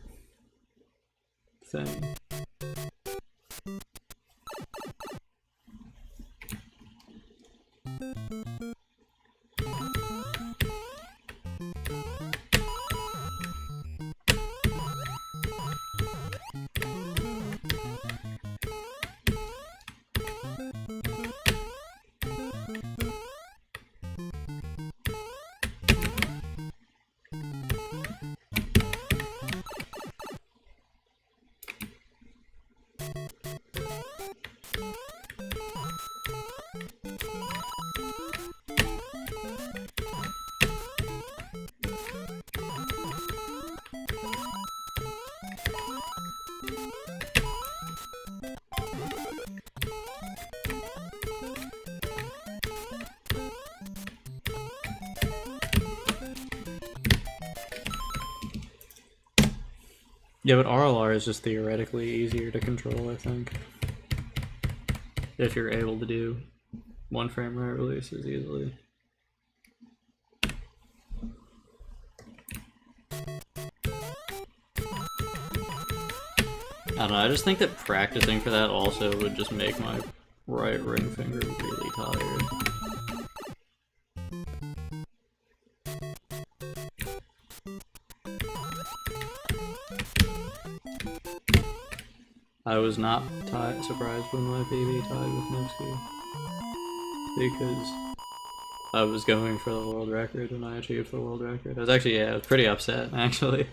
thing. Yeah, but RLR is just theoretically easier to control, I think. If you're able to do one frame rate releases easily. I don't know, I just think that practicing for that also would just make my right ring finger really tired. I was not surprised when my PB tied with Nevsky, because I was going for the world record and I achieved the world record. I was actually, yeah, I was pretty upset, actually.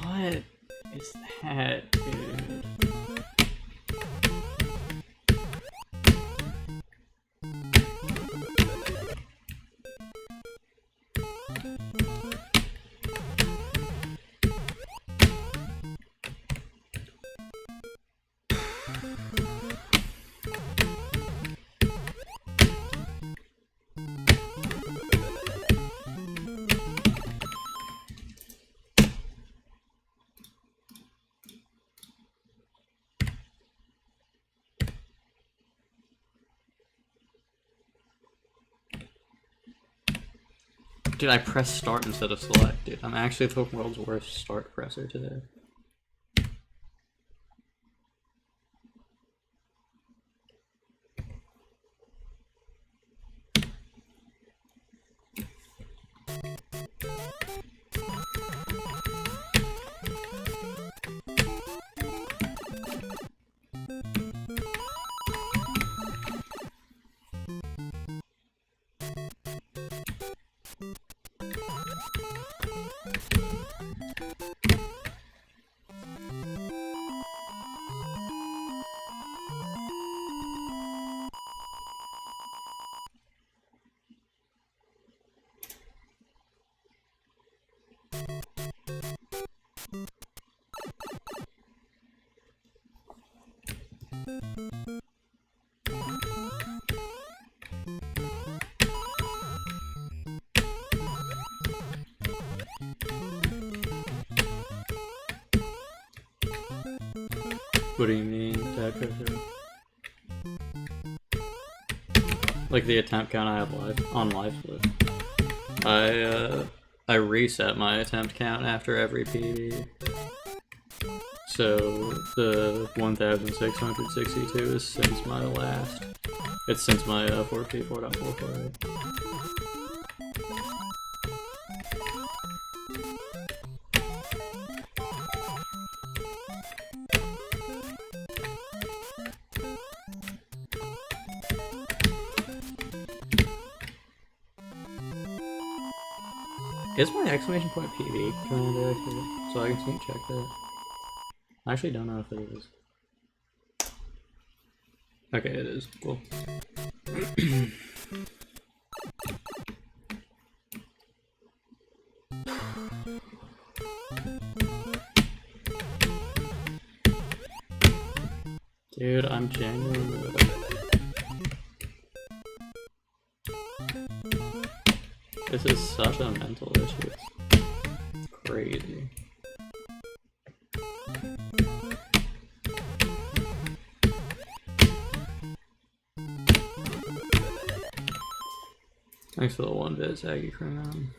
What is that, dude? Dude, I pressed start instead of select, dude. I'm actually the world's worst start presser today. What do you mean, tag pressure? Like the attempt count I have on live split. I reset my attempt count after every PB. So the 1662 is since my last. It's since my 4P 4.44. Is my exclamation point PV command active? So I can check that. I actually don't know if it is. Okay, it is. Cool. Dude, I'm genuinely. This is such a mental issue. It's crazy. Thanks for the 1-bit, Zaggy Crown.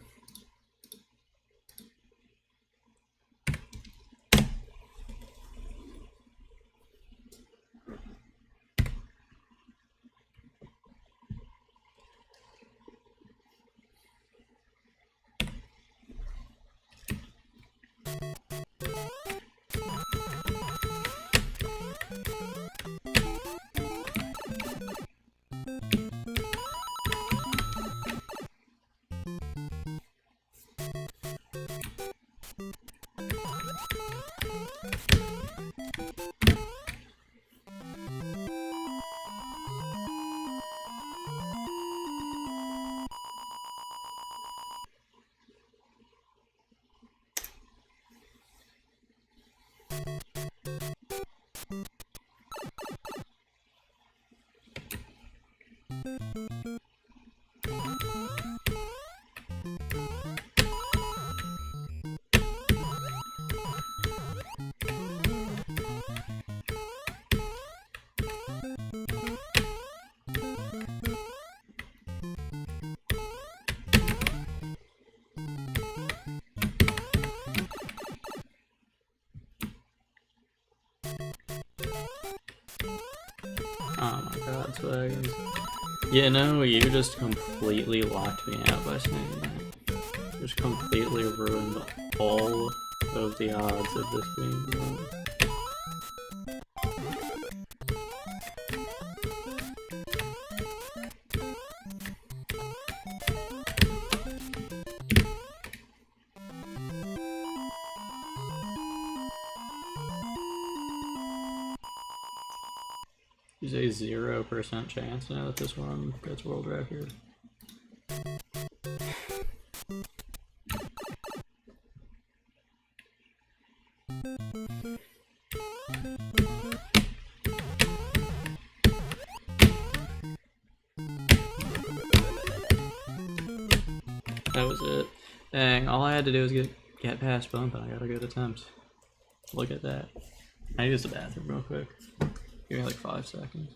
Oh my god, Swaggins. You know, you just completely locked me out by saying that. Just completely ruined all of the odds of this being wrong. There's a 0% chance now that this one gets world record. That was it. Dang, all I had to do was get past bump and I got a good attempt. Look at that. I need to use the bathroom real quick. Give me like 5 seconds.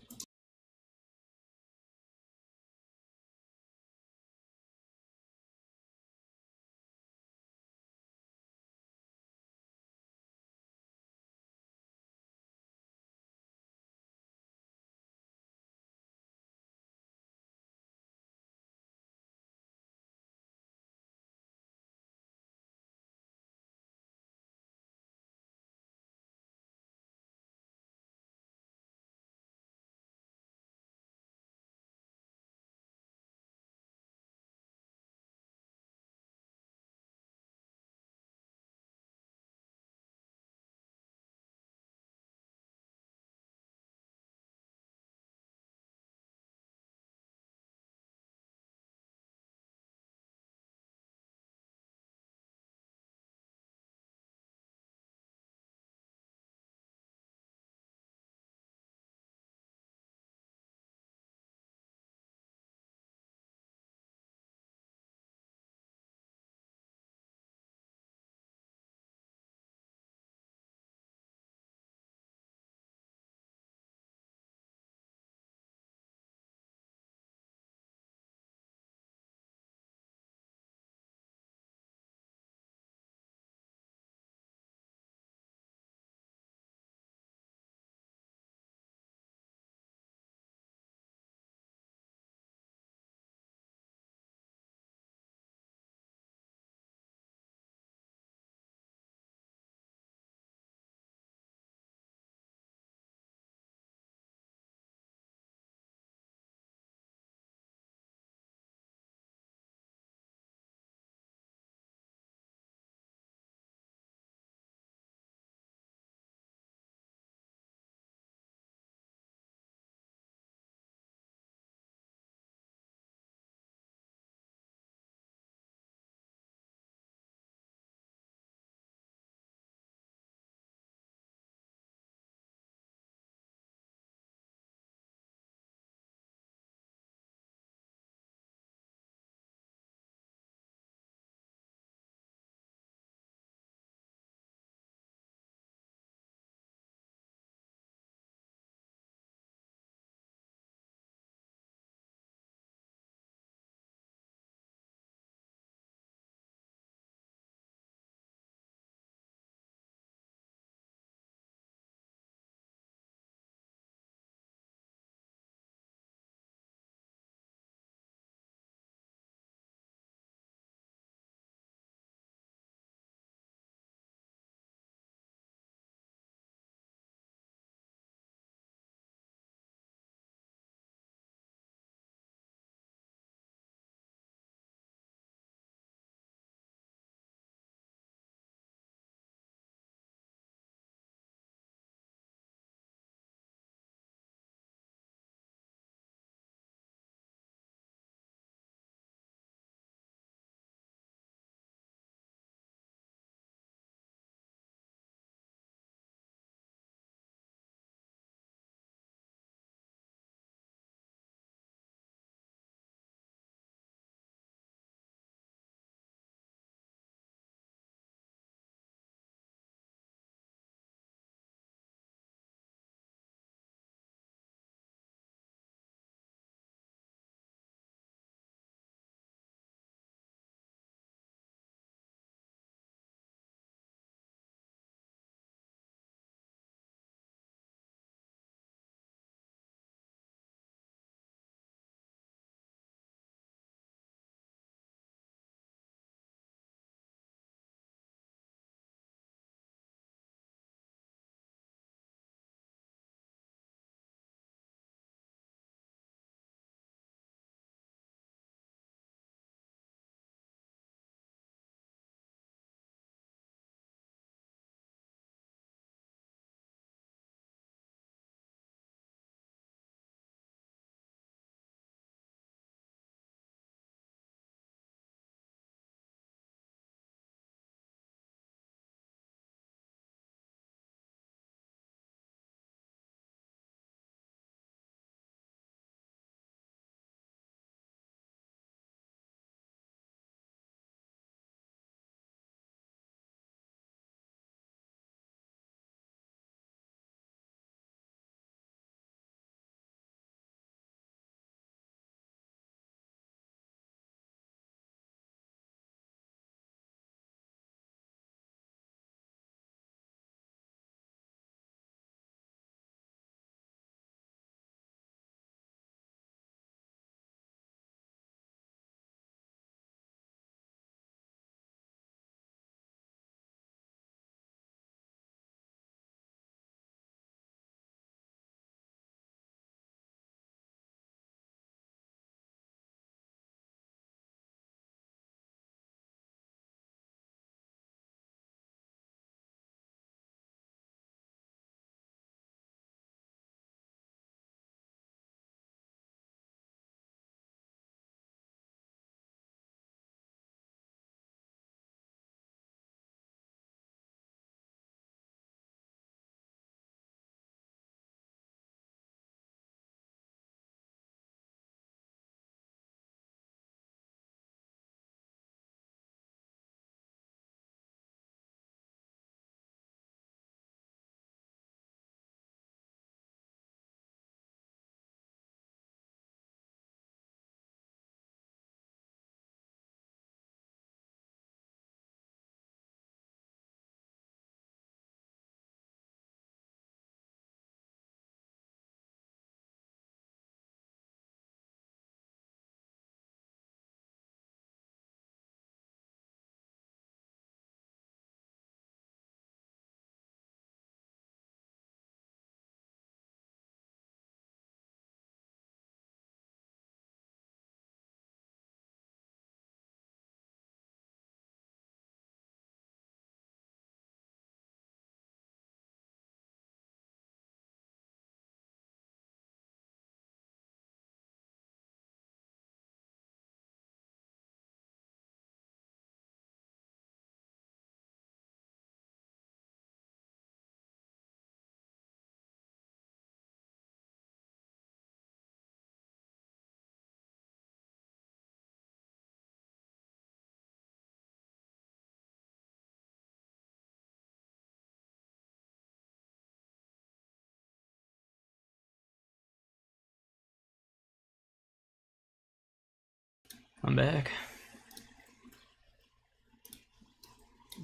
I'm back.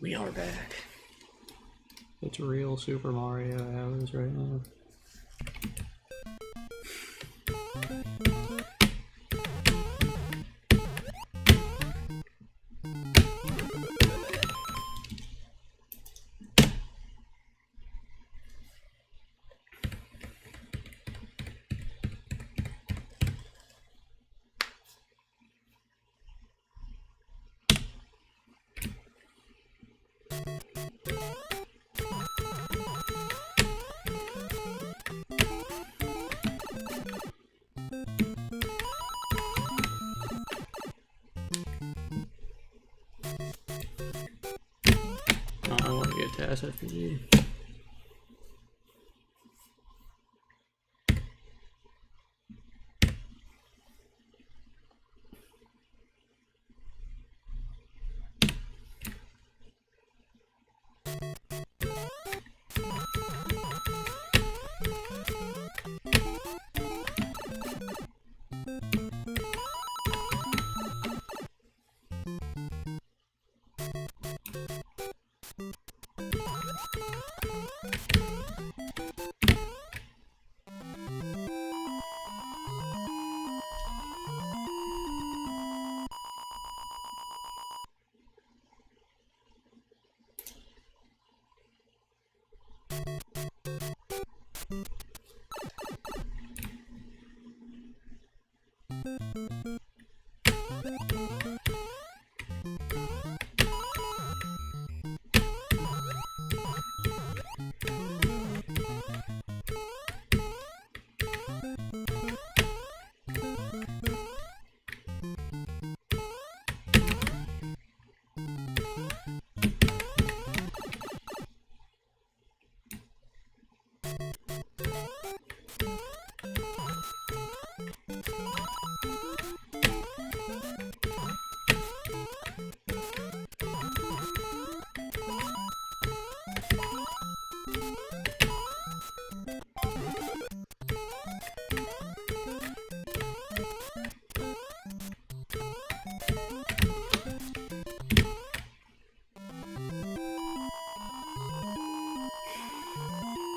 We are back. It's real Super Mario hours right now. I want to get TAS FPG.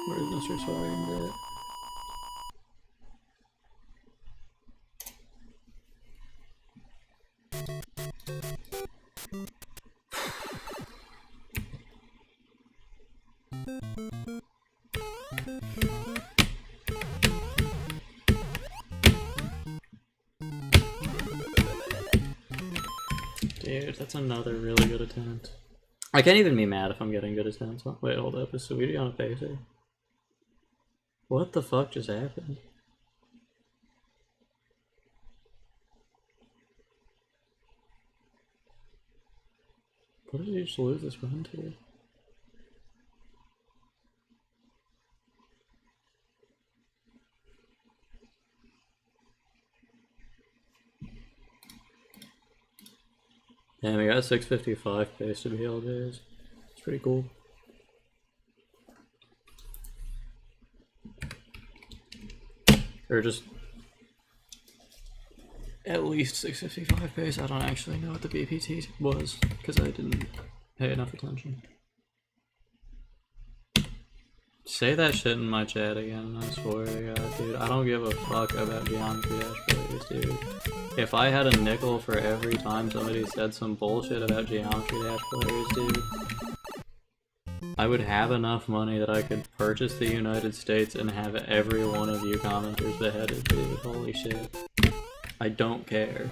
Where's Mr. Swaggins at? Dude, that's another really good attempt. I can't even be mad if I'm getting good attempts. Wait, hold up. Is Sweetie on a pacer? What the fuck just happened? What did you just lose this run to? Damn, we got 655 pace to BLJs. It's pretty cool. Or just at least 655 pace. I don't actually know what the BPT was because I didn't pay enough attention. Say that shit in my chat again, I swear to God, dude. I don't give a fuck about Geometry Dash players, dude. If I had a nickel for every time somebody said some bullshit about Geometry Dash players, dude, I would have enough money that I could purchase the United States and have every one of you commenters beheaded, dude. Holy shit. I don't care.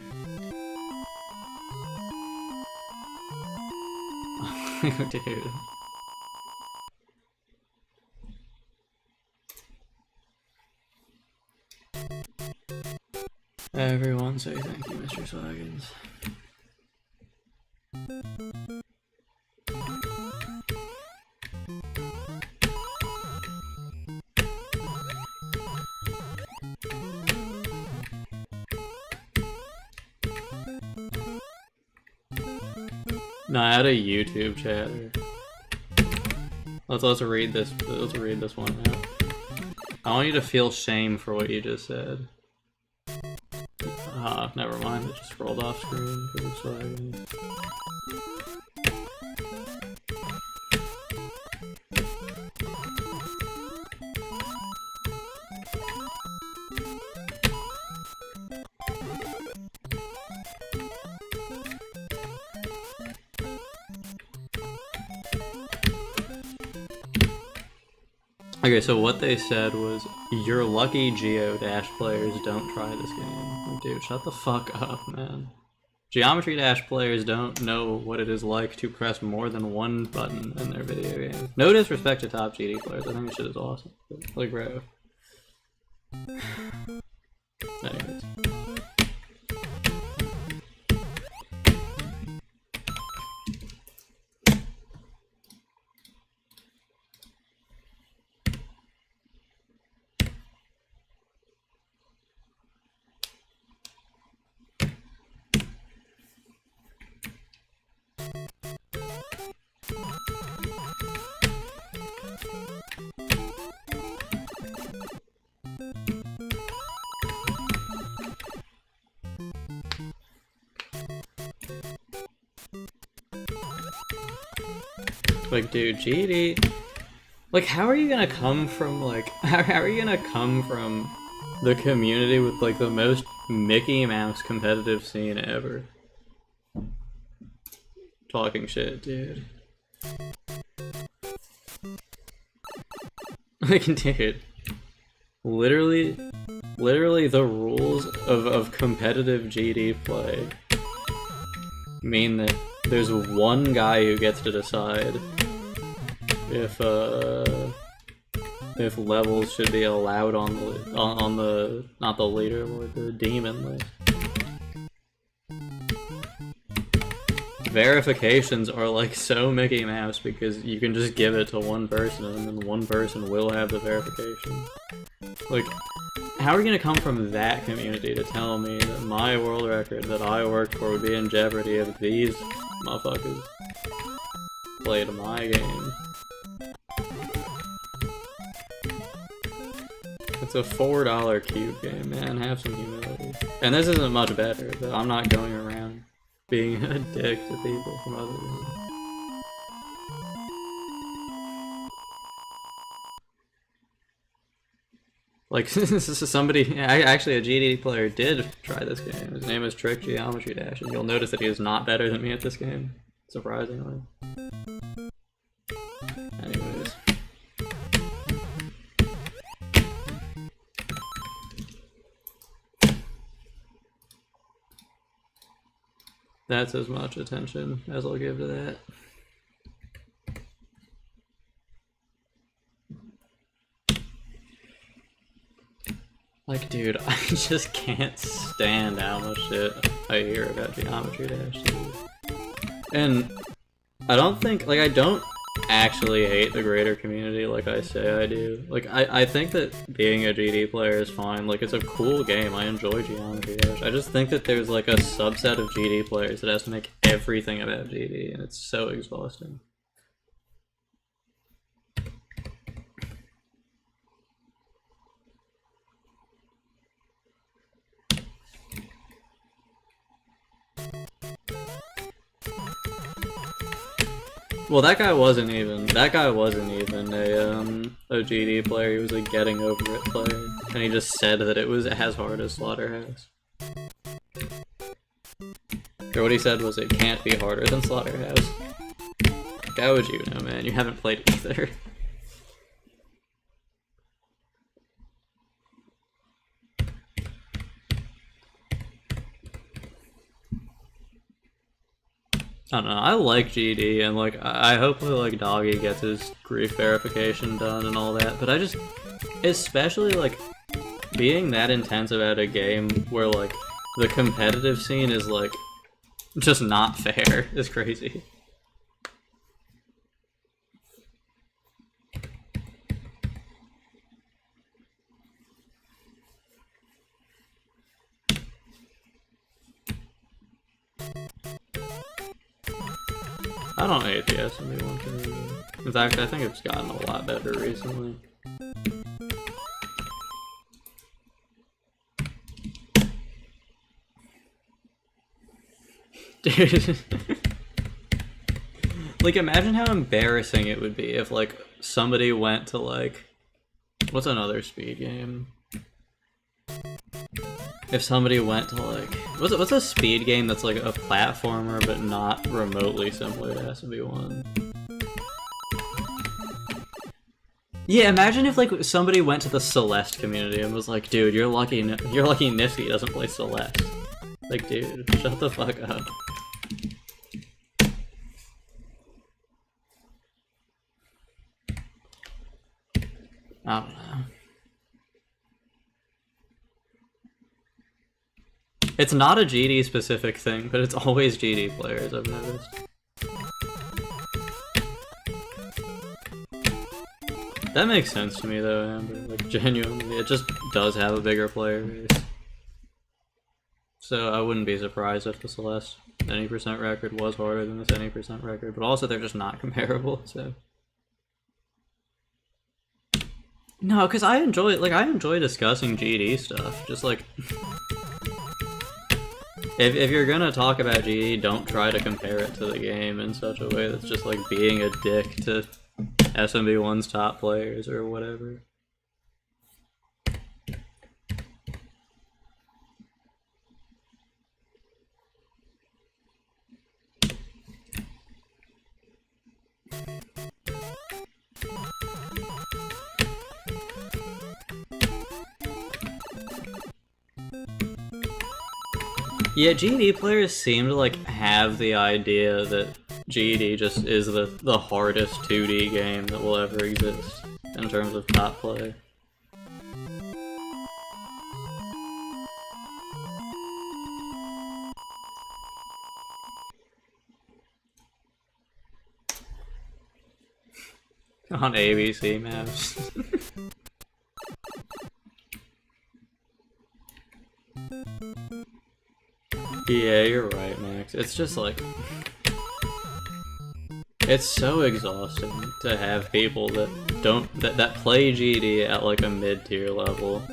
Dude. Everyone say thank you, Mr. Swaggins. No, I had a YouTube chatter. Let's read this. Let's read this one out. I want you to feel shame for what you just said. Never mind, it just scrolled off screen because it's lagging. Okay, so what they said was, you're lucky Geo-Dash players don't try this game. Like, dude, shut the fuck up, man. Geometry Dash players don't know what it is like to press more than one button in their video game. No disrespect to top GD players, I think this shit is awesome. But, like, bro. Anyways. Like, dude, GD, like, how are you gonna come from, like, how are you gonna come from the community with, like, the most Mickey Mouse competitive scene ever? Talking shit, dude. Like, dude, literally the rules of competitive GD play mean that there's one guy who gets to decide if levels should be allowed on the not the leaderboard, the demon list. Verifications are like so Mickey Mouse because you can just give it to one person and then one person will have the verification. Like, how are you gonna come from that community to tell me that my world record that I worked for would be in jeopardy if these motherfuckers played my game? It's a $4 cube game, man. Have some humility. And this isn't much better, but I'm not going around being a dick to people from other games. Like, somebody, actually a GD player did try this game. His name is 3xx Geometry Dash, and you'll notice that he is not better than me at this game, surprisingly. Anyways. That's as much attention as I'll give to that. Like, dude, I just can't stand how much shit I hear about Geometry Dash, dude. And I don't think, like, I don't actually hate the greater community like I say I do. Like, I think that being a GD player is fine. Like, it's a cool game. I enjoy Geometry Dash. I just think that there's, like, a subset of GD players that has to make everything about GD, and it's so exhausting. Well, that guy wasn't even a GD player. He was a getting over it player, and he just said that it was as hard as Slaughterhouse. Or what he said was it can't be harder than Slaughterhouse. How would you know, man? You haven't played either. I don't know, I like GD, and like, I hope like Doggy gets his grief verification done and all that, but I just, especially like, being that intense about a game where like, the competitive scene is like, just not fair is crazy. I don't hate the SMB1 community. In fact, I think it's gotten a lot better recently. Dude. Like, imagine how embarrassing it would be if, like, somebody went to, like... What's another speed game? If somebody went to, like... What's a speed game that's, like, a platformer but not remotely similar to SMB1? Yeah, imagine if, like, somebody went to the Celeste community and was like, dude, you're lucky Nifty doesn't play Celeste. Like, dude, shut the fuck up. I don't know. It's not a GD specific thing, but it's always GD players, I've noticed. That makes sense to me though, Amber. Like, genuinely, it just does have a bigger player base. So I wouldn't be surprised if the Celeste any percent record was harder than this any percent record, but also they're just not comparable, so... No, because I enjoy discussing GD stuff. Just like, if you're gonna talk about GD, don't try to compare it to the game in such a way that's just like being a dick to SMB1's top players or whatever. Yeah, GD players seem to like have the idea that GD just is the hardest 2D game that will ever exist in terms of top play. On ABC maps. Yeah, you're right, Max. It's just like... It's so exhausting to have people that that play GD at like a mid-tier level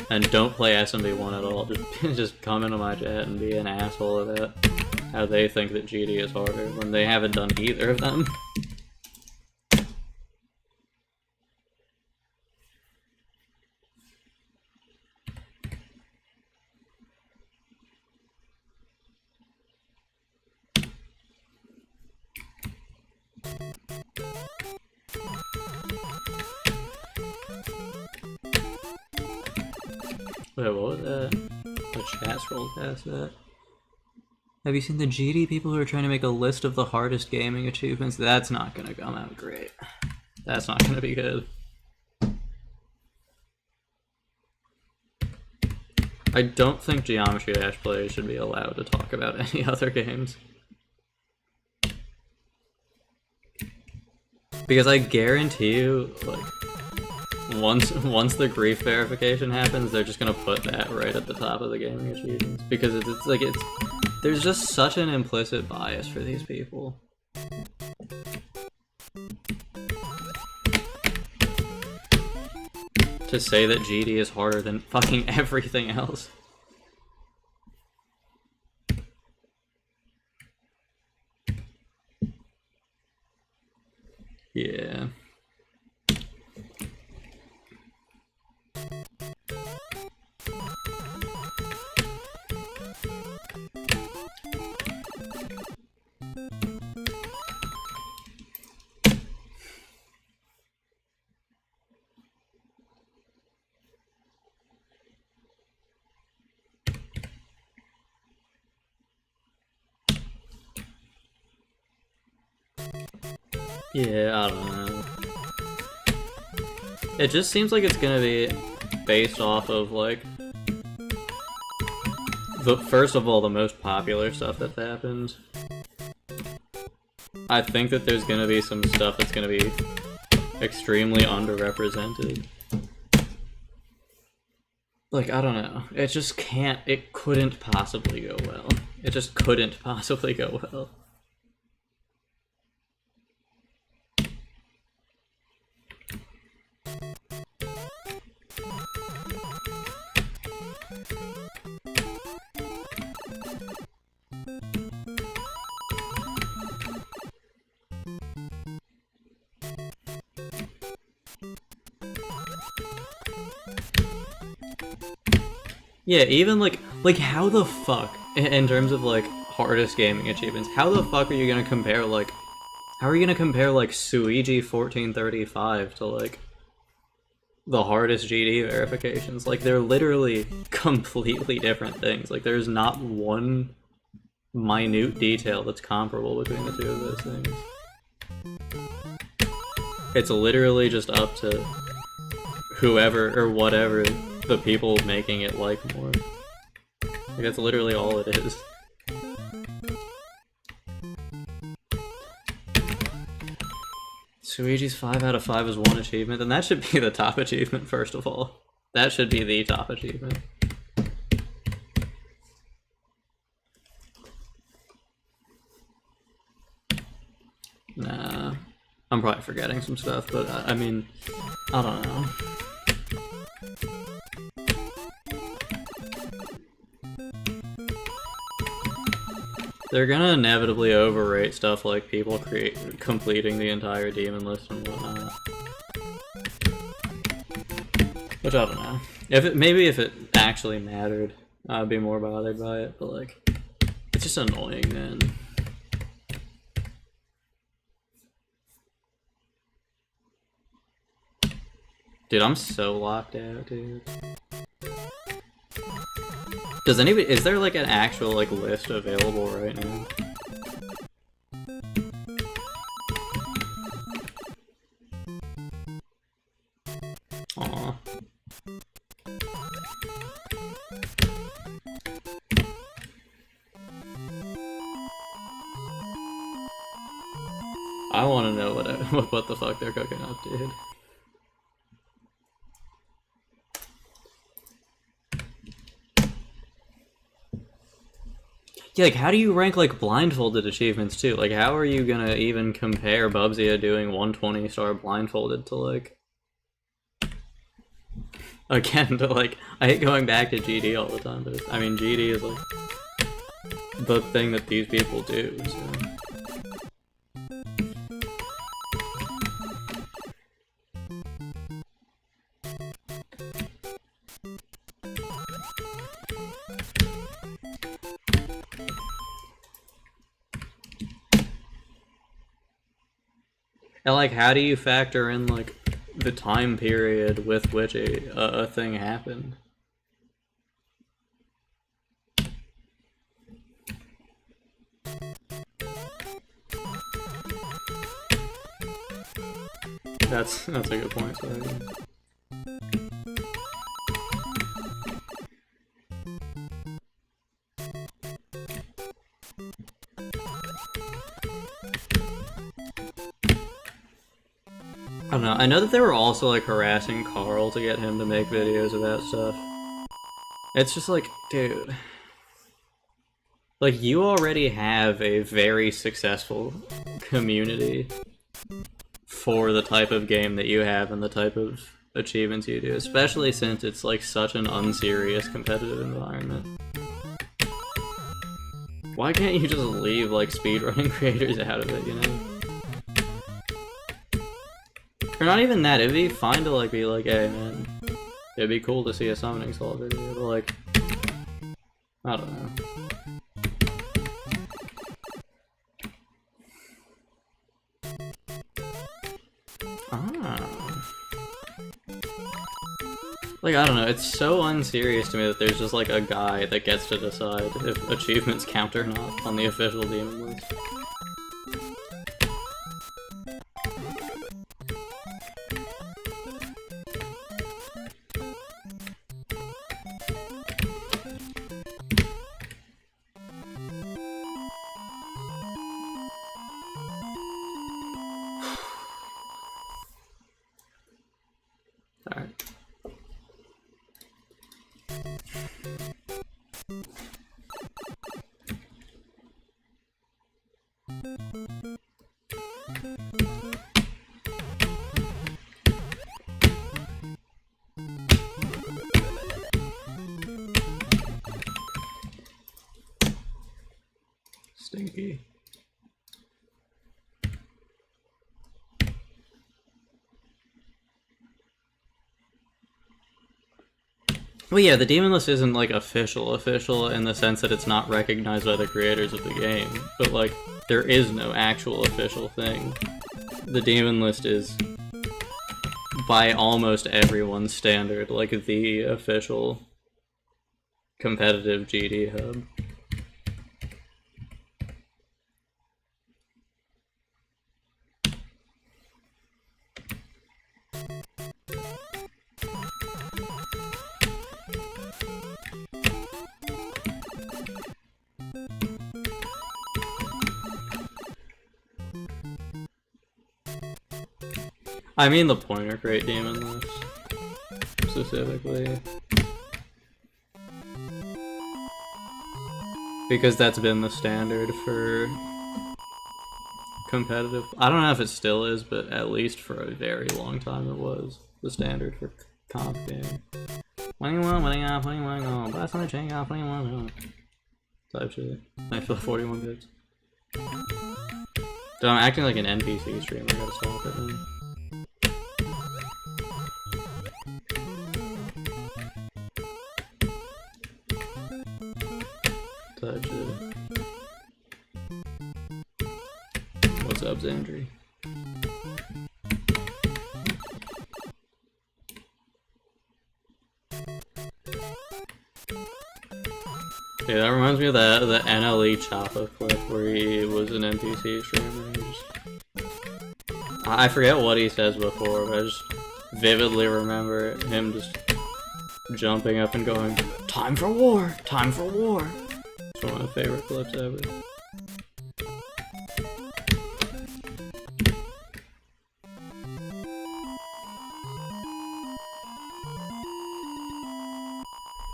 and don't play SMB1 at all. Just come into my chat and be an asshole about how they think that GD is harder when they haven't done either of them. Wait, what was that? The chat scrolled past that. Have you seen the GD people who are trying to make a list of the hardest gaming achievements? That's not gonna come out great. That's not gonna be good. I don't think Geometry Dash players should be allowed to talk about any other games. Because I guarantee you, like, once the grief verification happens, they're just gonna put that right at the top of the gaming achievements. Because there's just such an implicit bias for these people. To say that GD is harder than fucking everything else. Yeah. Yeah, I don't know. It just seems like it's gonna be based off of, like, first of all, the most popular stuff that's happened. I think that there's gonna be some stuff that's gonna be extremely underrepresented. Like, I don't know. It just can't, it couldn't possibly go well. It just couldn't possibly go well. Yeah, even like how the fuck, in terms of like hardest gaming achievements, how the fuck are you gonna compare like, how are you gonna compare like Suigi 1435 to like the hardest GD verifications? Like they're literally completely different things. Like there's not one minute detail that's comparable between the two of those things. It's literally just up to whoever or whatever the people making it like more. Like that's literally all it is. Suigi's 5 out of 5 is one achievement, then that should be the top achievement first of all. That should be the top achievement. Nah, I'm probably forgetting some stuff, but I mean, I don't know. They're gonna inevitably overrate stuff like people completing the entire demon list and whatnot. Which I don't know. Maybe if it actually mattered, I'd be more bothered by it, but like, it's just annoying, man. Dude, I'm so locked out, dude. Is there like an actual like list available right now? Aw. I want to know what the fuck they're cooking up, dude. Yeah, like, how do you rank, like, blindfolded achievements, too? Like, how are you gonna even compare Bubsy doing 120-star blindfolded to, like... Again, to, like, I hate going back to GD all the time, but, I mean, GD is, like, the thing that these people do, so... And, like, how do you factor in, like, the time period with which a thing happened? That's a good point, sorry. I don't know. I know that they were also like harassing Carl to get him to make videos about stuff. It's just like, dude. Like, you already have a very successful community for the type of game that you have and the type of achievements you do, especially since it's like such an unserious competitive environment. Why can't you just leave like speedrunning creators out of it, you know? Or not even that, it'd be fine to like be like, hey man, it'd be cool to see a summoning skull video, but like, I don't know. Like, I don't know, it's so unserious to me that there's just like a guy that gets to decide if achievements count or not on the official demon list. Alright. Stinky. Well, yeah, the demon list isn't like official in the sense that it's not recognized by the creators of the game, but like there is no actual official thing. The demon list is, by almost everyone's standard, like the official competitive GD hub. I mean the pointer crate demon list, specifically. Because that's been the standard for competitive. I don't know if it still is, but at least for a very long time it was the standard for comp game. What do you want to go? Buy something, change off, what do you want to go? Type shit. I feel 41 bits. Dude, I'm acting like an NPC streamer, I gotta stop it, man. Type shit. What's up, Xandri? Yeah, that reminds me of the NLE Choppa clip where he was an NPC streamer. I forget what he says before, but I just vividly remember him just jumping up and going, "Time for war! Time for war!" It's one of my favorite clips ever.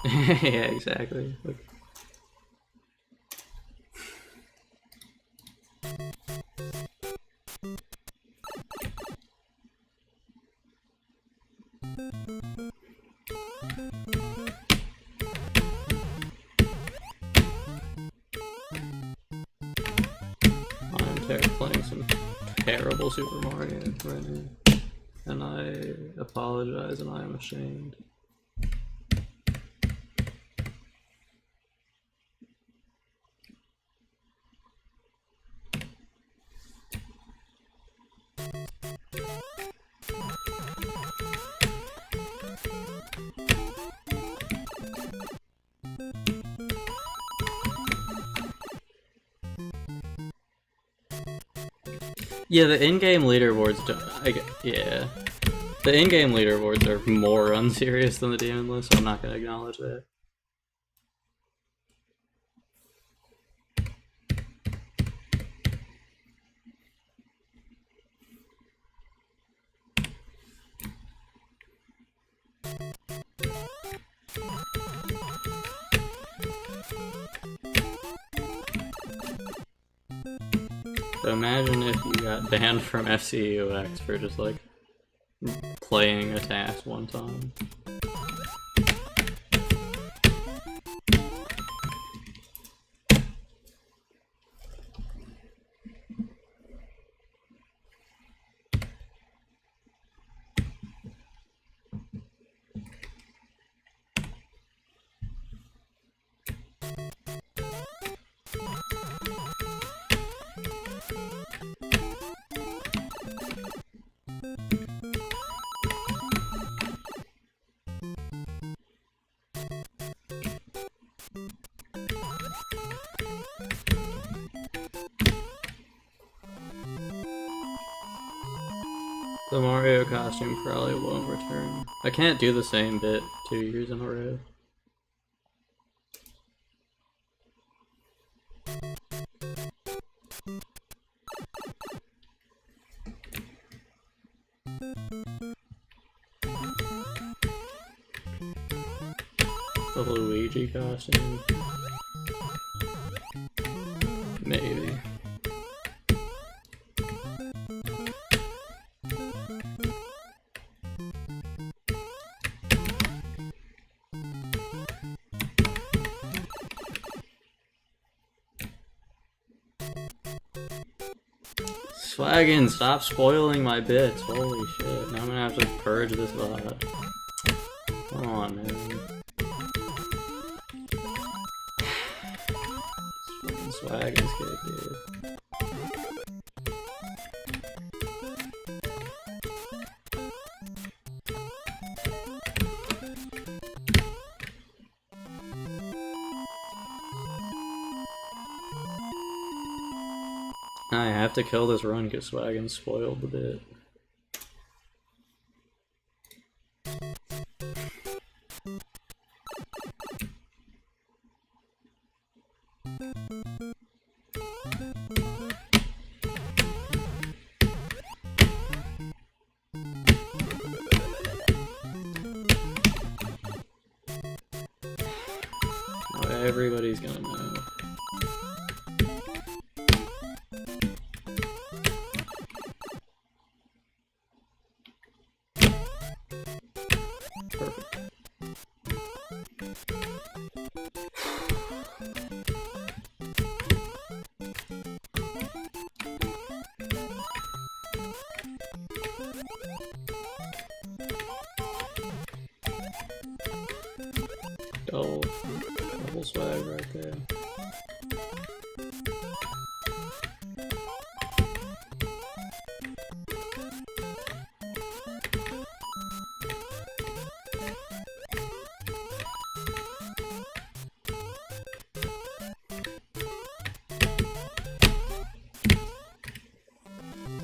Yeah, exactly. Look. Playing some terrible Super Mario right now, and I apologize and I am ashamed. Yeah, the in-game leaderboards don't. Yeah. The in-game leaderboards are more unserious than the demon list, so I'm not gonna acknowledge that. So imagine if you got banned from FCUX for just like playing a task one time. The Mario costume probably won't return. I can't do the same bit 2 years in a row. The Luigi costume? Maybe. Swaggin, stop spoiling my bits. Holy shit. Now I'm gonna have to purge this bot. Come on, man. Swaggin' skate, dude. I have to kill this run because Swaggin spoiled the bit. Everybody's gonna know. Perfect. Double swag right there.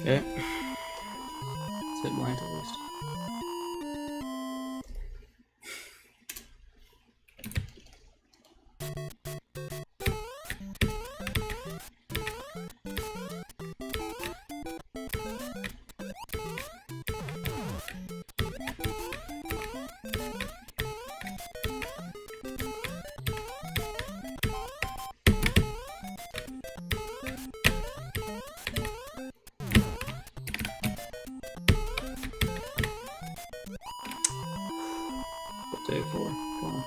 Okay. Let's hit blank at least. Take 4, come on.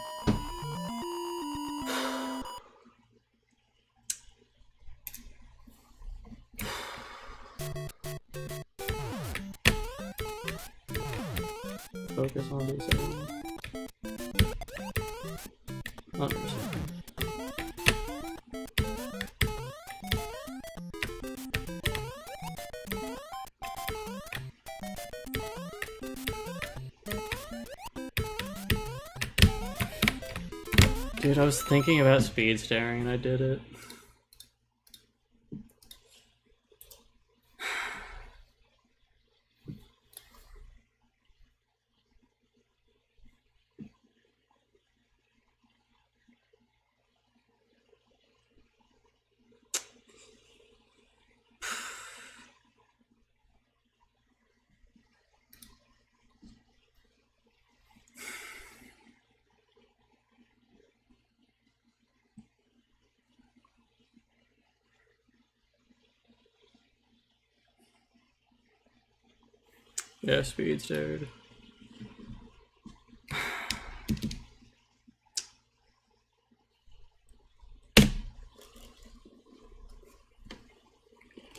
Focus on these areas. 100%. Dude, I was thinking about speed staring and I did it. Yeah, speed stared.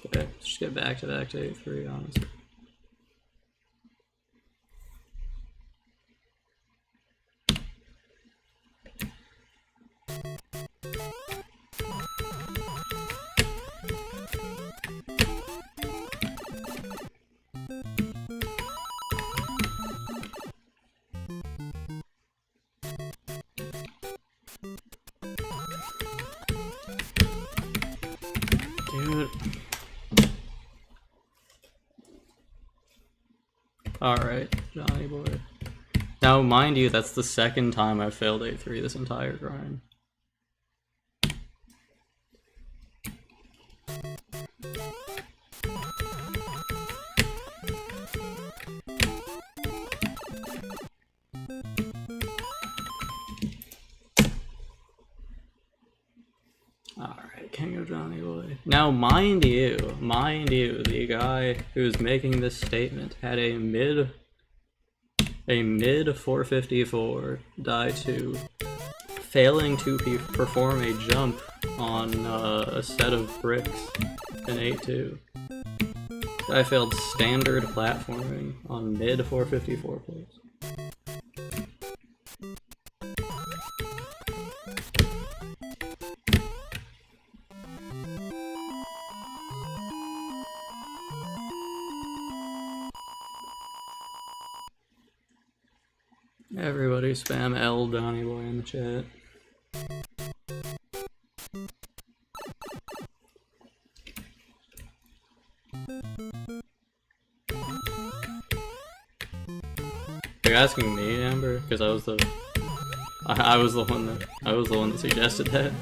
Okay, let's just get back to 8-3, honestly. Dude. Alright, Johnny boy. Now, mind you, that's the second time I've failed 8-3 this entire grind. Alright, King of Johnny boy. Now, mind you, the guy who's making this statement had a mid 454 die 2, failing to perform a jump on a set of bricks in 8-2. I failed standard platforming on mid 454 plays. Everybody spam L Donny Boy in the chat. You're asking me, Amber, because I was the one that suggested that.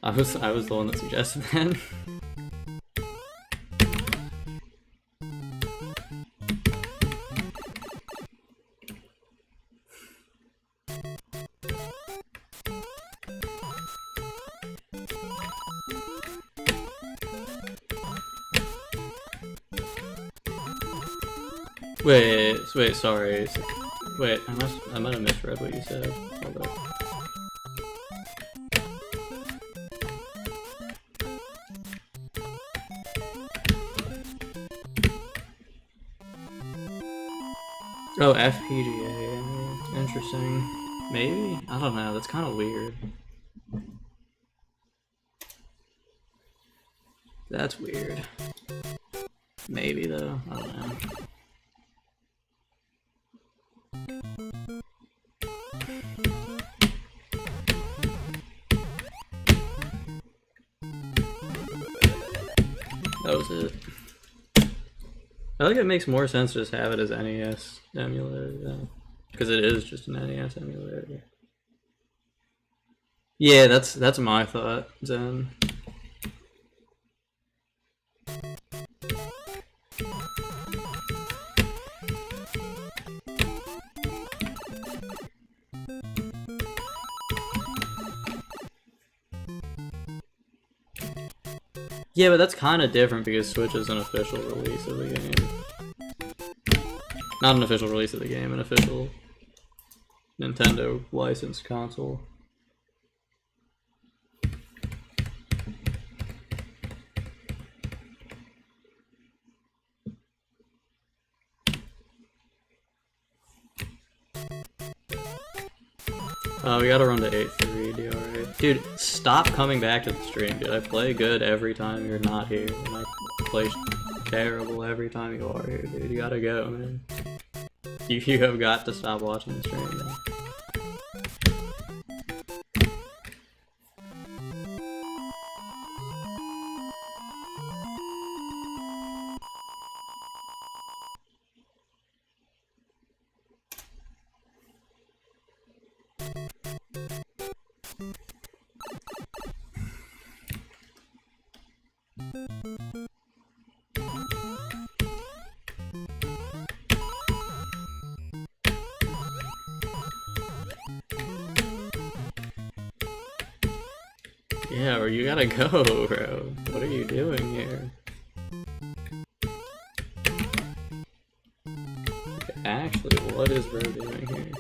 I was the one that suggested that. Wait, sorry. Wait, I might have misread what you said. Hold up. Oh, FPGA. Interesting. Maybe? I don't know, that's kind of weird. That's weird. Maybe though, I don't know. That was it. I think it makes more sense to just have it as NES emulator, though. Because it is just an NES emulator. Yeah, that's my thought, Zen. Yeah, but that's kind of different because Switch is an official release of the game. Not an official release of the game, an official Nintendo licensed console. We gotta run to 8-3 DRA. Dude, stop coming back to the stream, dude. I play good every time you're not here, and I play terrible every time you are here, dude. You gotta go, man. You have got to stop watching the stream, man. Yeah, or you gotta go, bro. What are you doing here? Actually, what is bro doing here?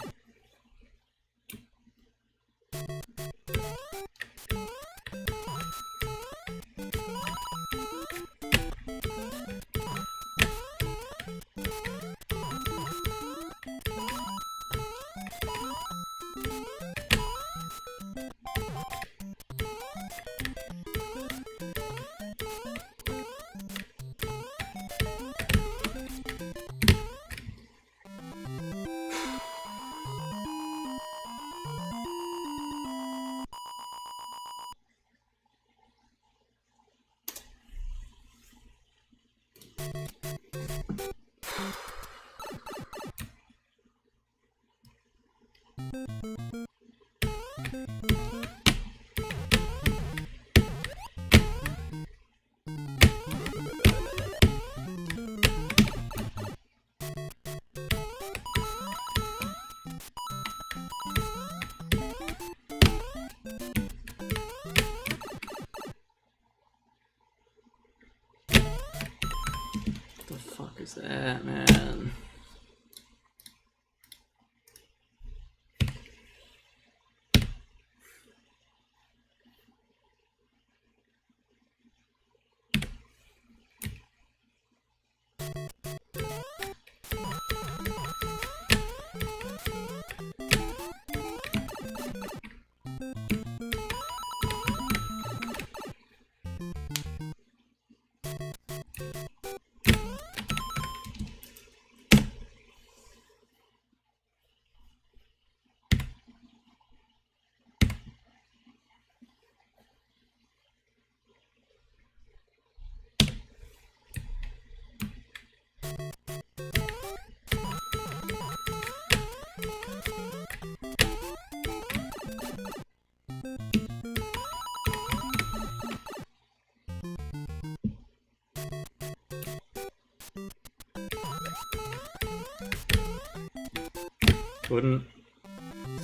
What the fuck is that, man? Wouldn't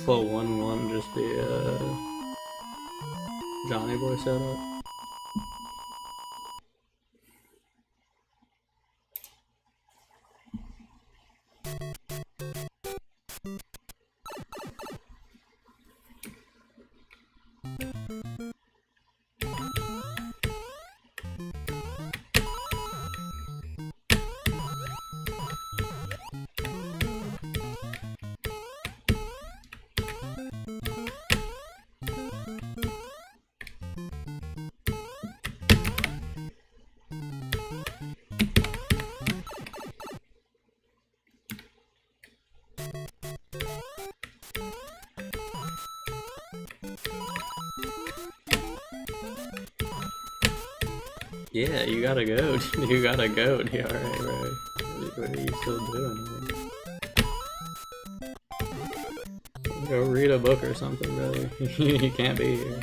flow 1-1 just be a Johnny Boy setup? Yeah, you gotta go. You gotta go, DRA, right? What are you still doing here? Go read a book or something, brother. You can't be here.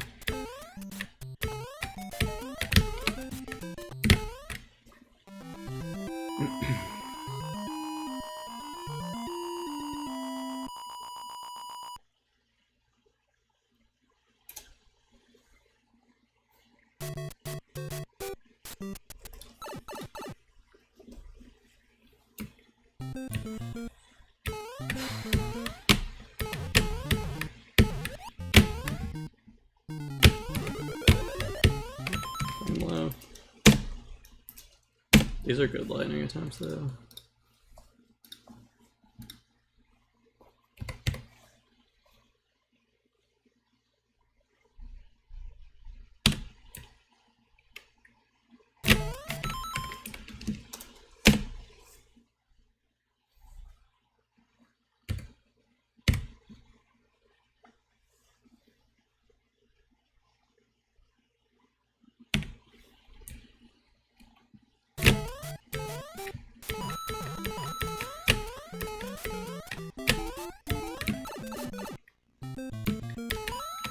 These are good lightning attempts, though.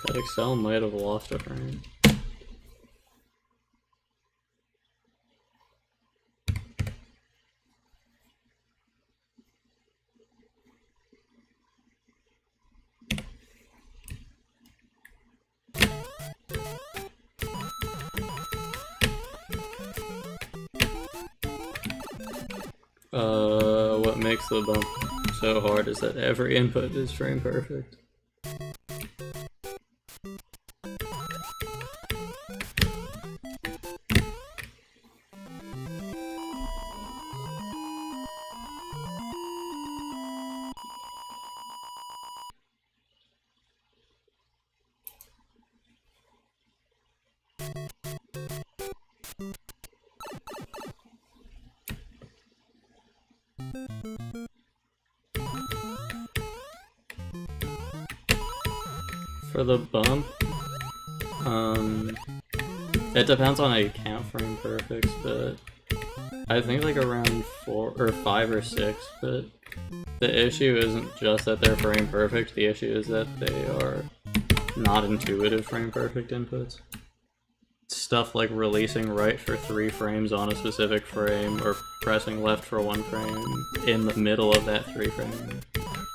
That Excel might have lost a frame. What makes the bump so hard is that every input is frame perfect. For the bump, it depends on how you count frame perfects, but I think like around 4 or 5 or 6, but the issue isn't just that they're frame perfect, the issue is that they are not intuitive frame perfect inputs. Stuff like releasing right for 3 frames on a specific frame, or pressing left for 1 frame in the middle of that 3 frame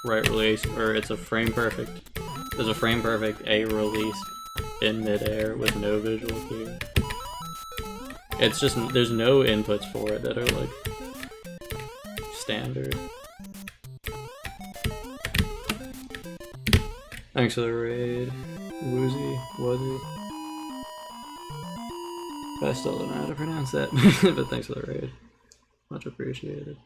right release, or it's a frame perfect. There's a frame perfect A release in midair with no visual cue. It's just, there's no inputs for it that are like standard. Thanks for the raid, Woozy, Wuzzy. I still don't know how to pronounce that, but thanks for the raid. Much appreciated.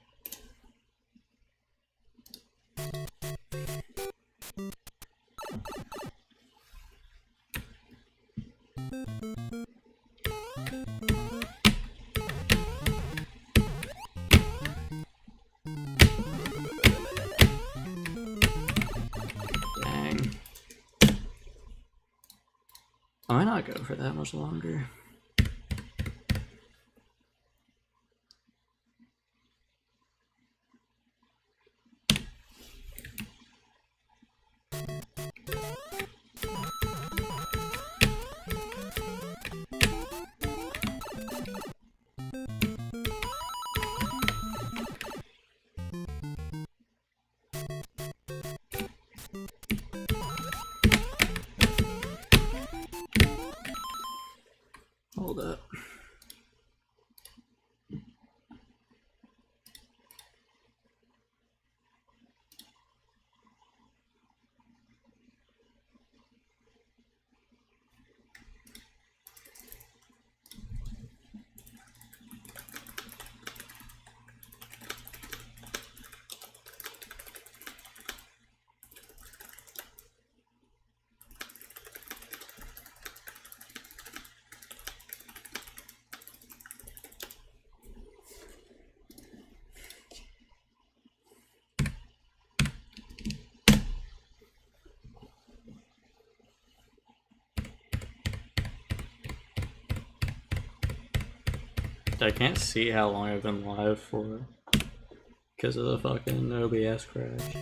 Dang. I might not go for that much longer. I can't see how long I've been live for because of the fucking OBS crash.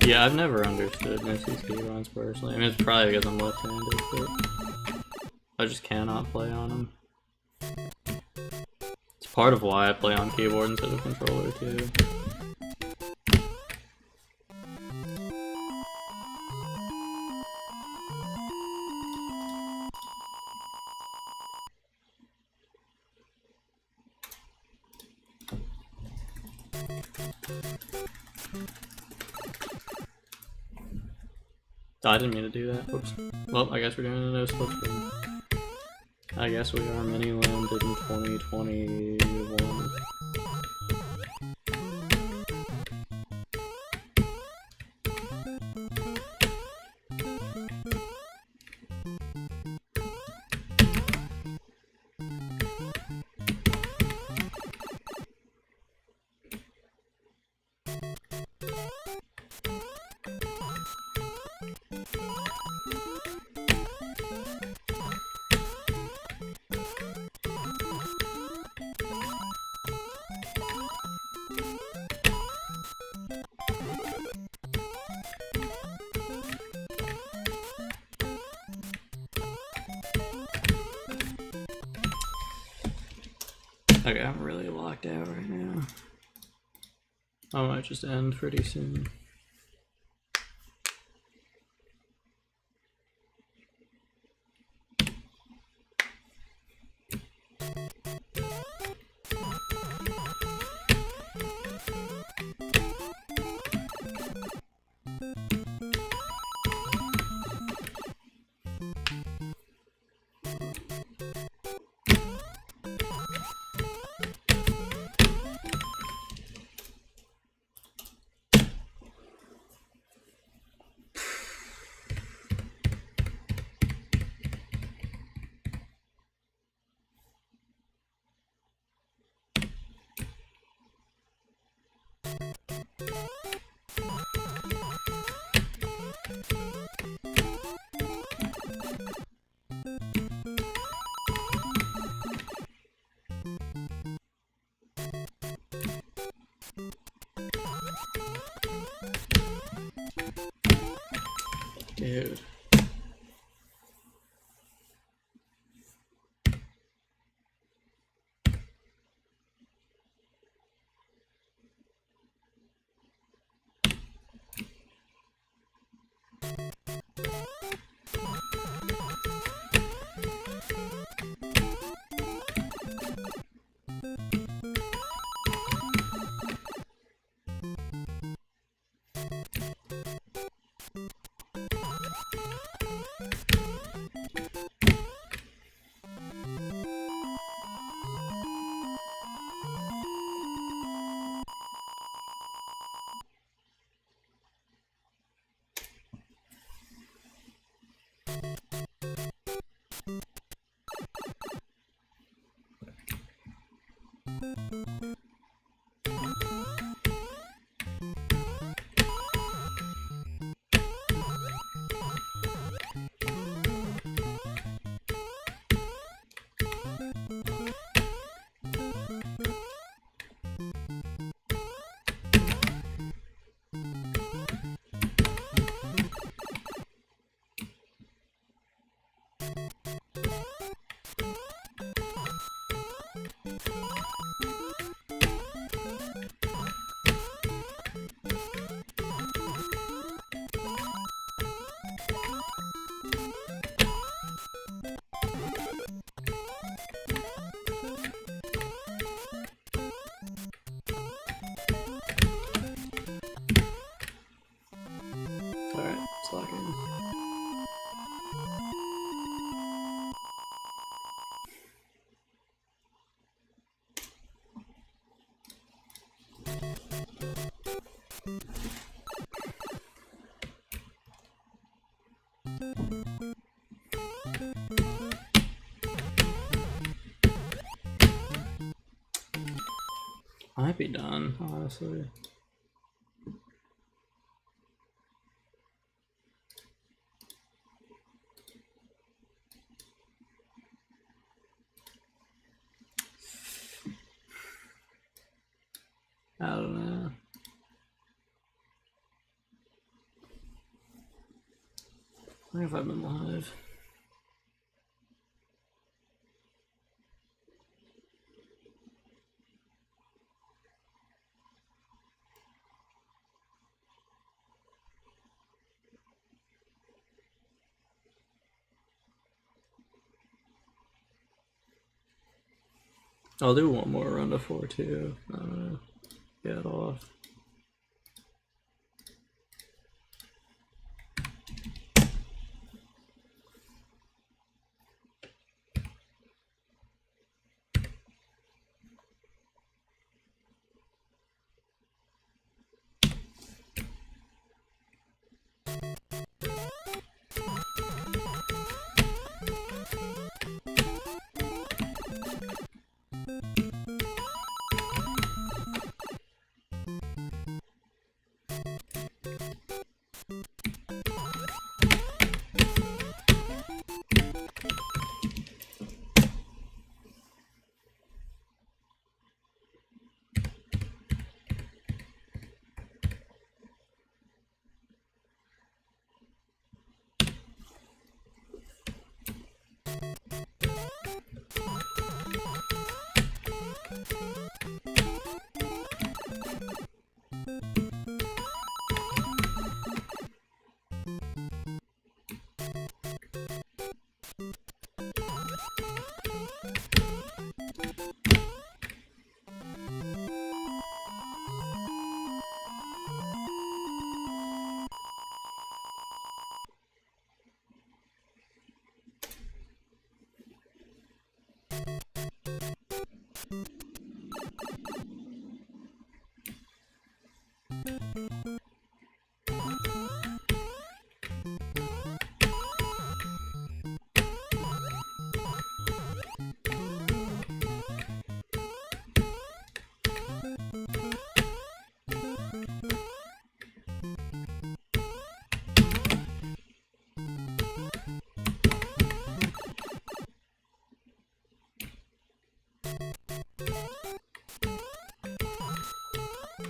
Yeah, I've never understood Missy's keyboards personally. I mean, it's probably because I'm left-handed, but I just cannot play on them. It's part of why I play on keyboard instead of controller, too. I didn't mean to do that. Whoops. Well, I guess we're doing a no split screen. I guess we are mini landed in 2021. Okay, I'm really locked out right now. I might just end pretty soon. Dude. Alright, it's locking. Might be done, honestly. I don't know. Where have I been live? I'll do one more run to 4-2. I don't know. Get off.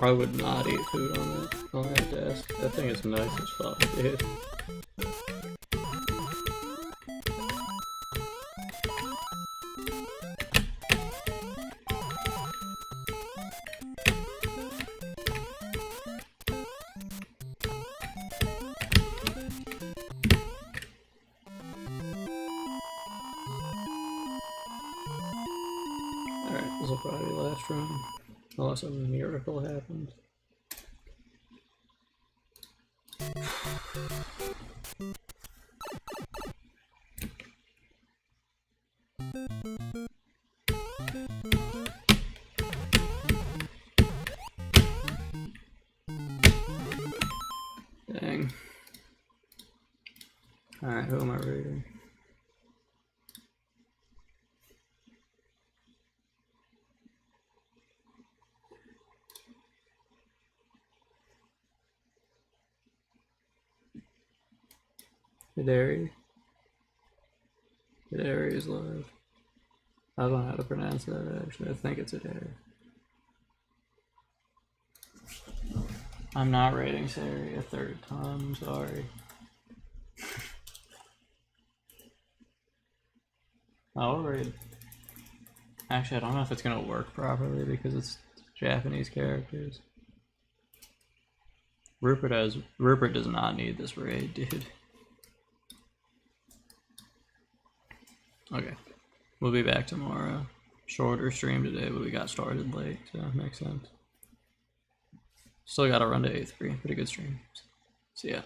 probably would not eat food on that desk. That thing is nice as fuck, dude. Alright, this will probably be the last run. Unless a miracle happens. Dang. Alright, who am I reading? Hidari is live. I don't know how to pronounce that actually. I think it's Hidari. I'm not rating Sari a third time, I'm sorry. I'll rate. Actually, I don't know if it's gonna work properly because it's Japanese characters. Rupert does not need this raid, dude. Okay, we'll be back tomorrow. Shorter stream today, but we got started late, so makes sense. Still got to run to A3. Pretty good stream. See ya.